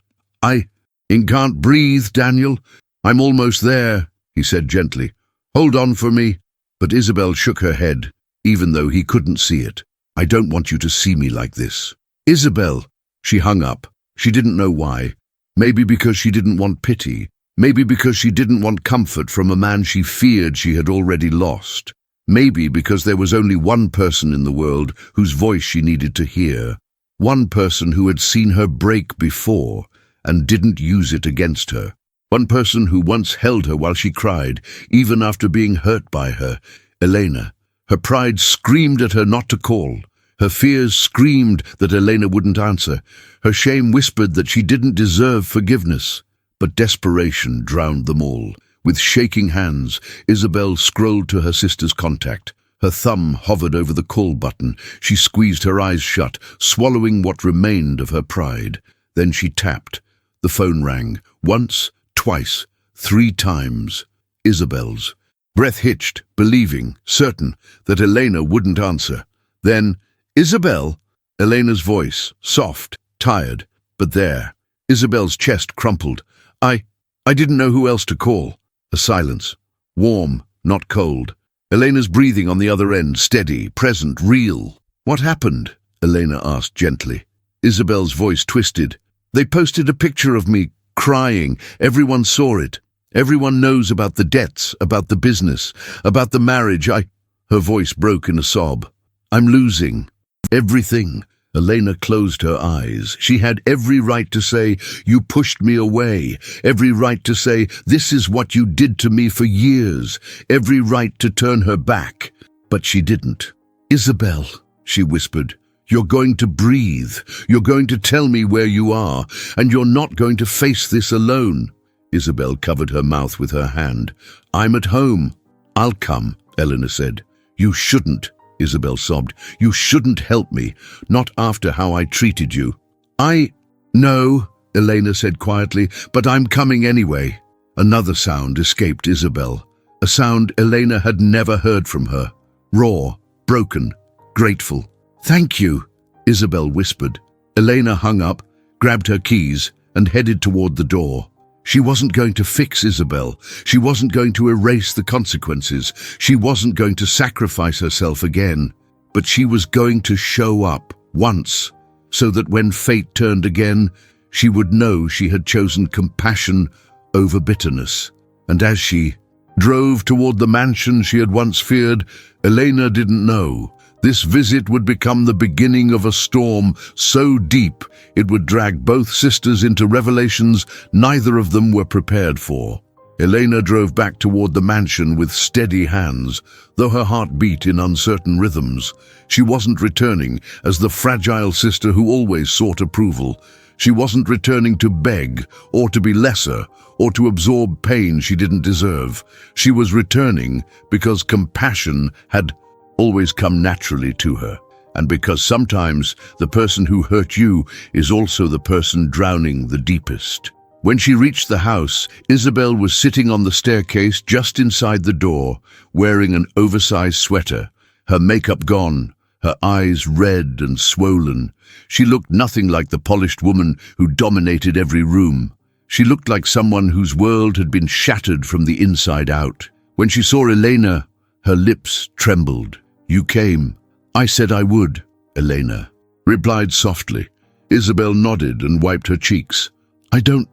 breathe, Daniel. I'm almost there," he said gently. "Hold on for me." But Isabel shook her head, even though he couldn't see it. "I don't want you to see me like this." "Isabel." She hung up. She didn't know why. Maybe because she didn't want pity. Maybe because she didn't want comfort from a man she feared she had already lost. Maybe because there was only one person in the world whose voice she needed to hear. One person who had seen her break before and didn't use it against her. One person who once held her while she cried, even after being hurt by her. Elena. Her pride screamed at her not to call. Her fears screamed that Elena wouldn't answer. Her shame whispered that she didn't deserve forgiveness. But desperation drowned them all. With shaking hands, Isabel scrolled to her sister's contact. Her thumb hovered over the call button. She squeezed her eyes shut, swallowing what remained of her pride. Then she tapped. The phone rang. Once, twice, 3 times. Isabel's. Breath hitched, believing, certain, that Elena wouldn't answer. Then, "Isabel?" Elena's voice, soft, tired, but there. Isabel's chest crumpled. I didn't know who else to call." A silence. Warm, not cold. Elena's breathing on the other end, steady, present, real. "What happened?" Elena asked gently. Isabel's voice twisted. "They posted a picture of me, crying. Everyone saw it. Everyone knows about the debts, about the business, about the marriage. Her voice broke in a sob. "I'm losing. Everything." Elena closed her eyes. She had every right to say, "You pushed me away." Every right to say, "This is what you did to me for years." Every right to turn her back. But she didn't. "Isabel," she whispered, "you're going to breathe. You're going to tell me where you are, and you're not going to face this alone." Isabel covered her mouth with her hand. "I'm at home." "I'll come," Elena said. "You shouldn't," Isabel sobbed. "You shouldn't help me, not after how I treated you." "No," Elena said quietly, "but I'm coming anyway." Another sound escaped Isabel, a sound Elena had never heard from her. Raw, broken, grateful. "Thank you," Isabel whispered. Elena hung up, grabbed her keys, and headed toward the door. She wasn't going to fix Isabel. She wasn't going to erase the consequences. She wasn't going to sacrifice herself again. But she was going to show up once, so that when fate turned again, she would know she had chosen compassion over bitterness. And as she drove toward the mansion she had once feared, Elena didn't know. This visit would become the beginning of a storm so deep it would drag both sisters into revelations neither of them were prepared for. Elena drove back toward the mansion with steady hands, though her heart beat in uncertain rhythms. She wasn't returning as the fragile sister who always sought approval. She wasn't returning to beg or to be lesser or to absorb pain she didn't deserve. She was returning because compassion had always come naturally to her, and because sometimes the person who hurt you is also the person drowning the deepest. When she reached the house, Isabel was sitting on the staircase just inside the door, wearing an oversized sweater, her makeup gone, her eyes red and swollen. She looked nothing like the polished woman who dominated every room. She looked like someone whose world had been shattered from the inside out. When she saw Elena, her lips trembled. "You came. I said I would," Elena replied softly. Isabel nodded and wiped her cheeks. I don't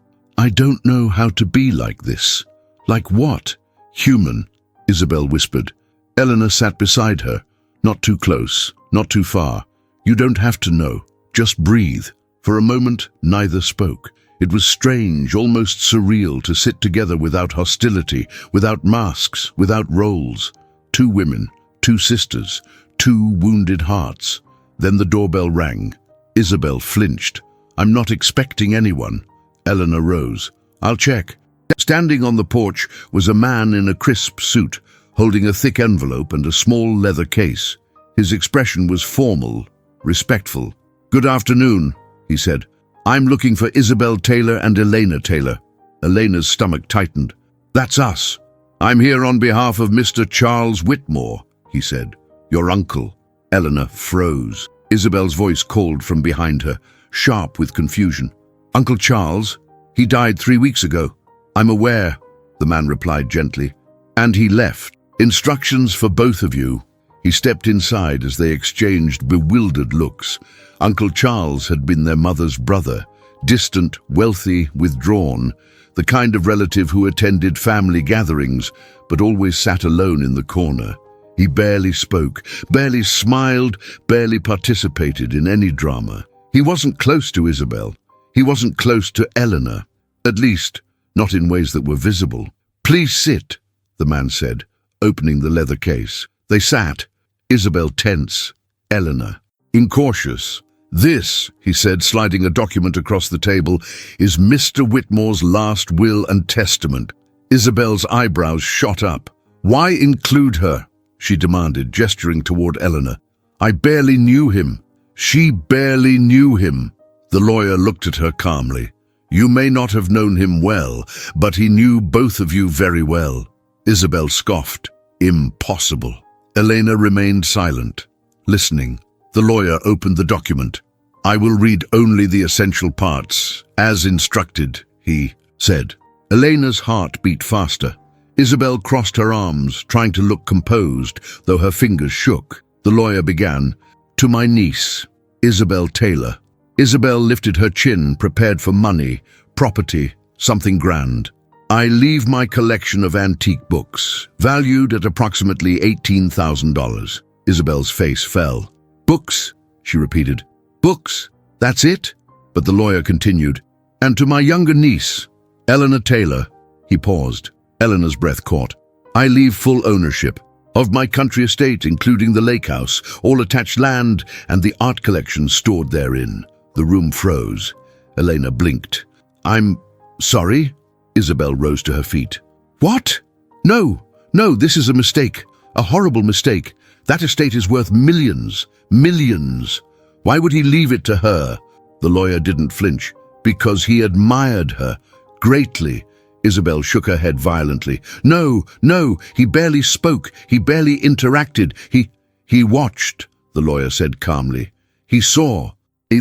know how to be like this." "Like what?" "Human," Isabel whispered. Elena sat beside her. "Not too close, not too far. You don't have to know. Just breathe." For a moment, neither spoke. It was strange, almost surreal, to sit together without hostility, without masks, without roles. 2 women. 2 sisters, 2 wounded hearts. Then the doorbell rang. Isabel flinched. "I'm not expecting anyone." Elena rose. "I'll check." Standing on the porch was a man in a crisp suit, holding a thick envelope and a small leather case. His expression was formal, respectful. "Good afternoon," he said. "I'm looking for Isabel Taylor and Elena Taylor." Elena's stomach tightened. "That's us. I'm here on behalf of Mr. Charles Whitmore," he said. "Your uncle." Elena froze. Isabel's voice called from behind her, sharp with confusion. "Uncle Charles? He died 3 weeks ago." "I'm aware," the man replied gently. "And he left instructions for both of you." He stepped inside as they exchanged bewildered looks. Uncle Charles had been their mother's brother, distant, wealthy, withdrawn, the kind of relative who attended family gatherings but always sat alone in the corner. He barely spoke, barely smiled, barely participated in any drama. He wasn't close to Isabel. He wasn't close to Elena, at least not in ways that were visible. "Please sit," the man said, opening the leather case. They sat, Isabel tense. Eleanor, incautious. "This," he said, sliding a document across the table, "is Mr. Whitmore's last will and testament." Isabel's eyebrows shot up. "Why include her?" she demanded, gesturing toward Eleanor. "I barely knew him." She barely knew him. The lawyer looked at her calmly. "You may not have known him well, but he knew both of you very well." Isabel scoffed. "Impossible." Elena remained silent, listening. The lawyer opened the document. "I will read only the essential parts, as instructed," he said. Elena's heart beat faster. Isabel crossed her arms, trying to look composed, though her fingers shook. The lawyer began, "To my niece, Isabel Taylor." Isabel lifted her chin, prepared for money, property, something grand. "I leave my collection of antique books, valued at approximately $18,000. Isabel's face fell. "Books?" she repeated. "Books? That's it?" But the lawyer continued, "And to my younger niece, Eleanor Taylor." He paused. Eleanor's breath caught. "I leave full ownership of my country estate, including the lake house, all attached land, and the art collection stored therein." The room froze. Elena blinked. "I'm sorry?" Isabel rose to her feet. "What? No, this is a mistake. A horrible mistake. That estate is worth millions. Millions. Why would he leave it to her?" The lawyer didn't flinch. "Because he admired her. Greatly." Isabel shook her head violently. No, he barely spoke. He barely interacted. He watched," the lawyer said calmly. "He saw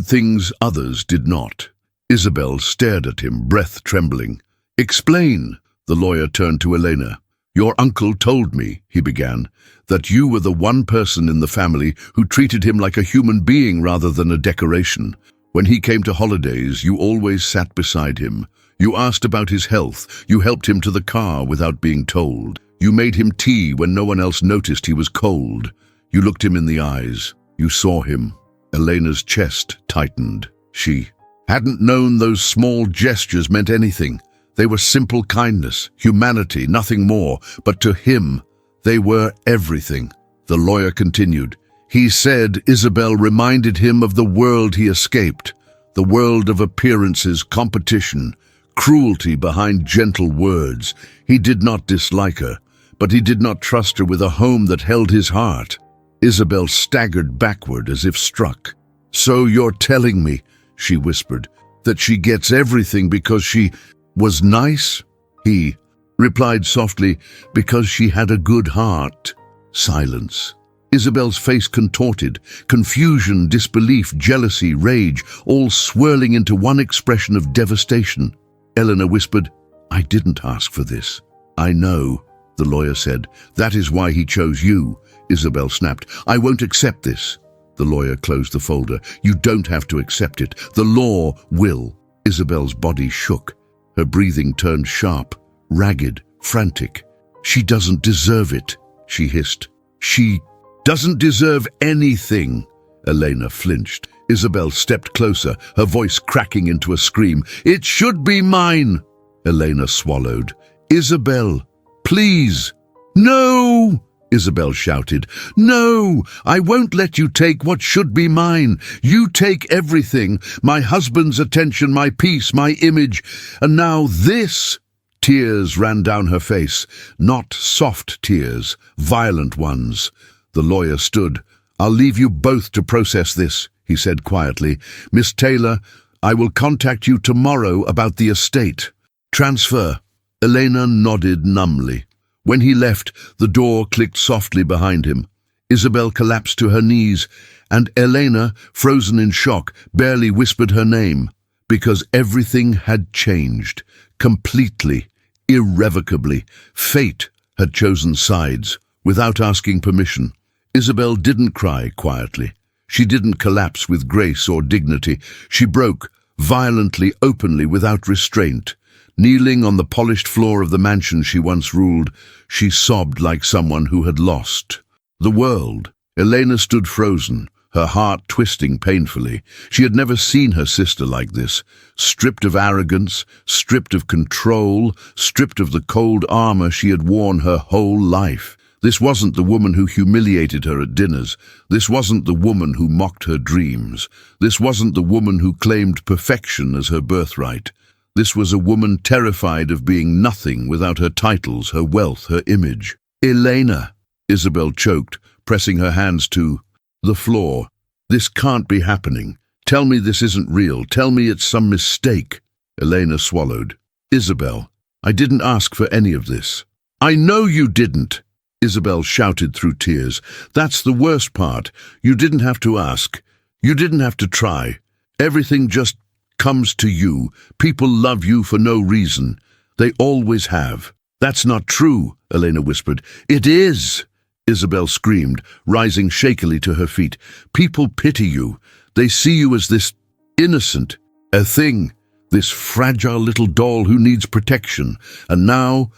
things others did not." Isabel stared at him, breath trembling. "Explain." The lawyer turned to Elena. "Your uncle told me," he began, "that you were the one person in the family who treated him like a human being rather than a decoration. When he came to holidays, you always sat beside him. You asked about his health. You helped him to the car without being told. You made him tea when no one else noticed he was cold. You looked him in the eyes. You saw him." Elena's chest tightened. She hadn't known those small gestures meant anything. They were simple kindness, humanity, nothing more. But to him, they were everything. The lawyer continued. "He said Isabel reminded him of the world he escaped, the world of appearances, competition, cruelty behind gentle words. He did not dislike her, but he did not trust her with a home that held his heart." Isabel staggered backward as if struck. "So you're telling me," she whispered, "that she gets everything because she was nice?" He replied softly, "Because she had a good heart." Silence. Isabel's face contorted, confusion, disbelief, jealousy, rage, all swirling into one expression of devastation. Eleanor whispered, "I didn't ask for this." "I know," the lawyer said. "That is why he chose you." Isabel snapped, "I won't accept this." The lawyer closed the folder. "You don't have to accept it. The law will." Isabel's body shook. Her breathing turned sharp, ragged, frantic. "She doesn't deserve it," she hissed. "She doesn't deserve anything." Elena flinched. Isabel stepped closer, her voice cracking into a scream. "It should be mine." Elena swallowed. "Isabel, please." "No!" Isabel shouted. "No! I won't let you take what should be mine. You take everything. My husband's attention, my peace, my image. And now this!" Tears ran down her face. Not soft tears, violent ones. The lawyer stood. "I'll leave you both to process this," he said quietly. "Miss Taylor, I will contact you tomorrow about the estate. Transfer." Elena nodded numbly. When he left, the door clicked softly behind him. Isabel collapsed to her knees, and Elena, frozen in shock, barely whispered her name, because everything had changed, completely, irrevocably. Fate had chosen sides, without asking permission. Isabel didn't cry quietly. She didn't collapse with grace or dignity. She broke, violently, openly, without restraint. Kneeling on the polished floor of the mansion she once ruled, she sobbed like someone who had lost the world. Elena stood frozen, her heart twisting painfully. She had never seen her sister like this, stripped of arrogance, stripped of control, stripped of the cold armor she had worn her whole life. This wasn't the woman who humiliated her at dinners. This wasn't the woman who mocked her dreams. This wasn't the woman who claimed perfection as her birthright. This was a woman terrified of being nothing without her titles, her wealth, her image. Elena, Isabel choked, pressing her hands to the floor. This can't be happening. Tell me this isn't real. Tell me it's some mistake. Elena swallowed. Isabel, I didn't ask for any of this. I know you didn't, Isabel shouted through tears. That's the worst part. You didn't have to ask. You didn't have to try. Everything just comes to you. People love you for no reason. They always have. That's not true, Elena whispered. It is, Isabel screamed, rising shakily to her feet. People pity you. They see you as this innocent, a thing, this fragile little doll who needs protection. And now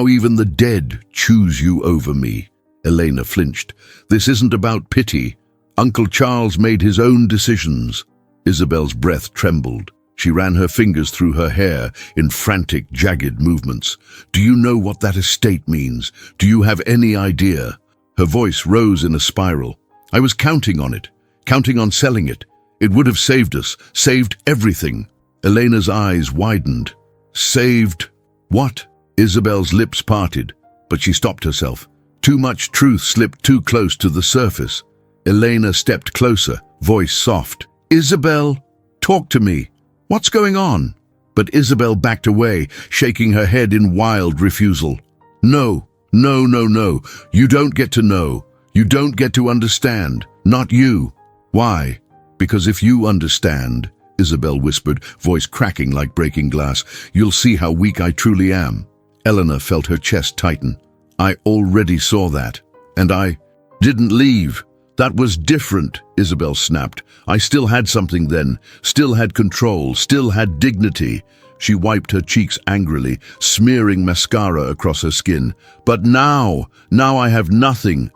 even the dead choose you over me. Elena flinched. This isn't about pity. Uncle Charles made his own decisions. Isabel's breath trembled. She ran her fingers through her hair in frantic, jagged movements. Do you know what that estate means? Do you have any idea? Her voice rose in a spiral. I was counting on it, counting on selling it. It would have saved us, saved everything. Elena's eyes widened. Saved what? Isabel's lips parted, but she stopped herself. Too much truth slipped too close to the surface. Elena stepped closer, voice soft. Isabel, talk to me. What's going on? But Isabel backed away, shaking her head in wild refusal. No. You don't get to know. You don't get to understand. Not you. Why? Because if you understand, Isabel whispered, voice cracking like breaking glass, you'll see how weak I truly am. Eleanor felt her chest tighten. I already saw that. And I didn't leave. That was different, Isabel snapped. I still had something then, still had control, still had dignity. She wiped her cheeks angrily, smearing mascara across her skin. But now I have nothing.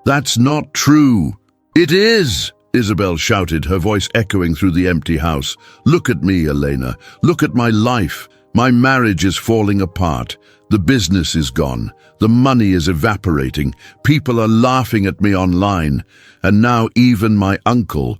That's not true. It is, Isabel shouted, her voice echoing through the empty house. Look at me, Elena. Look at my life. My marriage is falling apart. The business is gone. The money is evaporating. People are laughing at me online. And now even my uncle,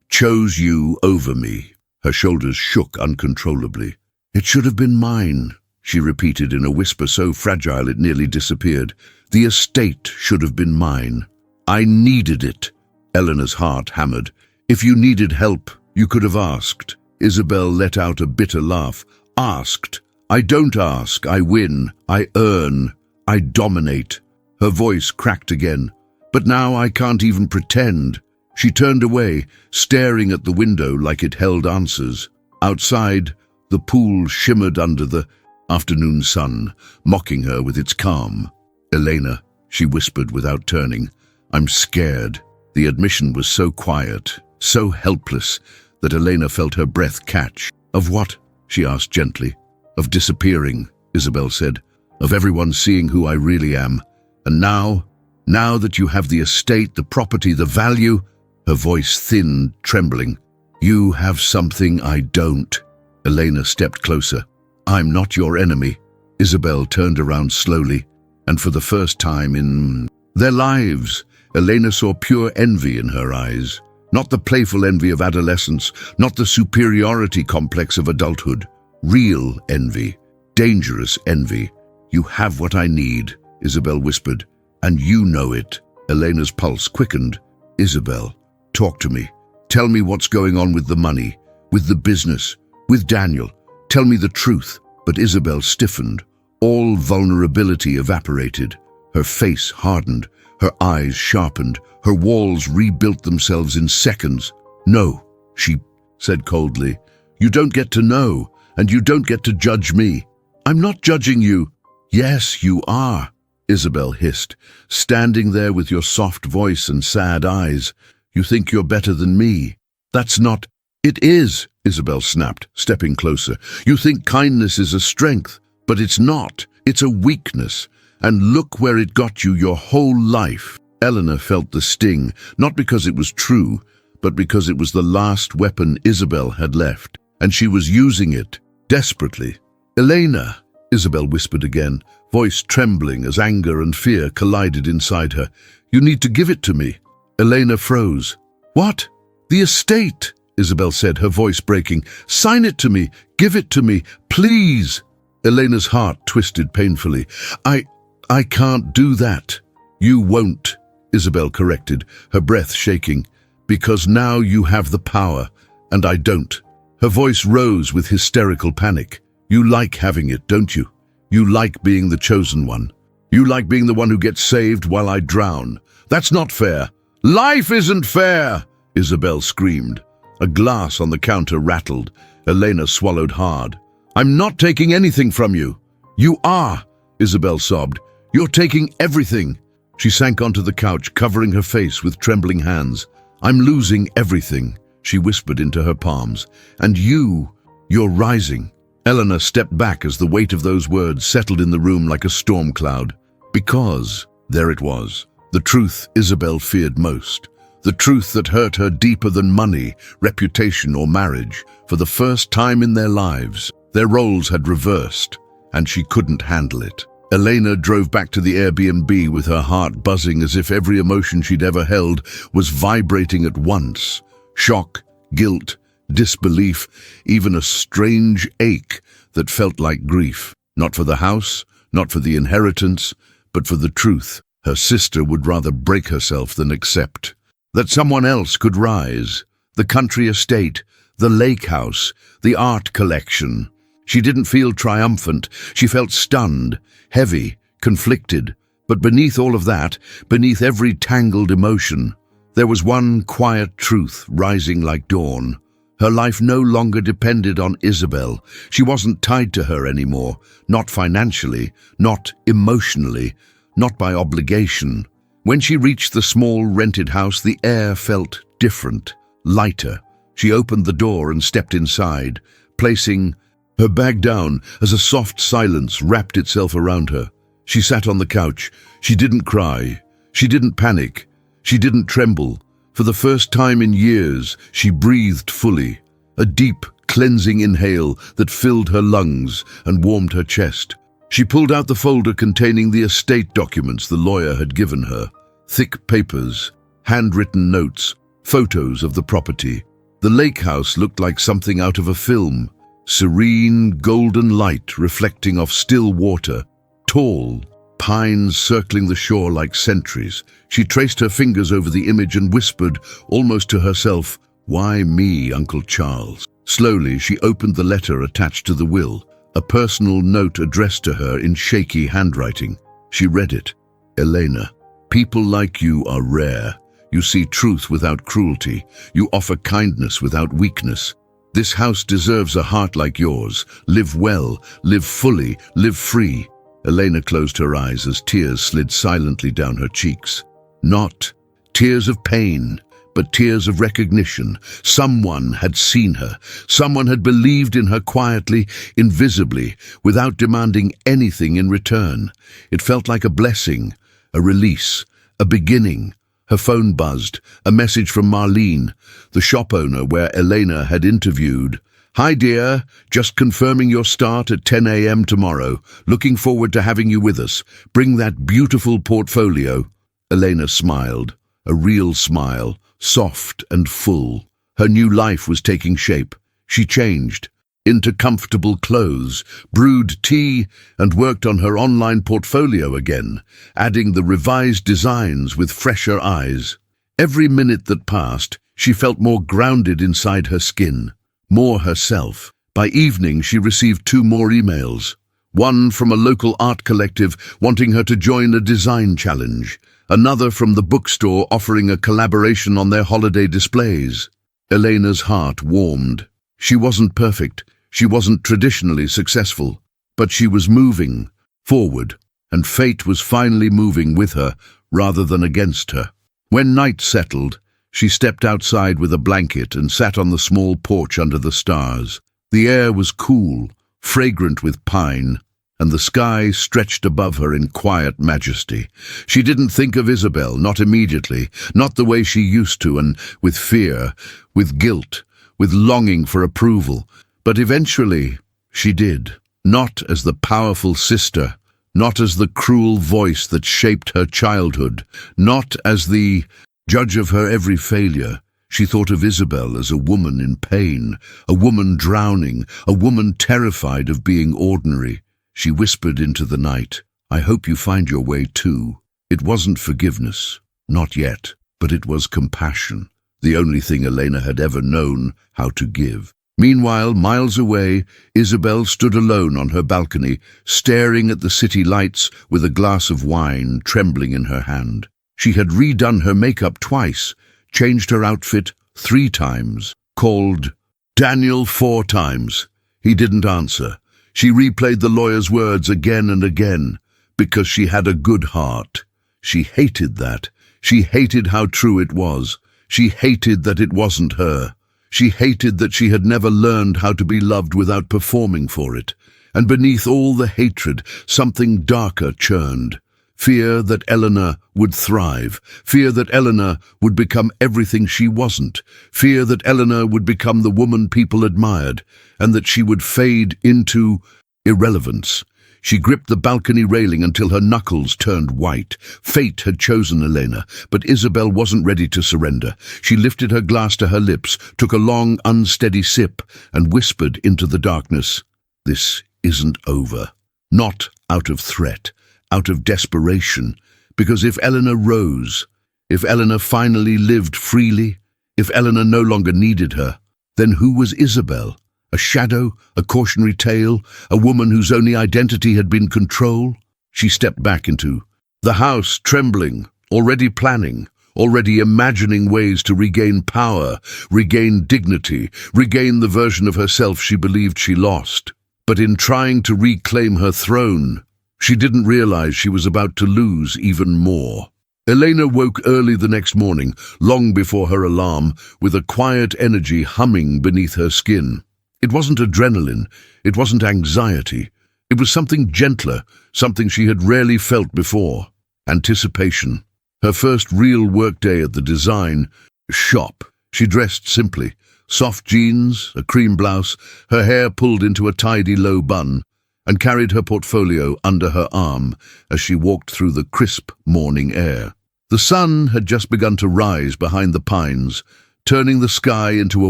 chose you over me. Her shoulders shook uncontrollably. It should have been mine, she repeated in a whisper so fragile it nearly disappeared. The estate should have been mine. I needed it. Eleanor's heart hammered. If you needed help, you could have asked. Isabel let out a bitter laugh. Asked. I don't ask. I win. I earn. I dominate. Her voice cracked again. But now I can't even pretend. She turned away, staring at the window like it held answers. Outside, the pool shimmered under the afternoon sun, mocking her with its calm. Elena, she whispered without turning, I'm scared. The admission was so quiet, so helpless, that Elena felt her breath catch. Of what? She asked gently. Of disappearing, Isabel said. Of everyone seeing who I really am. And now that you have the estate, the property, the value, her voice thin, trembling. You have something I don't. Elena stepped closer. I'm not your enemy. Isabel turned around slowly, and for the first time in their lives, Elena saw pure envy in her eyes. Not the playful envy of adolescence, not the superiority complex of adulthood. Real envy. Dangerous envy. You have what I need, Isabel whispered. And you know it. Elena's pulse quickened. Isabel, talk to me. Tell me what's going on with the money, with the business, with Daniel. Tell me the truth. But Isabel stiffened. All vulnerability evaporated. Her face hardened. Her eyes sharpened. Her walls rebuilt themselves in seconds. No, she said coldly. You don't get to know, and you don't get to judge me. I'm not judging you. Yes, you are, Isabel hissed, standing there with your soft voice and sad eyes. You think you're better than me. That's not. It is, Isabel snapped, stepping closer. You think kindness is a strength, but it's not. It's a weakness. And look where it got you your whole life. Eleanor felt the sting, not because it was true, but because it was the last weapon Isabel had left, and she was using it, desperately. Elena, Isabel whispered again, voice trembling as anger and fear collided inside her. "You need to give it to me." Elena froze. "What?" "The estate," Isabel said, her voice breaking. "Sign it to me. Give it to me. Please." Elena's heart twisted painfully. I can't do that." "You won't," Isabel corrected, her breath shaking. "Because now you have the power, and I don't." Her voice rose with hysterical panic. "You like having it, don't you? You like being the chosen one. You like being the one who gets saved while I drown. That's not fair. Life isn't fair!" Isabel screamed. A glass on the counter rattled. Elena swallowed hard. "I'm not taking anything from you." "You are," Isabel sobbed. "You're taking everything." She sank onto the couch, covering her face with trembling hands. "I'm losing everything," she whispered into her palms. "And you're rising." Eleanor stepped back as the weight of those words settled in the room like a storm cloud. Because, there it was, the truth Isabel feared most. The truth that hurt her deeper than money, reputation, or marriage. For the first time in their lives, their roles had reversed, and she couldn't handle it. Elena drove back to the Airbnb with her heart buzzing as if every emotion she'd ever held was vibrating at once. Shock, guilt, disbelief, even a strange ache that felt like grief. Not for the house, not for the inheritance, but for the truth. Her sister would rather break herself than accept. That someone else could rise. The country estate, the lake house, the art collection. She didn't feel triumphant. She felt stunned, heavy, conflicted. But beneath all of that, beneath every tangled emotion, there was one quiet truth rising like dawn. Her life no longer depended on Isabel. She wasn't tied to her anymore, not financially, not emotionally, not by obligation. When she reached the small rented house, the air felt different, lighter. She opened the door and stepped inside, placing her bag down as a soft silence wrapped itself around her. She sat on the couch. She didn't cry. She didn't panic. She didn't tremble. For the first time in years, she breathed fully, a deep, cleansing inhale that filled her lungs and warmed her chest. She pulled out the folder containing the estate documents the lawyer had given her. Thick papers, handwritten notes, photos of the property. The lake house looked like something out of a film. Serene, golden light reflecting off still water. Tall, pines circling the shore like sentries. She traced her fingers over the image and whispered, almost to herself, "Why me, Uncle Charles?" Slowly, she opened the letter attached to the will, a personal note addressed to her in shaky handwriting. She read it. "Elena, people like you are rare. You see truth without cruelty. You offer kindness without weakness. This house deserves a heart like yours. Live well, live fully, live free." Elena closed her eyes as tears slid silently down her cheeks. Not tears of pain, but tears of recognition. Someone had seen her. Someone had believed in her quietly, invisibly, without demanding anything in return. It felt like a blessing, a release, a beginning. Her phone buzzed, a message from Marlene, the shop owner where Elena had interviewed. "Hi dear, just confirming your start at 10 a.m. tomorrow. Looking forward to having you with us. Bring that beautiful portfolio." Elena smiled, a real smile, soft and full. Her new life was taking shape. She changed into comfortable clothes, brewed tea, and worked on her online portfolio again, adding the revised designs with fresher eyes. Every minute that passed, she felt more grounded inside her skin, more herself. By evening, she received 2 more emails. One from a local art collective wanting her to join a design challenge. Another from the bookstore offering a collaboration on their holiday displays. Elena's heart warmed. She wasn't perfect. She wasn't traditionally successful. But she was moving forward, and fate was finally moving with her rather than against her. When night settled, she stepped outside with a blanket and sat on the small porch under the stars. The air was cool, fragrant with pine, and the sky stretched above her in quiet majesty. She didn't think of Isabel, not immediately, not the way she used to, and with fear, with guilt, with longing for approval. But eventually, she did. Not as the powerful sister, not as the cruel voice that shaped her childhood, not as the judge of her every failure. She thought of Isabel as a woman in pain, a woman drowning, a woman terrified of being ordinary. She whispered into the night, "I hope you find your way too." It wasn't forgiveness, not yet, but it was compassion, the only thing Elena had ever known how to give. Meanwhile, miles away, Isabel stood alone on her balcony, staring at the city lights with a glass of wine trembling in her hand. She had redone her makeup twice, changed her outfit 3 times, called Daniel 4 times. He didn't answer. She replayed the lawyer's words again and again, because she had a good heart. She hated that. She hated how true it was. She hated that it wasn't her. She hated that she had never learned how to be loved without performing for it. And beneath all the hatred, something darker churned. Fear that Eleanor would thrive. Fear that Eleanor would become everything she wasn't. Fear that Eleanor would become the woman people admired, and that she would fade into irrelevance. She gripped the balcony railing until her knuckles turned white. Fate had chosen Elena, but Isabel wasn't ready to surrender. She lifted her glass to her lips, took a long, unsteady sip, and whispered into the darkness, "This isn't over." Not out of threat, out of desperation, because if Eleanor rose, if Eleanor finally lived freely, if Eleanor no longer needed her, then who was Isabel? A shadow, a cautionary tale, a woman whose only identity had been control? She stepped back into the house, trembling, already planning, already imagining ways to regain power, regain dignity, regain the version of herself she believed she lost. But in trying to reclaim her throne, she didn't realize she was about to lose even more. Elena woke early the next morning, long before her alarm, with a quiet energy humming beneath her skin. It wasn't adrenaline, it wasn't anxiety. It was something gentler, something she had rarely felt before. Anticipation. Her first real workday at the design shop. She dressed simply. Soft jeans, a cream blouse, her hair pulled into a tidy low bun, and carried her portfolio under her arm as she walked through the crisp morning air. The sun had just begun to rise behind the pines, turning the sky into a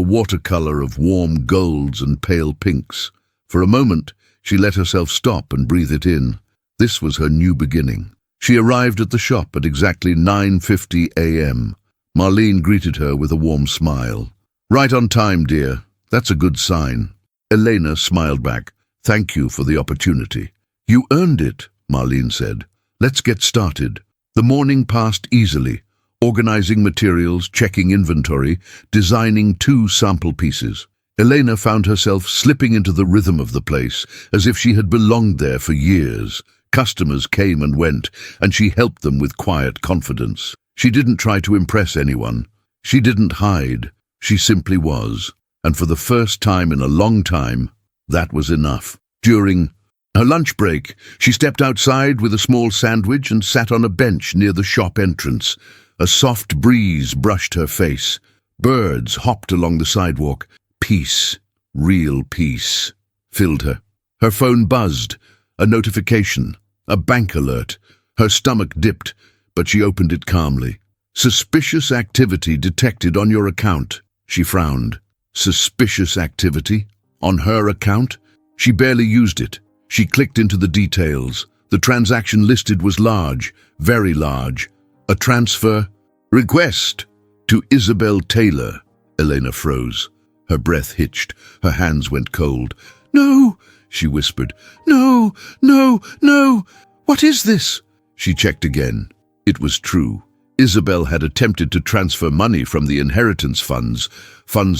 watercolor of warm golds and pale pinks. For a moment, she let herself stop and breathe it in. This was her new beginning. She arrived at the shop at exactly 9:50 a.m. Marlene greeted her with a warm smile. "Right on time, dear. That's a good sign." Elena smiled back. "Thank you for the opportunity." "You earned it," Marlene said. "Let's get started." The morning passed easily, organizing materials, checking inventory, designing 2 sample pieces. Elena found herself slipping into the rhythm of the place, as if she had belonged there for years. Customers came and went, and she helped them with quiet confidence. She didn't try to impress anyone. She didn't hide. She simply was. And for the first time in a long time, that was enough. During her lunch break, she stepped outside with a small sandwich and sat on a bench near the shop entrance. A soft breeze brushed her face. Birds hopped along the sidewalk. Peace, real peace, filled her. Her phone buzzed. A notification, a bank alert. Her stomach dipped, but she opened it calmly. "Suspicious activity detected on your account." She frowned. Suspicious activity? On her account? She barely used it. She clicked into the details. The transaction listed was large, very large. A transfer request to Isabel Taylor. Elena froze. Her breath hitched. Her hands went cold. "No," she whispered. "No, no, no. What is this?" She checked again. It was true. Isabel had attempted to transfer money from the inheritance funds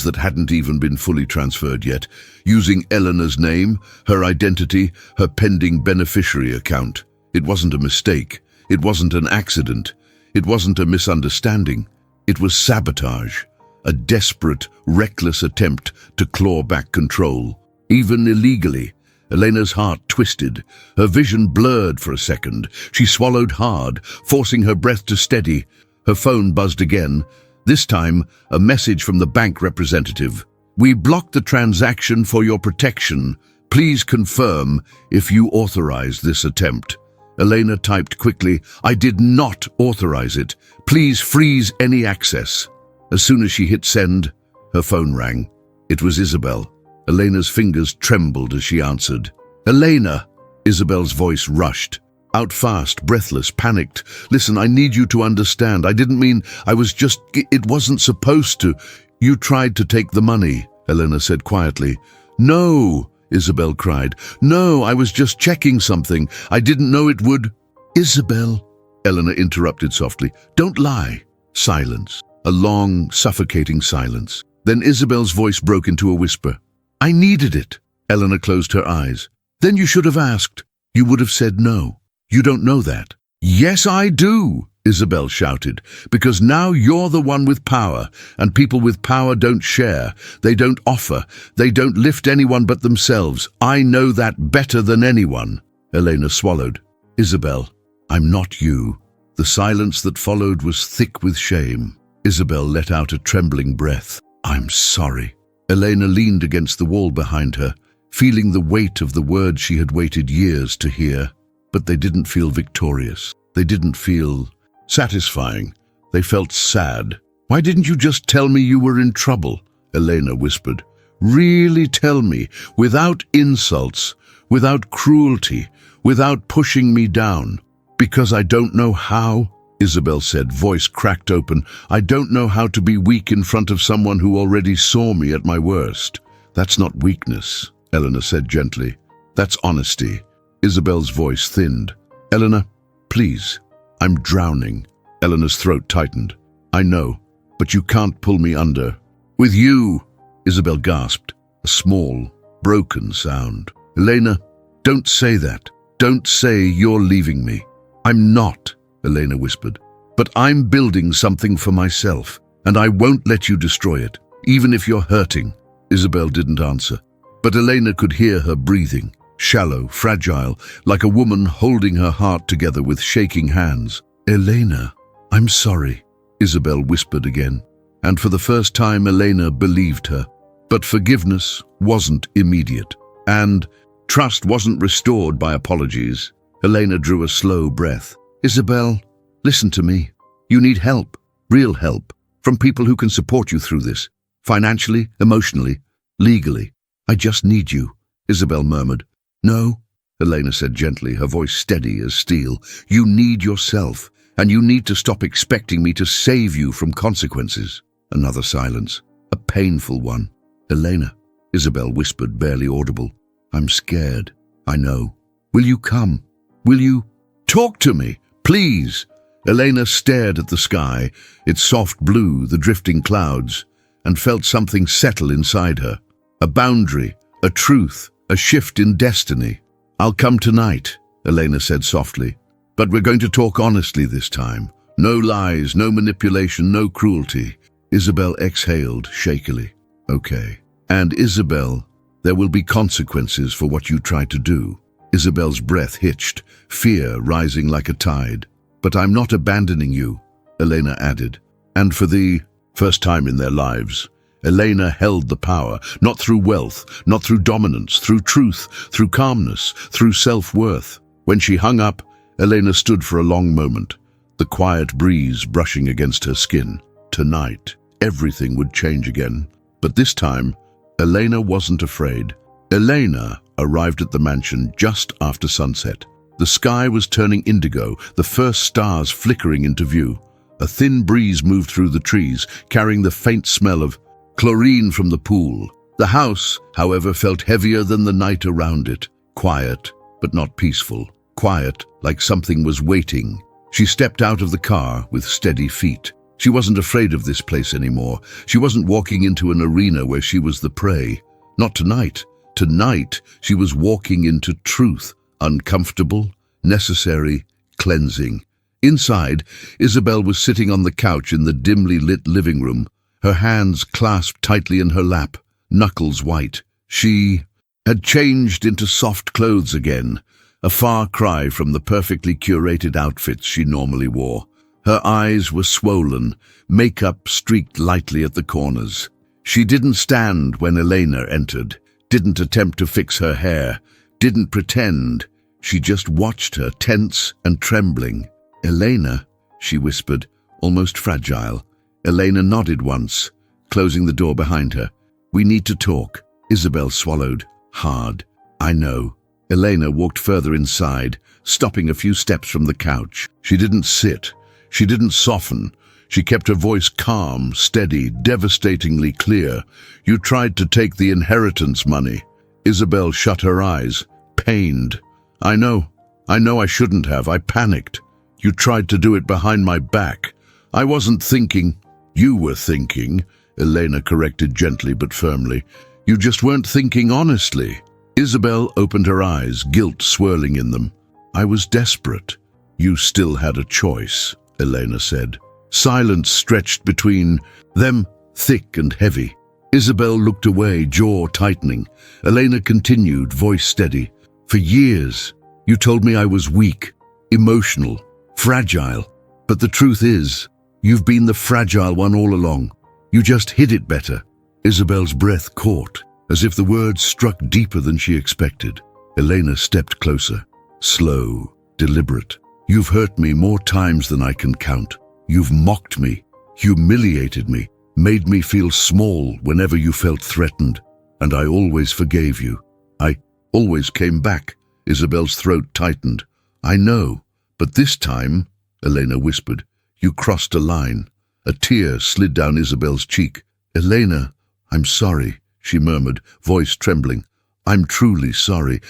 that hadn't even been fully transferred yet, using Eleanor's name, her identity, her pending beneficiary account. It wasn't a mistake. It wasn't an accident. It wasn't a misunderstanding. It was sabotage, a desperate, reckless attempt to claw back control. Even illegally. Elena's heart twisted. Her vision blurred for a second. She swallowed hard, forcing her breath to steady. Her phone buzzed again. This time, a message from the bank representative. "We blocked the transaction for your protection. Please confirm if you authorize this attempt." Elena typed quickly, "I did not authorize it. Please freeze any access." As soon as she hit send, her phone rang. It was Isabel. Elena's fingers trembled as she answered. "Elena!" Isabel's voice rushed. Out fast, breathless, panicked. "Listen, I need you to understand. I didn't mean, it wasn't supposed to. You tried to take the money," Elena said quietly. "No," Isabel cried. "No, I was just checking something. I didn't know it would—" "Isabel," Elena interrupted softly, "don't lie." Silence. A long, suffocating silence. Then Isabel's voice broke into a whisper. "I needed it." Elena closed her eyes. "Then you should have asked. You would have said no. You don't know that." "Yes, I do," Isabel shouted, "because now you're the one with power, and people with power don't share. They don't offer. They don't lift anyone but themselves. I know that better than anyone." Elena swallowed. "Isabel, I'm not you." The silence that followed was thick with shame. Isabel let out a trembling breath. "I'm sorry." Elena leaned against the wall behind her, feeling the weight of the words she had waited years to hear. But they didn't feel victorious. They didn't feel satisfying. They felt sad. "Why didn't you just tell me you were in trouble?" Elena whispered. "Really tell me, without insults, without cruelty, without pushing me down." "Because I don't know how," Isabel said, voice cracked open. "I don't know how to be weak in front of someone who already saw me at my worst." "That's not weakness," Elena said gently. "That's honesty." Isabel's voice thinned. "Elena, please. I'm drowning." Elena's throat tightened. "I know, but you can't pull me under." "With you," Isabel gasped, a small, broken sound. "Elena, don't say that. Don't say you're leaving me." "I'm not," Elena whispered. "But I'm building something for myself, and I won't let you destroy it, even if you're hurting." Isabel didn't answer, but Elena could hear her breathing. Shallow, fragile, like a woman holding her heart together with shaking hands. "Elena, I'm sorry," Isabel whispered again. And for the first time, Elena believed her. But forgiveness wasn't immediate, and trust wasn't restored by apologies. Elena drew a slow breath. "Isabel, listen to me. You need help, real help, from people who can support you through this, financially, emotionally, legally. I just need you," Isabel murmured. "No," Elena said gently, her voice steady as steel. "You need yourself, and you need to stop expecting me to save you from consequences." Another silence, a painful one. "Elena," Isabel whispered, barely audible. "I'm scared. I know. Will you come? Will you talk to me, please?" Elena stared at the sky, its soft blue, the drifting clouds, and felt something settle inside her. A boundary, a truth, a shift in destiny. "I'll come tonight," Elena said softly. "But we're going to talk honestly this time. No lies, no manipulation, no cruelty." Isabel exhaled shakily. "Okay. And Isabel, there will be consequences for what you try to do." Isabel's breath hitched, fear rising like a tide. "But I'm not abandoning you," Elena added. And for the first time in their lives, Elena held the power, not through wealth, not through dominance, through truth, through calmness, through self-worth. When she hung up, Elena stood for a long moment, the quiet breeze brushing against her skin. Tonight, everything would change again. But this time, Elena wasn't afraid. Elena arrived at the mansion just after sunset. The sky was turning indigo, the first stars flickering into view. A thin breeze moved through the trees, carrying the faint smell of chlorine from the pool. The house, however, felt heavier than the night around it. Quiet, but not peaceful. Quiet, like something was waiting. She stepped out of the car with steady feet. She wasn't afraid of this place anymore. She wasn't walking into an arena where she was the prey. Not tonight. Tonight, she was walking into truth. Uncomfortable, necessary, cleansing. Inside, Isabel was sitting on the couch in the dimly lit living room, her hands clasped tightly in her lap, knuckles white. She had changed into soft clothes again, a far cry from the perfectly curated outfits she normally wore. Her eyes were swollen, makeup streaked lightly at the corners. She didn't stand when Elena entered, didn't attempt to fix her hair, didn't pretend. She just watched her, tense and trembling. "Elena," she whispered, almost fragile. Elena nodded once, closing the door behind her. "We need to talk." Isabel swallowed hard. "I know." Elena walked further inside, stopping a few steps from the couch. She didn't sit. She didn't soften. She kept her voice calm, steady, devastatingly clear. "You tried to take the inheritance money." Isabel shut her eyes, pained. I know I shouldn't have. I panicked. You tried to do it behind my back. I wasn't thinking." "You were thinking," Elena corrected gently but firmly. "You just weren't thinking honestly." Isabel opened her eyes, guilt swirling in them. "I was desperate." "You still had a choice," Elena said. Silence stretched between them, thick and heavy. Isabel looked away, jaw tightening. Elena continued, voice steady. "For years, you told me I was weak, emotional, fragile. But the truth is, you've been the fragile one all along. You just hid it better." Isabel's breath caught, as if the words struck deeper than she expected. Elena stepped closer, slow, deliberate. "You've hurt me more times than I can count. You've mocked me, humiliated me, made me feel small whenever you felt threatened. And I always forgave you. I always came back." Isabel's throat tightened. "I know, but this time," Elena whispered, "you crossed a line." A tear slid down Isabel's cheek. "Elena, I'm sorry," she murmured, voice trembling. "I'm truly sorry.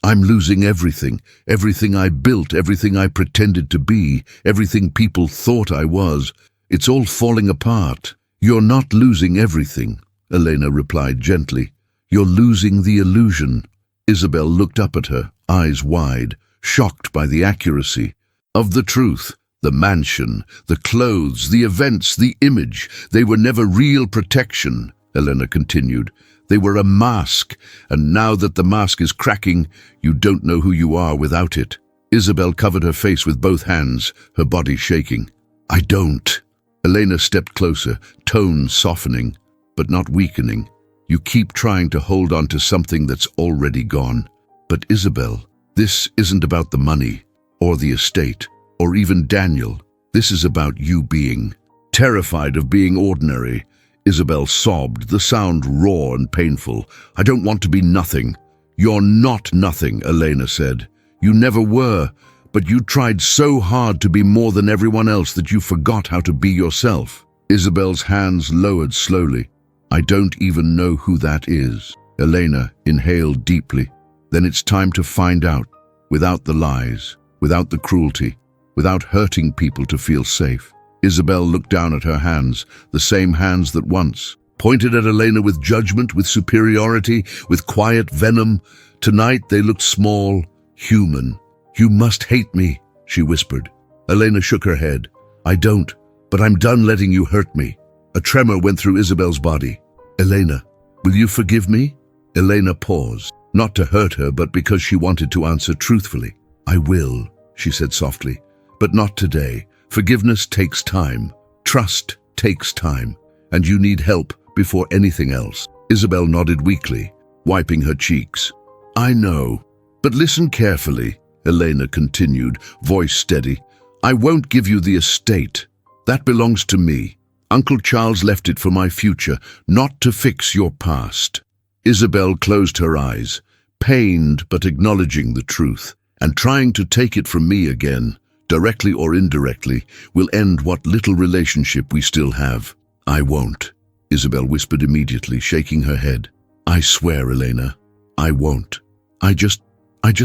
I'm losing everything. Everything I built, everything I pretended to be, everything people thought I was. It's all falling apart." "You're not losing everything," Elena replied gently. "You're losing the illusion." Isabel looked up at her, eyes wide, shocked by the accuracy of the truth. The mansion, the clothes, the events, the image, they were never real protection, Elena continued. They were a mask, and now that the mask is cracking, you don't know who you are without it. Isabel covered her face with both hands, her body shaking. "I don't." Elena stepped closer, tone softening, but not weakening. "You keep trying to hold on to something that's already gone. But Isabel, this isn't about the money, or the estate, or even Daniel. This is about you being terrified of being ordinary." Isabel sobbed, the sound raw and painful. "I don't want to be nothing." "You're not nothing," Elena said. "You never were, but you tried so hard to be more than everyone else that you forgot how to be yourself." Isabel's hands lowered slowly. "I don't even know who that is." Elena inhaled deeply. "Then it's time to find out, without the lies, without the cruelty, without hurting people to feel safe." Isabel looked down at her hands, the same hands that once pointed at Elena with judgment, with superiority, with quiet venom. Tonight they looked small, human. "You must hate me," she whispered. Elena shook her head. "I don't, but I'm done letting you hurt me." A tremor went through Isabel's body. "Elena, will you forgive me?" Elena paused, not to hurt her, but because she wanted to answer truthfully. "I will," she said softly, "but not today. Forgiveness takes time. Trust takes time. And you need help before anything else." Isabel nodded weakly, wiping her cheeks. "I know, but listen carefully," Elena continued, voice steady. "I won't give you the estate. That belongs to me. Uncle Charles left it for my future, not to fix your past." Isabel closed her eyes, pained but acknowledging the truth. "And trying to take it from me again, directly or indirectly, will end what little relationship we still have." "I won't," Isabel whispered immediately, shaking her head. "I swear, Elena, I won't. I just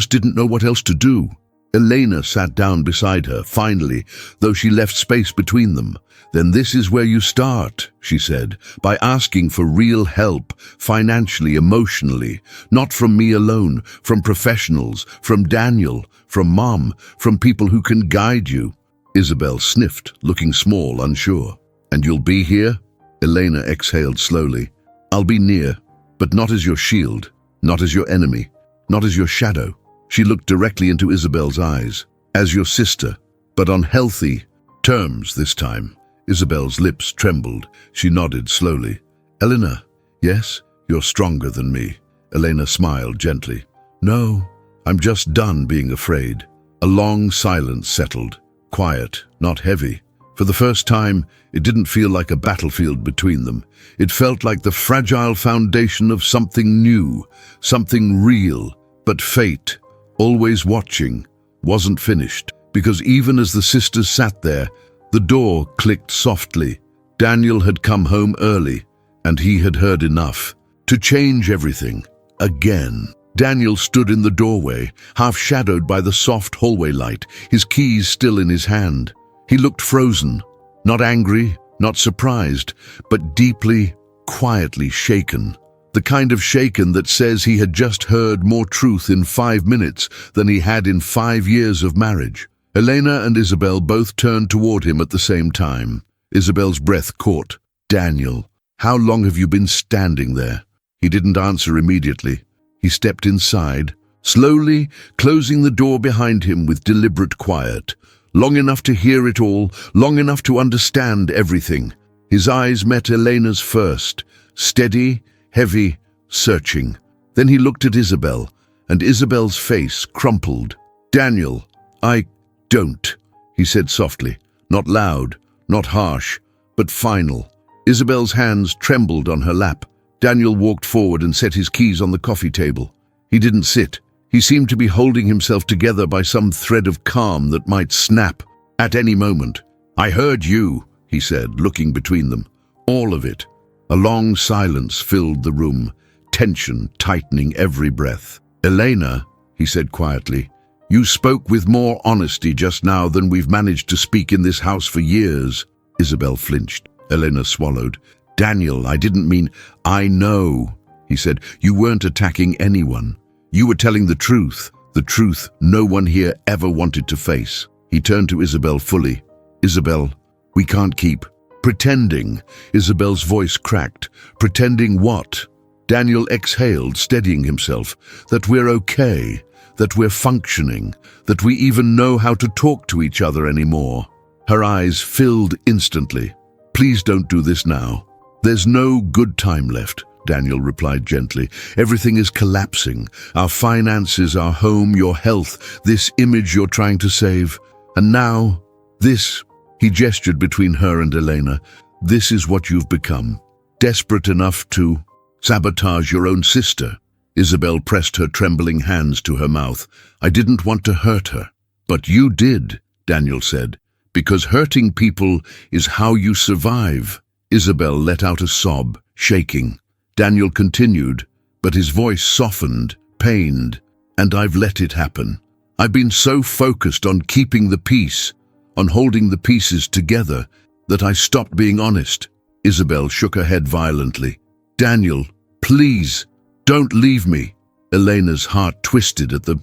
didn't know what else to do." Elena sat down beside her, finally, though she left space between them. "Then this is where you start," she said, "by asking for real help, financially, emotionally, not from me alone, from professionals, from Daniel, from Mom, from people who can guide you." Isabel sniffed, looking small, unsure. "And you'll be here?" Elena exhaled slowly. "I'll be near, but not as your shield, not as your enemy, not as your shadow." She looked directly into Isabel's eyes. "As your sister, but on healthy terms this time." Isabel's lips trembled. She nodded slowly. "Elena, yes, you're stronger than me." Elena smiled gently. "No, I'm just done being afraid." A long silence settled, quiet, not heavy. For the first time, it didn't feel like a battlefield between them. It felt like the fragile foundation of something new, something real. But fate, always watching, wasn't finished. Because even as the sisters sat there, the door clicked softly. Daniel had come home early, and he had heard enough to change everything again. Daniel stood in the doorway, half shadowed by the soft hallway light, his keys still in his hand. He looked frozen, not angry, not surprised, but deeply, quietly shaken. The kind of shaken that says he had just heard more truth in 5 minutes than he had in 5 years of marriage. Elena and Isabel both turned toward him at the same time. Isabel's breath caught. "Daniel, how long have you been standing there?" He didn't answer immediately. He stepped inside, slowly closing the door behind him with deliberate quiet. Long enough to hear it all, long enough to understand everything. His eyes met Elena's first, steady, heavy, searching. Then he looked at Isabel, and Isabel's face crumpled. "Daniel, I don't," he said softly, not loud, not harsh, but final. Isabel's hands trembled on her lap. Daniel walked forward and set his keys on the coffee table. He didn't sit. He seemed to be holding himself together by some thread of calm that might snap at any moment. "I heard you," he said, looking between them. "All of it." A long silence filled the room, tension tightening every breath. "Elena," he said quietly, "you spoke with more honesty just now than we've managed to speak in this house for years." Isabel flinched. Elena swallowed. "Daniel, I didn't mean—" "I know," he said. "You weren't attacking anyone. You were telling the truth no one here ever wanted to face." He turned to Isabel fully. "Isabel, we can't keep pretending." Isabel's voice cracked. "Pretending what?" Daniel exhaled, steadying himself. "That we're okay, that we're functioning, that we even know how to talk to each other anymore." Her eyes filled instantly. "Please don't do this now." "There's no good time left," Daniel replied gently. "Everything is collapsing. Our finances, our home, your health, this image you're trying to save. And now, this," he gestured between her and Elena, "this is what you've become. Desperate enough to sabotage your own sister." Isabel pressed her trembling hands to her mouth. "I didn't want to hurt her." "But you did," Daniel said, "because hurting people is how you survive." Isabel let out a sob, shaking. Daniel continued, but his voice softened, pained. "And I've let it happen. I've been so focused on keeping the peace, on holding the pieces together, that I stopped being honest." Isabel shook her head violently. "Daniel, please, don't leave me." Elena's heart twisted at the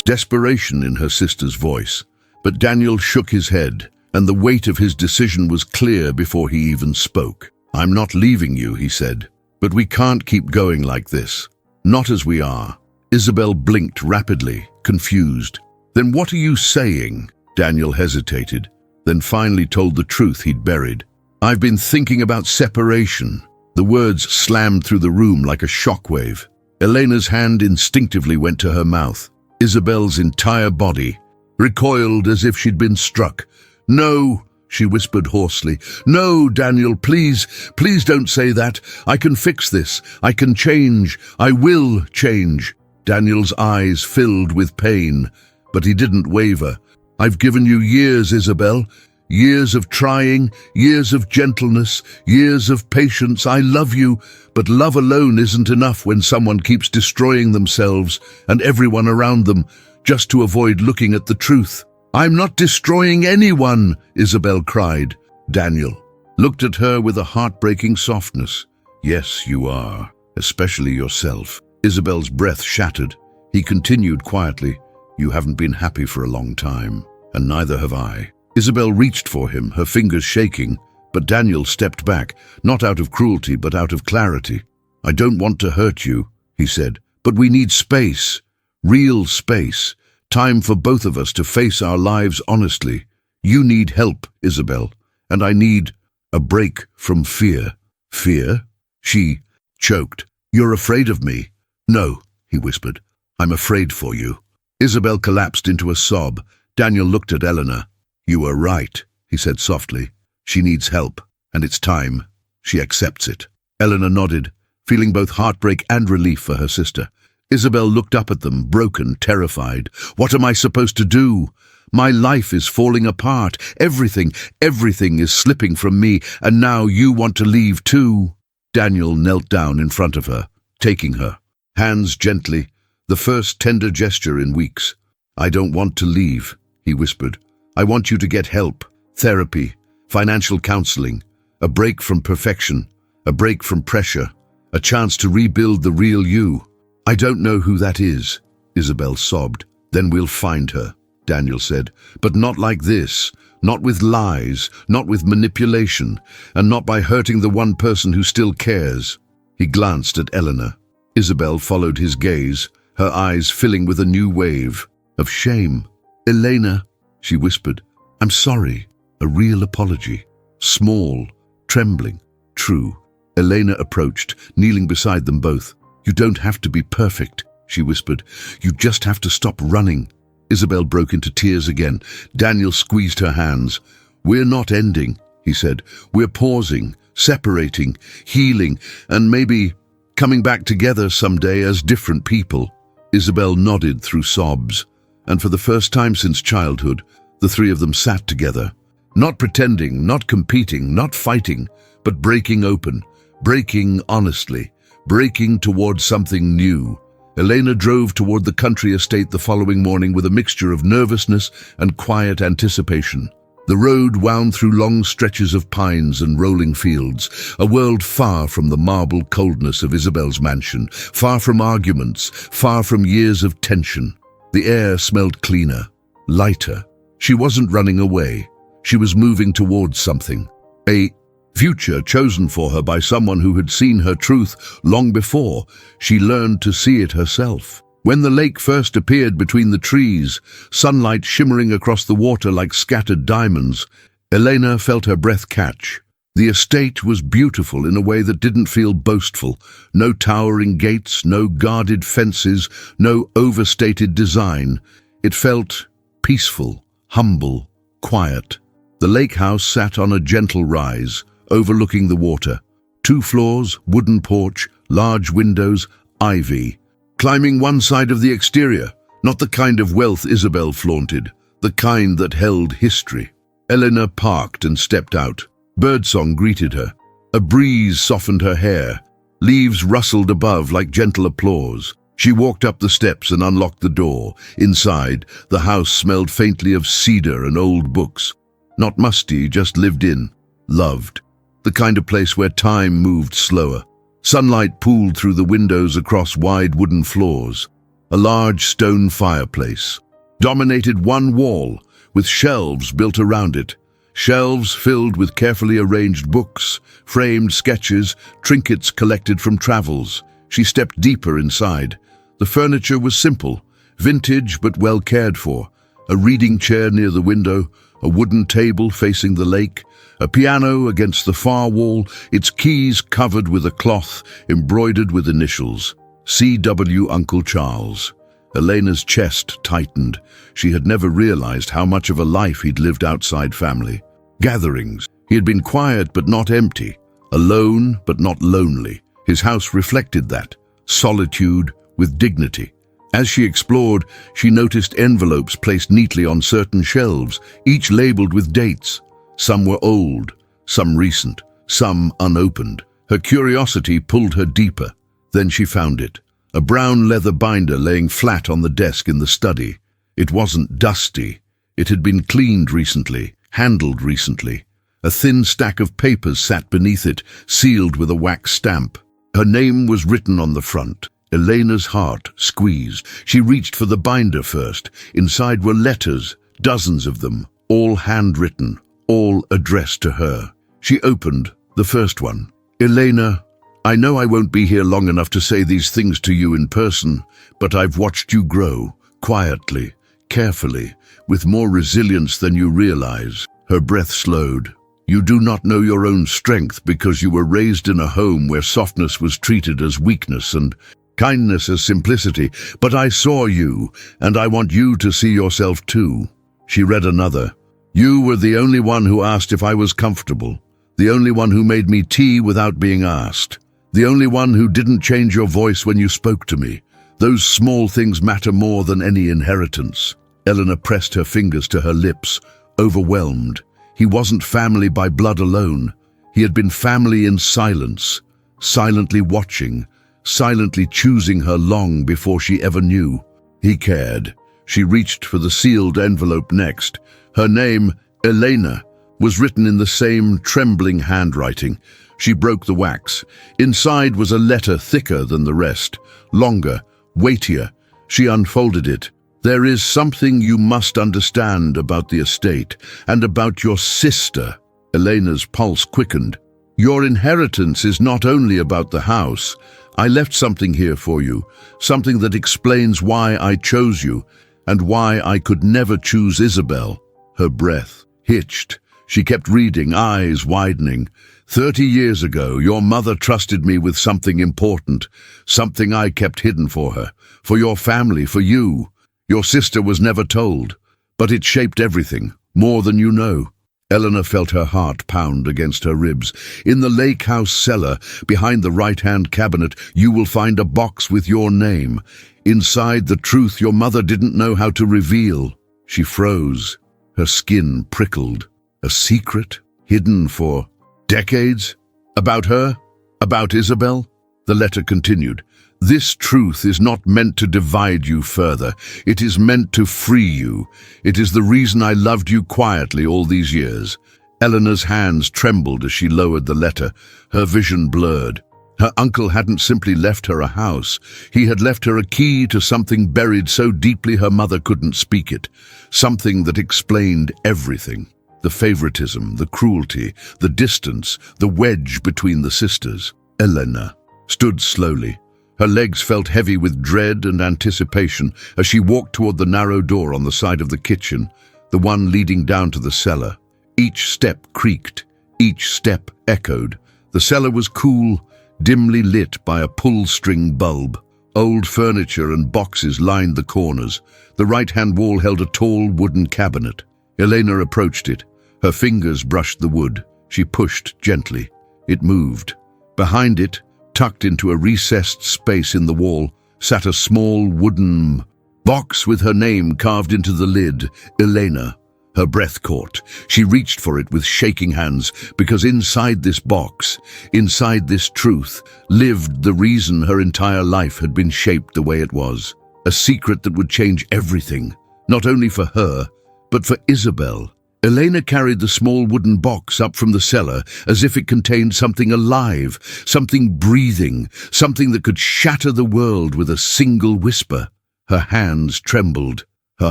desperation in her sister's voice. But Daniel shook his head, and the weight of his decision was clear before he even spoke. "I'm not leaving you," he said. "But we can't keep going like this. Not as we are." Isabel blinked rapidly, confused. "Then what are you saying?" Daniel hesitated, then finally told the truth he'd buried. "I've been thinking about separation." The words slammed through the room like a shockwave. Elena's hand instinctively went to her mouth. Isabel's entire body recoiled as if she'd been struck. "No," she whispered hoarsely. "No, Daniel, please, please don't say that. I can fix this. I can change. I will change." Daniel's eyes filled with pain, but he didn't waver. "I've given you years, Isabel. Years of trying, years of gentleness, years of patience. I love you, but love alone isn't enough when someone keeps destroying themselves and everyone around them just to avoid looking at the truth." "I'm not destroying anyone," Isabel cried. Daniel looked at her with a heartbreaking softness. "Yes, you are, especially yourself." Isabel's breath shattered. He continued quietly, "You haven't been happy for a long time, and neither have I." Isabel reached for him, her fingers shaking, but Daniel stepped back, not out of cruelty but out of clarity. "I don't want to hurt you," he said, "but we need space, real space. Time for both of us to face our lives honestly. You need help, Isabel, and I need a break from fear." "Fear?" She choked. "You're afraid of me." "No," he whispered. "I'm afraid for you." Isabel collapsed into a sob. Daniel looked at Eleanor. "You were right," he said softly. "She needs help, and it's time. She accepts it." Eleanor nodded, feeling both heartbreak and relief for her sister. Isabel looked up at them, broken, terrified. "What am I supposed to do? My life is falling apart. Everything is slipping from me, and now you want to leave too." Daniel knelt down in front of her, taking her, hands gently, the first tender gesture in weeks. "I don't want to leave," he whispered. "I want you to get help, therapy, financial counseling, a break from perfection, a break from pressure, a chance to rebuild the real you." "I don't know who that is," Isabel sobbed. "Then we'll find her," Daniel said. "But not like this, not with lies, not with manipulation, and not by hurting the one person who still cares." He glanced at Eleanor. Isabel followed his gaze, her eyes filling with a new wave of shame. "Elena," she whispered, "I'm sorry." A real apology. Small, trembling, true. Elena approached, kneeling beside them both. "You don't have to be perfect," she whispered. "You just have to stop running." Isabel broke into tears again. Daniel squeezed her hands. "We're not ending," he said. "We're pausing, separating, healing, and maybe coming back together someday as different people." Isabel nodded through sobs, and for the first time since childhood, the three of them sat together. Not pretending, not competing, not fighting, but breaking open, breaking honestly, breaking towards something new. Elena drove toward the country estate the following morning with a mixture of nervousness and quiet anticipation. The road wound through long stretches of pines and rolling fields, a world far from the marble coldness of Isabel's mansion, far from arguments, far from years of tension. The air smelled cleaner, lighter. She wasn't running away. She was moving towards something. A future chosen for her by someone who had seen her truth long before. She learned to see it herself. When the lake first appeared between the trees, sunlight shimmering across the water like scattered diamonds, Elena felt her breath catch. The estate was beautiful in a way that didn't feel boastful. No towering gates, no guarded fences, no overstated design. It felt peaceful, humble, quiet. The lake house sat on a gentle rise, overlooking the water. 2 floors, wooden porch, large windows, ivy. Climbing one side of the exterior, not the kind of wealth Isabel flaunted, the kind that held history. Eleanor parked and stepped out. Birdsong greeted her. A breeze softened her hair. Leaves rustled above like gentle applause. She walked up the steps and unlocked the door. Inside, the house smelled faintly of cedar and old books. Not musty, just lived in, loved. The kind of place where time moved slower. Sunlight pooled through the windows across wide wooden floors. A large stone fireplace dominated one wall, with shelves built around it. Shelves filled with carefully arranged books, framed sketches, trinkets collected from travels. She stepped deeper inside. The furniture was simple, vintage but well cared for. A reading chair near the window, a wooden table facing the lake, a piano against the far wall, its keys covered with a cloth embroidered with initials. C.W. Uncle Charles. Elena's chest tightened. She had never realized how much of a life he'd lived outside family. Gatherings. He had been quiet but not empty. Alone but not lonely. His house reflected that. Solitude with dignity. As she explored, she noticed envelopes placed neatly on certain shelves, each labeled with dates. Some were old, some recent, some unopened. Her curiosity pulled her deeper. Then she found it. A brown leather binder laying flat on the desk in the study. It wasn't dusty. It had been cleaned recently, handled recently. A thin stack of papers sat beneath it, sealed with a wax stamp. Her name was written on the front. Elena's heart squeezed. She reached for the binder first. Inside were letters, dozens of them, all handwritten, all addressed to her. She opened the first one. "Elena, I know I won't be here long enough to say these things to you in person, but I've watched you grow, quietly, carefully, with more resilience than you realize." Her breath slowed. "You do not know your own strength because you were raised in a home where softness was treated as weakness, and kindness as simplicity. But I saw you, and I want you to see yourself too. She read another. You were the only one who asked if I was comfortable. The only one who made me tea without being asked. The only one who didn't change your voice when you spoke to me. Those small things matter more than any inheritance. Eleanor pressed her fingers to her lips, overwhelmed. He wasn't family by blood alone. He had been family in silence, silently watching, silently choosing her long before she ever knew. He cared. She reached for the sealed envelope next. Her name, Elena, was written in the same trembling handwriting. She broke the wax. Inside was a letter thicker than the rest, longer, weightier. She unfolded it. There is something you must understand about the estate and about your sister. Elena's pulse quickened. Your inheritance is not only about the house. I left something here for you, something that explains why I chose you and why I could never choose Isabel. Her breath hitched. She kept reading, eyes widening. 30 years ago, your mother trusted me with something important, something I kept hidden for her, for your family, for you. Your sister was never told, but it shaped everything, more than you know. Eleanor felt her heart pound against her ribs. In the lake house cellar, behind the right-hand cabinet, you will find a box with your name. Inside, the truth your mother didn't know how to reveal. She froze. Her skin prickled. A secret, hidden for decades? About her? About Isabel? The letter continued. This truth is not meant to divide you further. It is meant to free you. It is the reason I loved you quietly all these years. Eleanor's hands trembled as she lowered the letter. Her vision blurred. Her uncle hadn't simply left her a house. He had left her a key to something buried so deeply her mother couldn't speak it. Something that explained everything. The favoritism, the cruelty, the distance, the wedge between the sisters. Elena stood slowly. Her legs felt heavy with dread and anticipation as she walked toward the narrow door on the side of the kitchen, the one leading down to the cellar. Each step creaked, each step echoed. The cellar was cool, dimly lit by a pull-string bulb. Old furniture and boxes lined the corners. The right-hand wall held a tall wooden cabinet. Elena approached it. Her fingers brushed the wood. She pushed gently. It moved. Behind it, tucked into a recessed space in the wall, sat a small wooden box with her name carved into the lid, Elena. Her breath caught. She reached for it with shaking hands, because inside this box, inside this truth, lived the reason her entire life had been shaped the way it was. A secret that would change everything, not only for her, but for Isabel. Elena carried the small wooden box up from the cellar as if it contained something alive, something breathing, something that could shatter the world with a single whisper. Her hands trembled. Her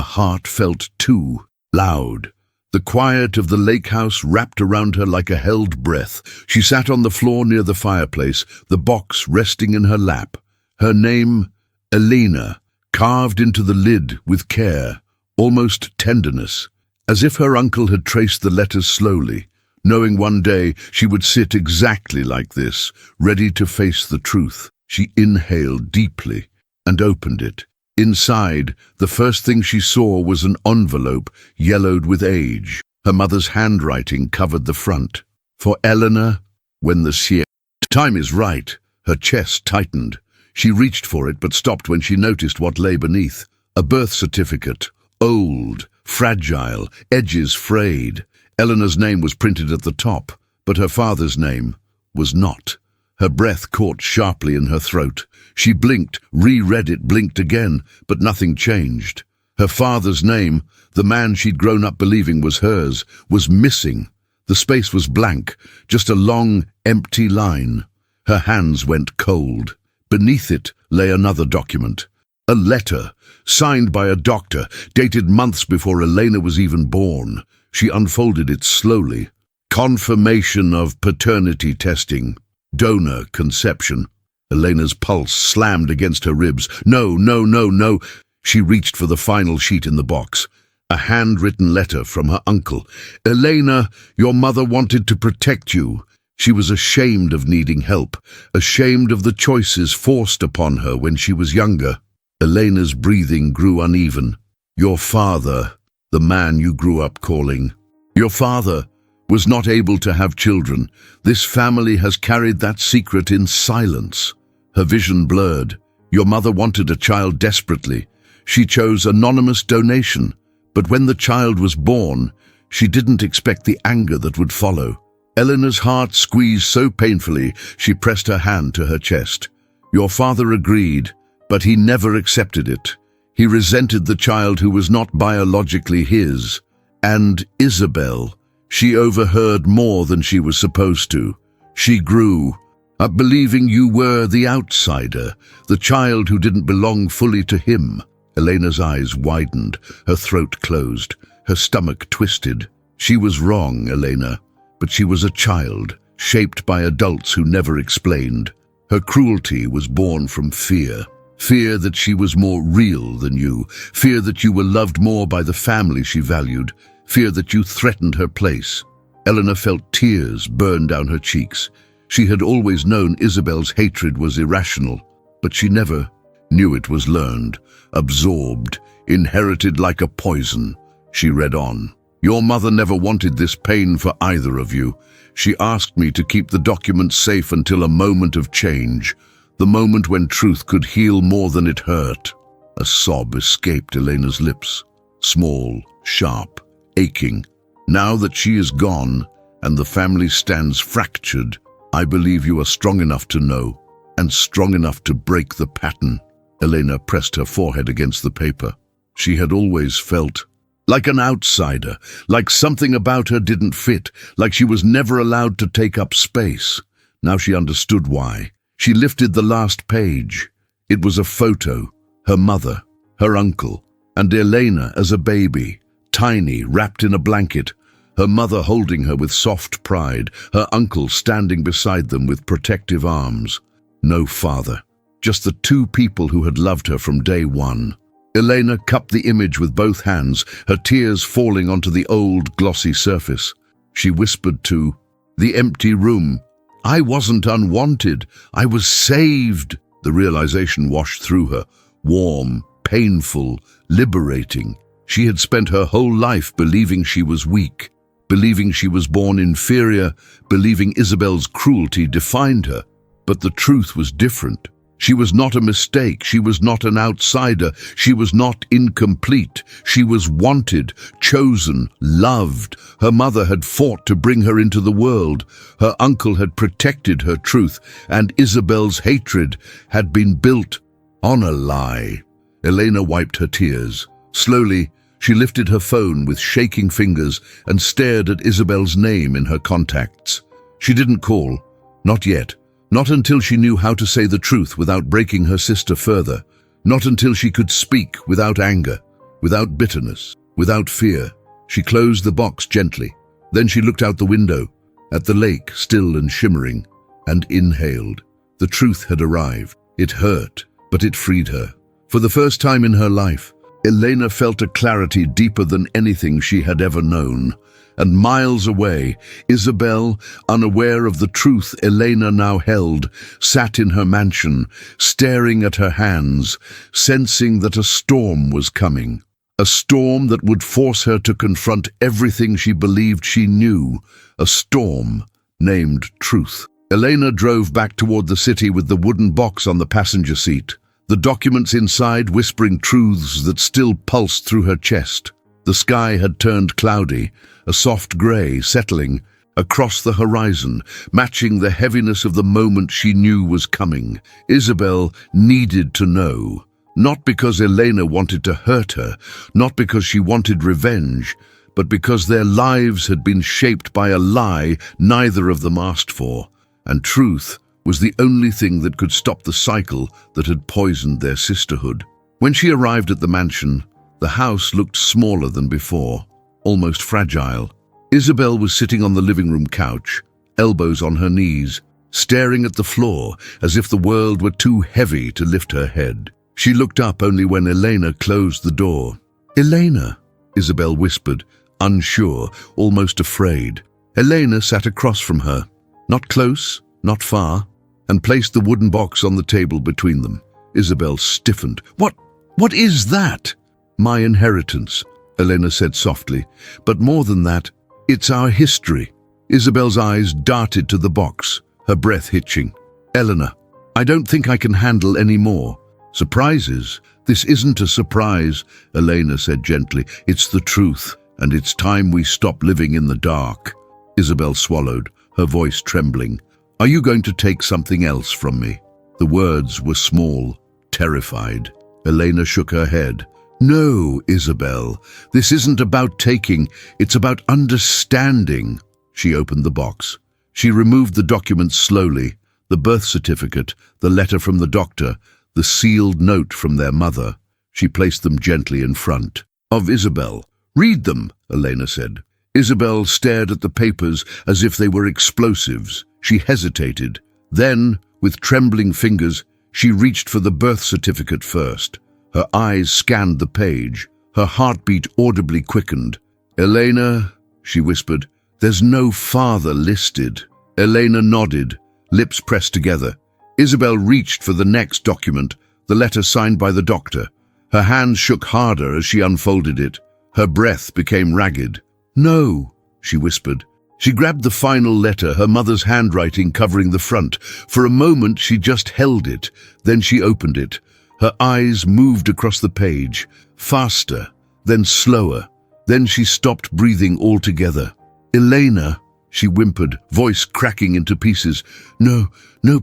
heart felt too loud. The quiet of the lake house wrapped around her like a held breath. She sat on the floor near the fireplace, the box resting in her lap. Her name, Elena, carved into the lid with care, almost tenderness. As if her uncle had traced the letters slowly, knowing one day she would sit exactly like this, ready to face the truth. She inhaled deeply and opened it. Inside, the first thing she saw was an envelope yellowed with age. Her mother's handwriting covered the front. For Eleanor, when the time is right. Her chest tightened. She reached for it but stopped when she noticed what lay beneath. A birth certificate, old, fragile, edges frayed. Eleanor's name was printed at the top, but her father's name was not. Her breath caught sharply in her throat. She blinked, reread it, blinked again, but nothing changed. Her father's name, the man she'd grown up believing was hers, was missing. The space was blank, just a long, empty line. Her hands went cold. Beneath it lay another document. A letter, signed by a doctor, dated months before Elena was even born. She unfolded it slowly. Confirmation of paternity testing. Donor conception. Elena's pulse slammed against her ribs. No, no, no, no. She reached for the final sheet in the box. A handwritten letter from her uncle. Elena, your mother wanted to protect you. She was ashamed of needing help, ashamed of the choices forced upon her when she was younger. Elena's breathing grew uneven. Your father, the man you grew up calling. Your father was not able to have children. This family has carried that secret in silence. Her vision blurred. Your mother wanted a child desperately. She chose anonymous donation, but when the child was born, she didn't expect the anger that would follow. Eleanor's heart squeezed so painfully, she pressed her hand to her chest. Your father agreed, but he never accepted it. He resented the child who was not biologically his. And Isabel, she overheard more than she was supposed to. She grew up believing you were the outsider, the child who didn't belong fully to him. Elena's eyes widened, her throat closed, her stomach twisted. She was wrong, Elena, but she was a child, shaped by adults who never explained. Her cruelty was born from fear. Fear that she was more real than you, fear that you were loved more by the family she valued, fear that you threatened her place. Elena felt tears burn down her cheeks. She had always known Isabel's hatred was irrational, but she never knew it was learned, absorbed, inherited like a poison. She read on. Your mother never wanted this pain for either of you. She asked me to keep the documents safe until a moment of change, the moment when truth could heal more than it hurt. A sob escaped Elena's lips, small, sharp, aching. Now that she is gone and the family stands fractured, I believe you are strong enough to know, and strong enough to break the pattern. Elena pressed her forehead against the paper. She had always felt like an outsider, like something about her didn't fit, like she was never allowed to take up space. Now she understood why. She lifted the last page. It was a photo, her mother, her uncle, and Elena as a baby, tiny, wrapped in a blanket, her mother holding her with soft pride, her uncle standing beside them with protective arms. No father, just the two people who had loved her from day one. Elena cupped the image with both hands, her tears falling onto the old, glossy surface. She whispered to the empty room, I wasn't unwanted, I was saved. The realization washed through her, warm, painful, liberating. She had spent her whole life believing she was weak, believing she was born inferior, believing Isabel's cruelty defined her. But the truth was different. She was not a mistake. She was not an outsider. She was not incomplete. She was wanted, chosen, loved. Her mother had fought to bring her into the world. Her uncle had protected her truth, and Isabel's hatred had been built on a lie. Elena wiped her tears. Slowly, she lifted her phone with shaking fingers and stared at Isabel's name in her contacts. She didn't call. Not yet. Not until she knew how to say the truth without breaking her sister further. Not until she could speak without anger, without bitterness, without fear. She closed the box gently. Then she looked out the window, at the lake still and shimmering, and inhaled. The truth had arrived. It hurt, but it freed her. For the first time in her life, Elena felt a clarity deeper than anything she had ever known. And miles away, Isabel, unaware of the truth Elena now held, sat in her mansion, staring at her hands, sensing that a storm was coming. A storm that would force her to confront everything she believed she knew. A storm named truth. Elena drove back toward the city with the wooden box on the passenger seat, the documents inside whispering truths that still pulsed through her chest. The sky had turned cloudy, a soft grey settling across the horizon, matching the heaviness of the moment she knew was coming. Isabel needed to know, not because Elena wanted to hurt her, not because she wanted revenge, but because their lives had been shaped by a lie neither of them asked for, and truth was the only thing that could stop the cycle that had poisoned their sisterhood. When she arrived at the mansion, the house looked smaller than before, almost fragile. Isabel was sitting on the living room couch, elbows on her knees, staring at the floor as if the world were too heavy to lift her head. She looked up only when Elena closed the door. "Elena," Isabel whispered, unsure, almost afraid. Elena sat across from her, Not close, not far, and placed the wooden box on the table between them. Isabel stiffened. What is that? My inheritance, Elena said softly. But more than that, it's our history. Isabel's eyes darted to the box, her breath hitching. Eleanor, I don't think I can handle any more. Surprises? This isn't a surprise, Elena said gently. It's the truth, and it's time we stop living in the dark. Isabel swallowed, her voice trembling. Are you going to take something else from me? The words were small, terrified. Elena shook her head. No, Isabel, this isn't about taking, it's about understanding. She opened the box. She removed the documents slowly, the birth certificate, the letter from the doctor, the sealed note from their mother. She placed them gently in front of Isabel. Read them, Elena said. Isabel stared at the papers as if they were explosives. She hesitated. Then, with trembling fingers, she reached for the birth certificate first. Her eyes scanned the page. Her heartbeat audibly quickened. Elena, she whispered, there's no father listed. Elena nodded, lips pressed together. Isabel reached for the next document, the letter signed by the doctor. Her hands shook harder as she unfolded it. Her breath became ragged. No, she whispered. She grabbed the final letter, her mother's handwriting covering the front. For a moment she just held it, then she opened it. Her eyes moved across the page, faster, then slower. Then she stopped breathing altogether. Elena, she whimpered, voice cracking into pieces. No,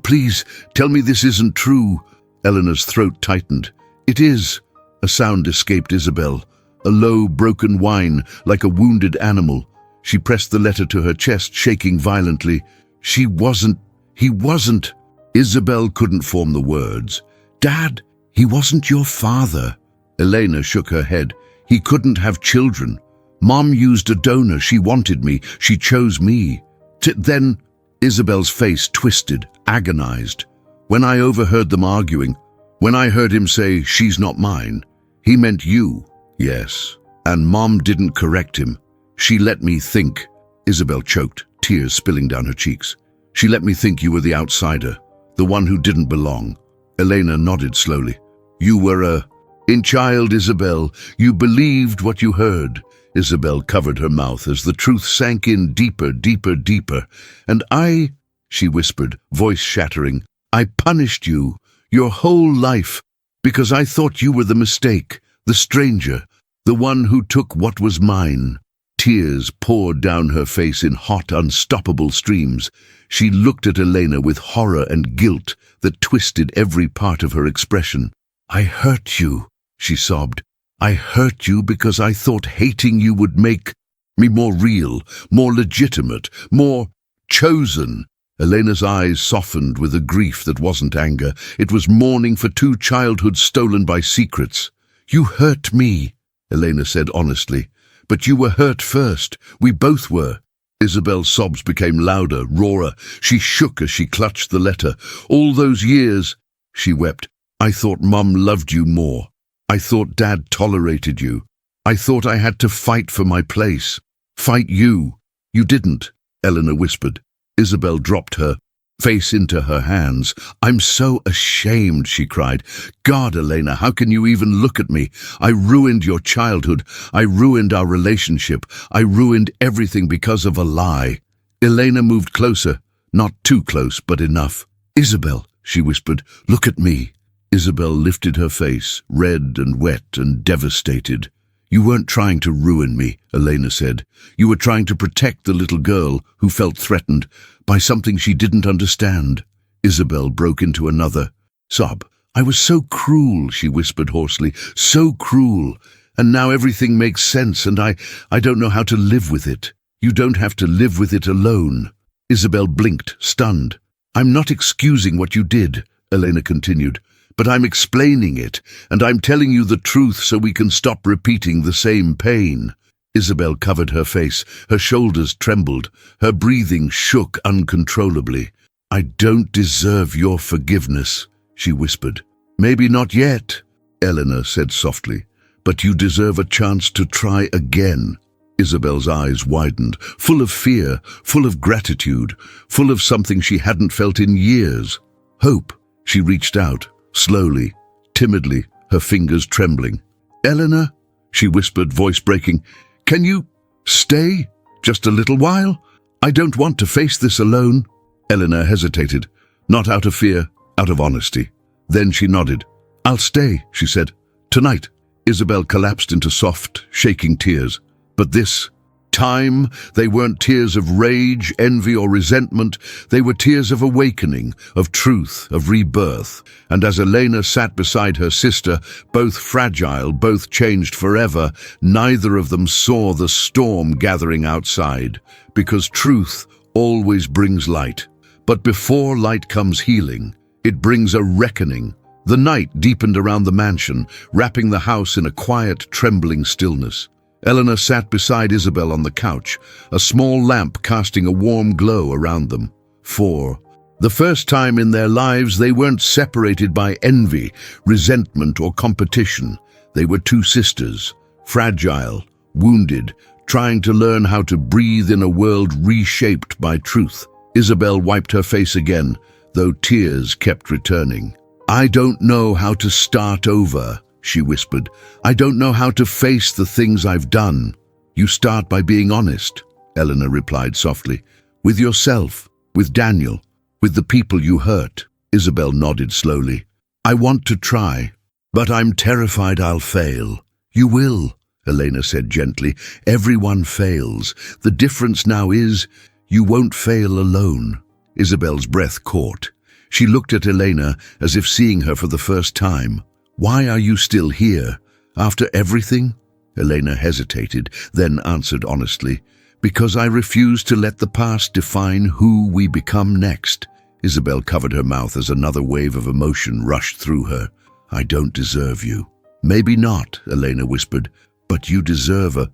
please, tell me this isn't true. Eleanor's throat tightened. It is. A sound escaped Isabel, a low, broken whine like a wounded animal. She pressed the letter to her chest, shaking violently. He wasn't. Isabel couldn't form the words. Dad, he wasn't your father. Elena shook her head. He couldn't have children. Mom used a donor. She wanted me. She chose me. Then Isabel's face twisted, agonized. When I overheard them arguing, when I heard him say, she's not mine, he meant you. Yes. And Mom didn't correct him. She let me think. Isabel choked, tears spilling down her cheeks. She let me think you were the outsider, the one who didn't belong. Elena nodded slowly. You were in child, Isabel. You believed what you heard. Isabel covered her mouth as the truth sank in deeper, deeper, deeper. And she whispered, voice shattering, I punished you, your whole life, because I thought you were the mistake, the stranger, the one who took what was mine. Tears poured down her face in hot, unstoppable streams. She looked at Elena with horror and guilt that twisted every part of her expression. I hurt you, she sobbed. I hurt you because I thought hating you would make me more real, more legitimate, more chosen. Elena's eyes softened with a grief that wasn't anger. It was mourning for 2 childhoods stolen by secrets. You hurt me, Elena said honestly. But you were hurt first. We both were. Isabel's sobs became louder, rawer. She shook as she clutched the letter. All those years, she wept, I thought Mom loved you more. I thought Dad tolerated you. I thought I had to fight for my place. Fight you. You didn't, Eleanor whispered. Isabel dropped her face into her hands. I'm so ashamed, she cried. God, Elena, how can you even look at me? I ruined your childhood. I ruined our relationship. I ruined everything because of a lie. Elena moved closer, not too close, but enough. Isabel, she whispered, look at me. Isabel lifted her face, red and wet and devastated. You weren't trying to ruin me, Elena said. You were trying to protect the little girl who felt threatened by something she didn't understand. Isabel broke into another sob. I was so cruel, she whispered hoarsely, so cruel. And now everything makes sense and I don't know how to live with it. You don't have to live with it alone. Isabel blinked, stunned. I'm not excusing what you did, Elena continued. But I'm explaining it, and I'm telling you the truth so we can stop repeating the same pain. Isabel covered her face, her shoulders trembled, her breathing shook uncontrollably. I don't deserve your forgiveness, she whispered. Maybe not yet, Eleanor said softly, but you deserve a chance to try again. Isabel's eyes widened, full of fear, full of gratitude, full of something she hadn't felt in years. Hope. She reached out, slowly, timidly, her fingers trembling. "Eleanor," she whispered, voice breaking, "can you stay just a little while? I don't want to face this alone." Eleanor hesitated, not out of fear, out of honesty. Then she nodded. "I'll stay," she said. "Tonight." Isabel collapsed into soft, shaking tears. But this time, they weren't tears of rage, envy, or resentment. They were tears of awakening, of truth, of rebirth. And as Elena sat beside her sister, both fragile, both changed forever, neither of them saw the storm gathering outside, because truth always brings light. But before light comes healing, it brings a reckoning. The night deepened around the mansion, wrapping the house in a quiet, trembling stillness. Eleanor sat beside Isabel on the couch, a small lamp casting a warm glow around them. For the first time in their lives, they weren't separated by envy, resentment, or competition. They were two sisters, fragile, wounded, trying to learn how to breathe in a world reshaped by truth. Isabel wiped her face again, though tears kept returning. "I don't know how to start over," she whispered. "I don't know how to face the things I've done." "You start by being honest," Eleanor replied softly. "With yourself, with Daniel, with the people you hurt." Isabel nodded slowly. "I want to try, but I'm terrified I'll fail." "You will," Elena said gently. "Everyone fails. The difference now is you won't fail alone." Isabel's breath caught. She looked at Elena as if seeing her for the first time. "Why are you still here? After everything?" Elena hesitated, then answered honestly, "Because I refuse to let the past define who we become next." Isabel covered her mouth as another wave of emotion rushed through her. "I don't deserve you." "Maybe not," Elena whispered, "but you deserve a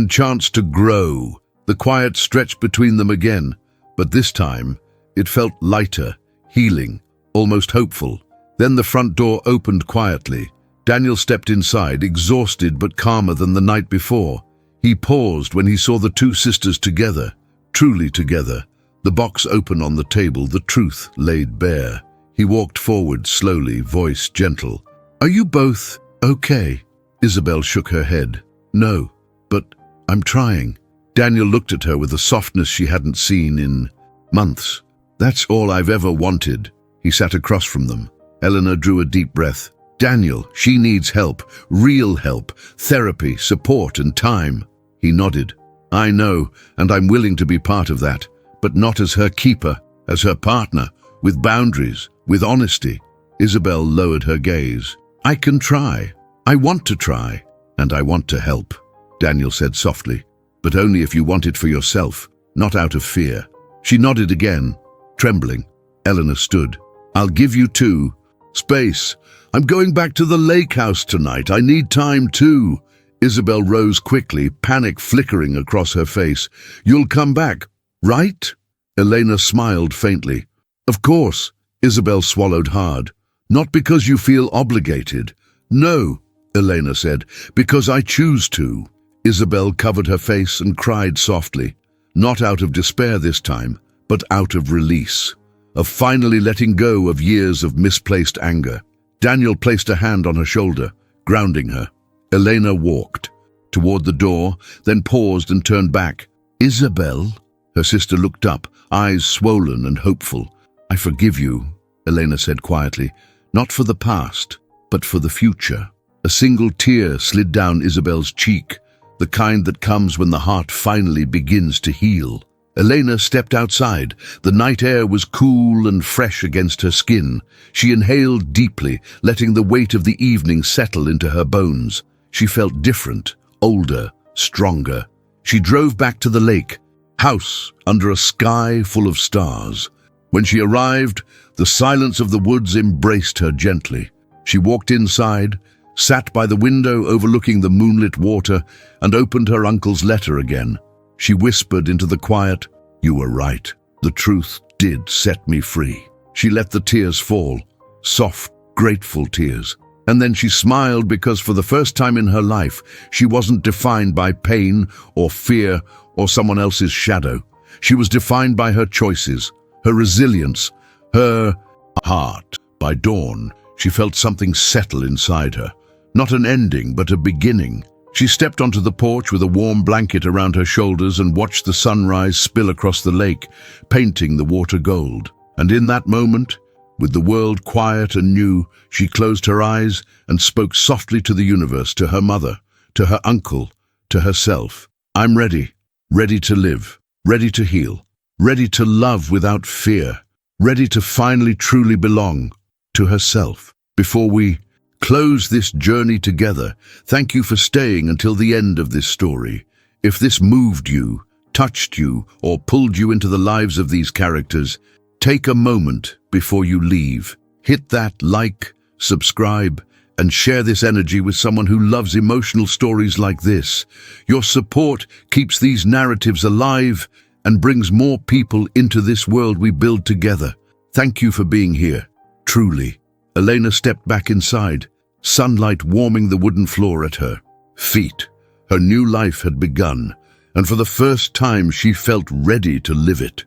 chance to grow." The quiet stretched between them again, but this time it felt lighter, healing, almost hopeful. Then the front door opened quietly. Daniel stepped inside, exhausted but calmer than the night before. He paused when he saw the two sisters together, truly together, the box open on the table, the truth laid bare. He walked forward slowly, voice gentle. "Are you both okay?" Isabel shook her head. "No, but I'm trying." Daniel looked at her with a softness she hadn't seen in months. "That's all I've ever wanted." He sat across from them. Eleanor drew a deep breath. "Daniel, she needs help, real help, therapy, support, and time." He nodded. "I know, and I'm willing to be part of that, but not as her keeper, as her partner, with boundaries, with honesty." Isabel lowered her gaze. "I can try. I want to try, and I want to help," Daniel said softly, "but only if you want it for yourself, not out of fear." She nodded again, trembling. Eleanor stood. "I'll give you two. Space. I'm going back to the lake house tonight. I need time too." Isabel rose quickly, panic flickering across her face. "You'll come back, right?" Elena smiled faintly. "Of course." Isabel swallowed hard. "Not because you feel obligated." "No," Elena said, "because I choose to." Isabel covered her face and cried softly, not out of despair this time, but out of release, of finally letting go of years of misplaced anger. Daniel placed a hand on her shoulder, grounding her. Elena walked toward the door, then paused and turned back. "Isabel?" Her sister looked up, eyes swollen and hopeful. "I forgive you," Elena said quietly, "not for the past, but for the future." A single tear slid down Isabel's cheek, the kind that comes when the heart finally begins to heal. Elena stepped outside. The night air was cool and fresh against her skin. She inhaled deeply, letting the weight of the evening settle into her bones. She felt different, older, stronger. She drove back to the lake, house under a sky full of stars. When she arrived, the silence of the woods embraced her gently. She walked inside, sat by the window overlooking the moonlit water, and opened her uncle's letter again. She whispered into the quiet, "You were right. The truth did set me free." She let the tears fall, soft, grateful tears. And then she smiled because for the first time in her life, she wasn't defined by pain or fear or someone else's shadow. She was defined by her choices, her resilience, her heart. By dawn, she felt something settle inside her. Not an ending, but a beginning. She stepped onto the porch with a warm blanket around her shoulders and watched the sunrise spill across the lake, painting the water gold. And in that moment, with the world quiet and new, she closed her eyes and spoke softly to the universe, to her mother, to her uncle, to herself. I'm ready, ready to live, ready to heal, ready to love without fear, ready to finally truly belong to herself. Before we close this journey together, thank you for staying until the end of this story. If this moved you, touched you, or pulled you into the lives of these characters, take a moment before you leave. Hit that like, subscribe, and share this energy with someone who loves emotional stories like this. Your support keeps these narratives alive and brings more people into this world we build together. Thank you for being here. Truly. Elena stepped back inside, sunlight warming the wooden floor at her feet. Her new life had begun, and for the first time she felt ready to live it.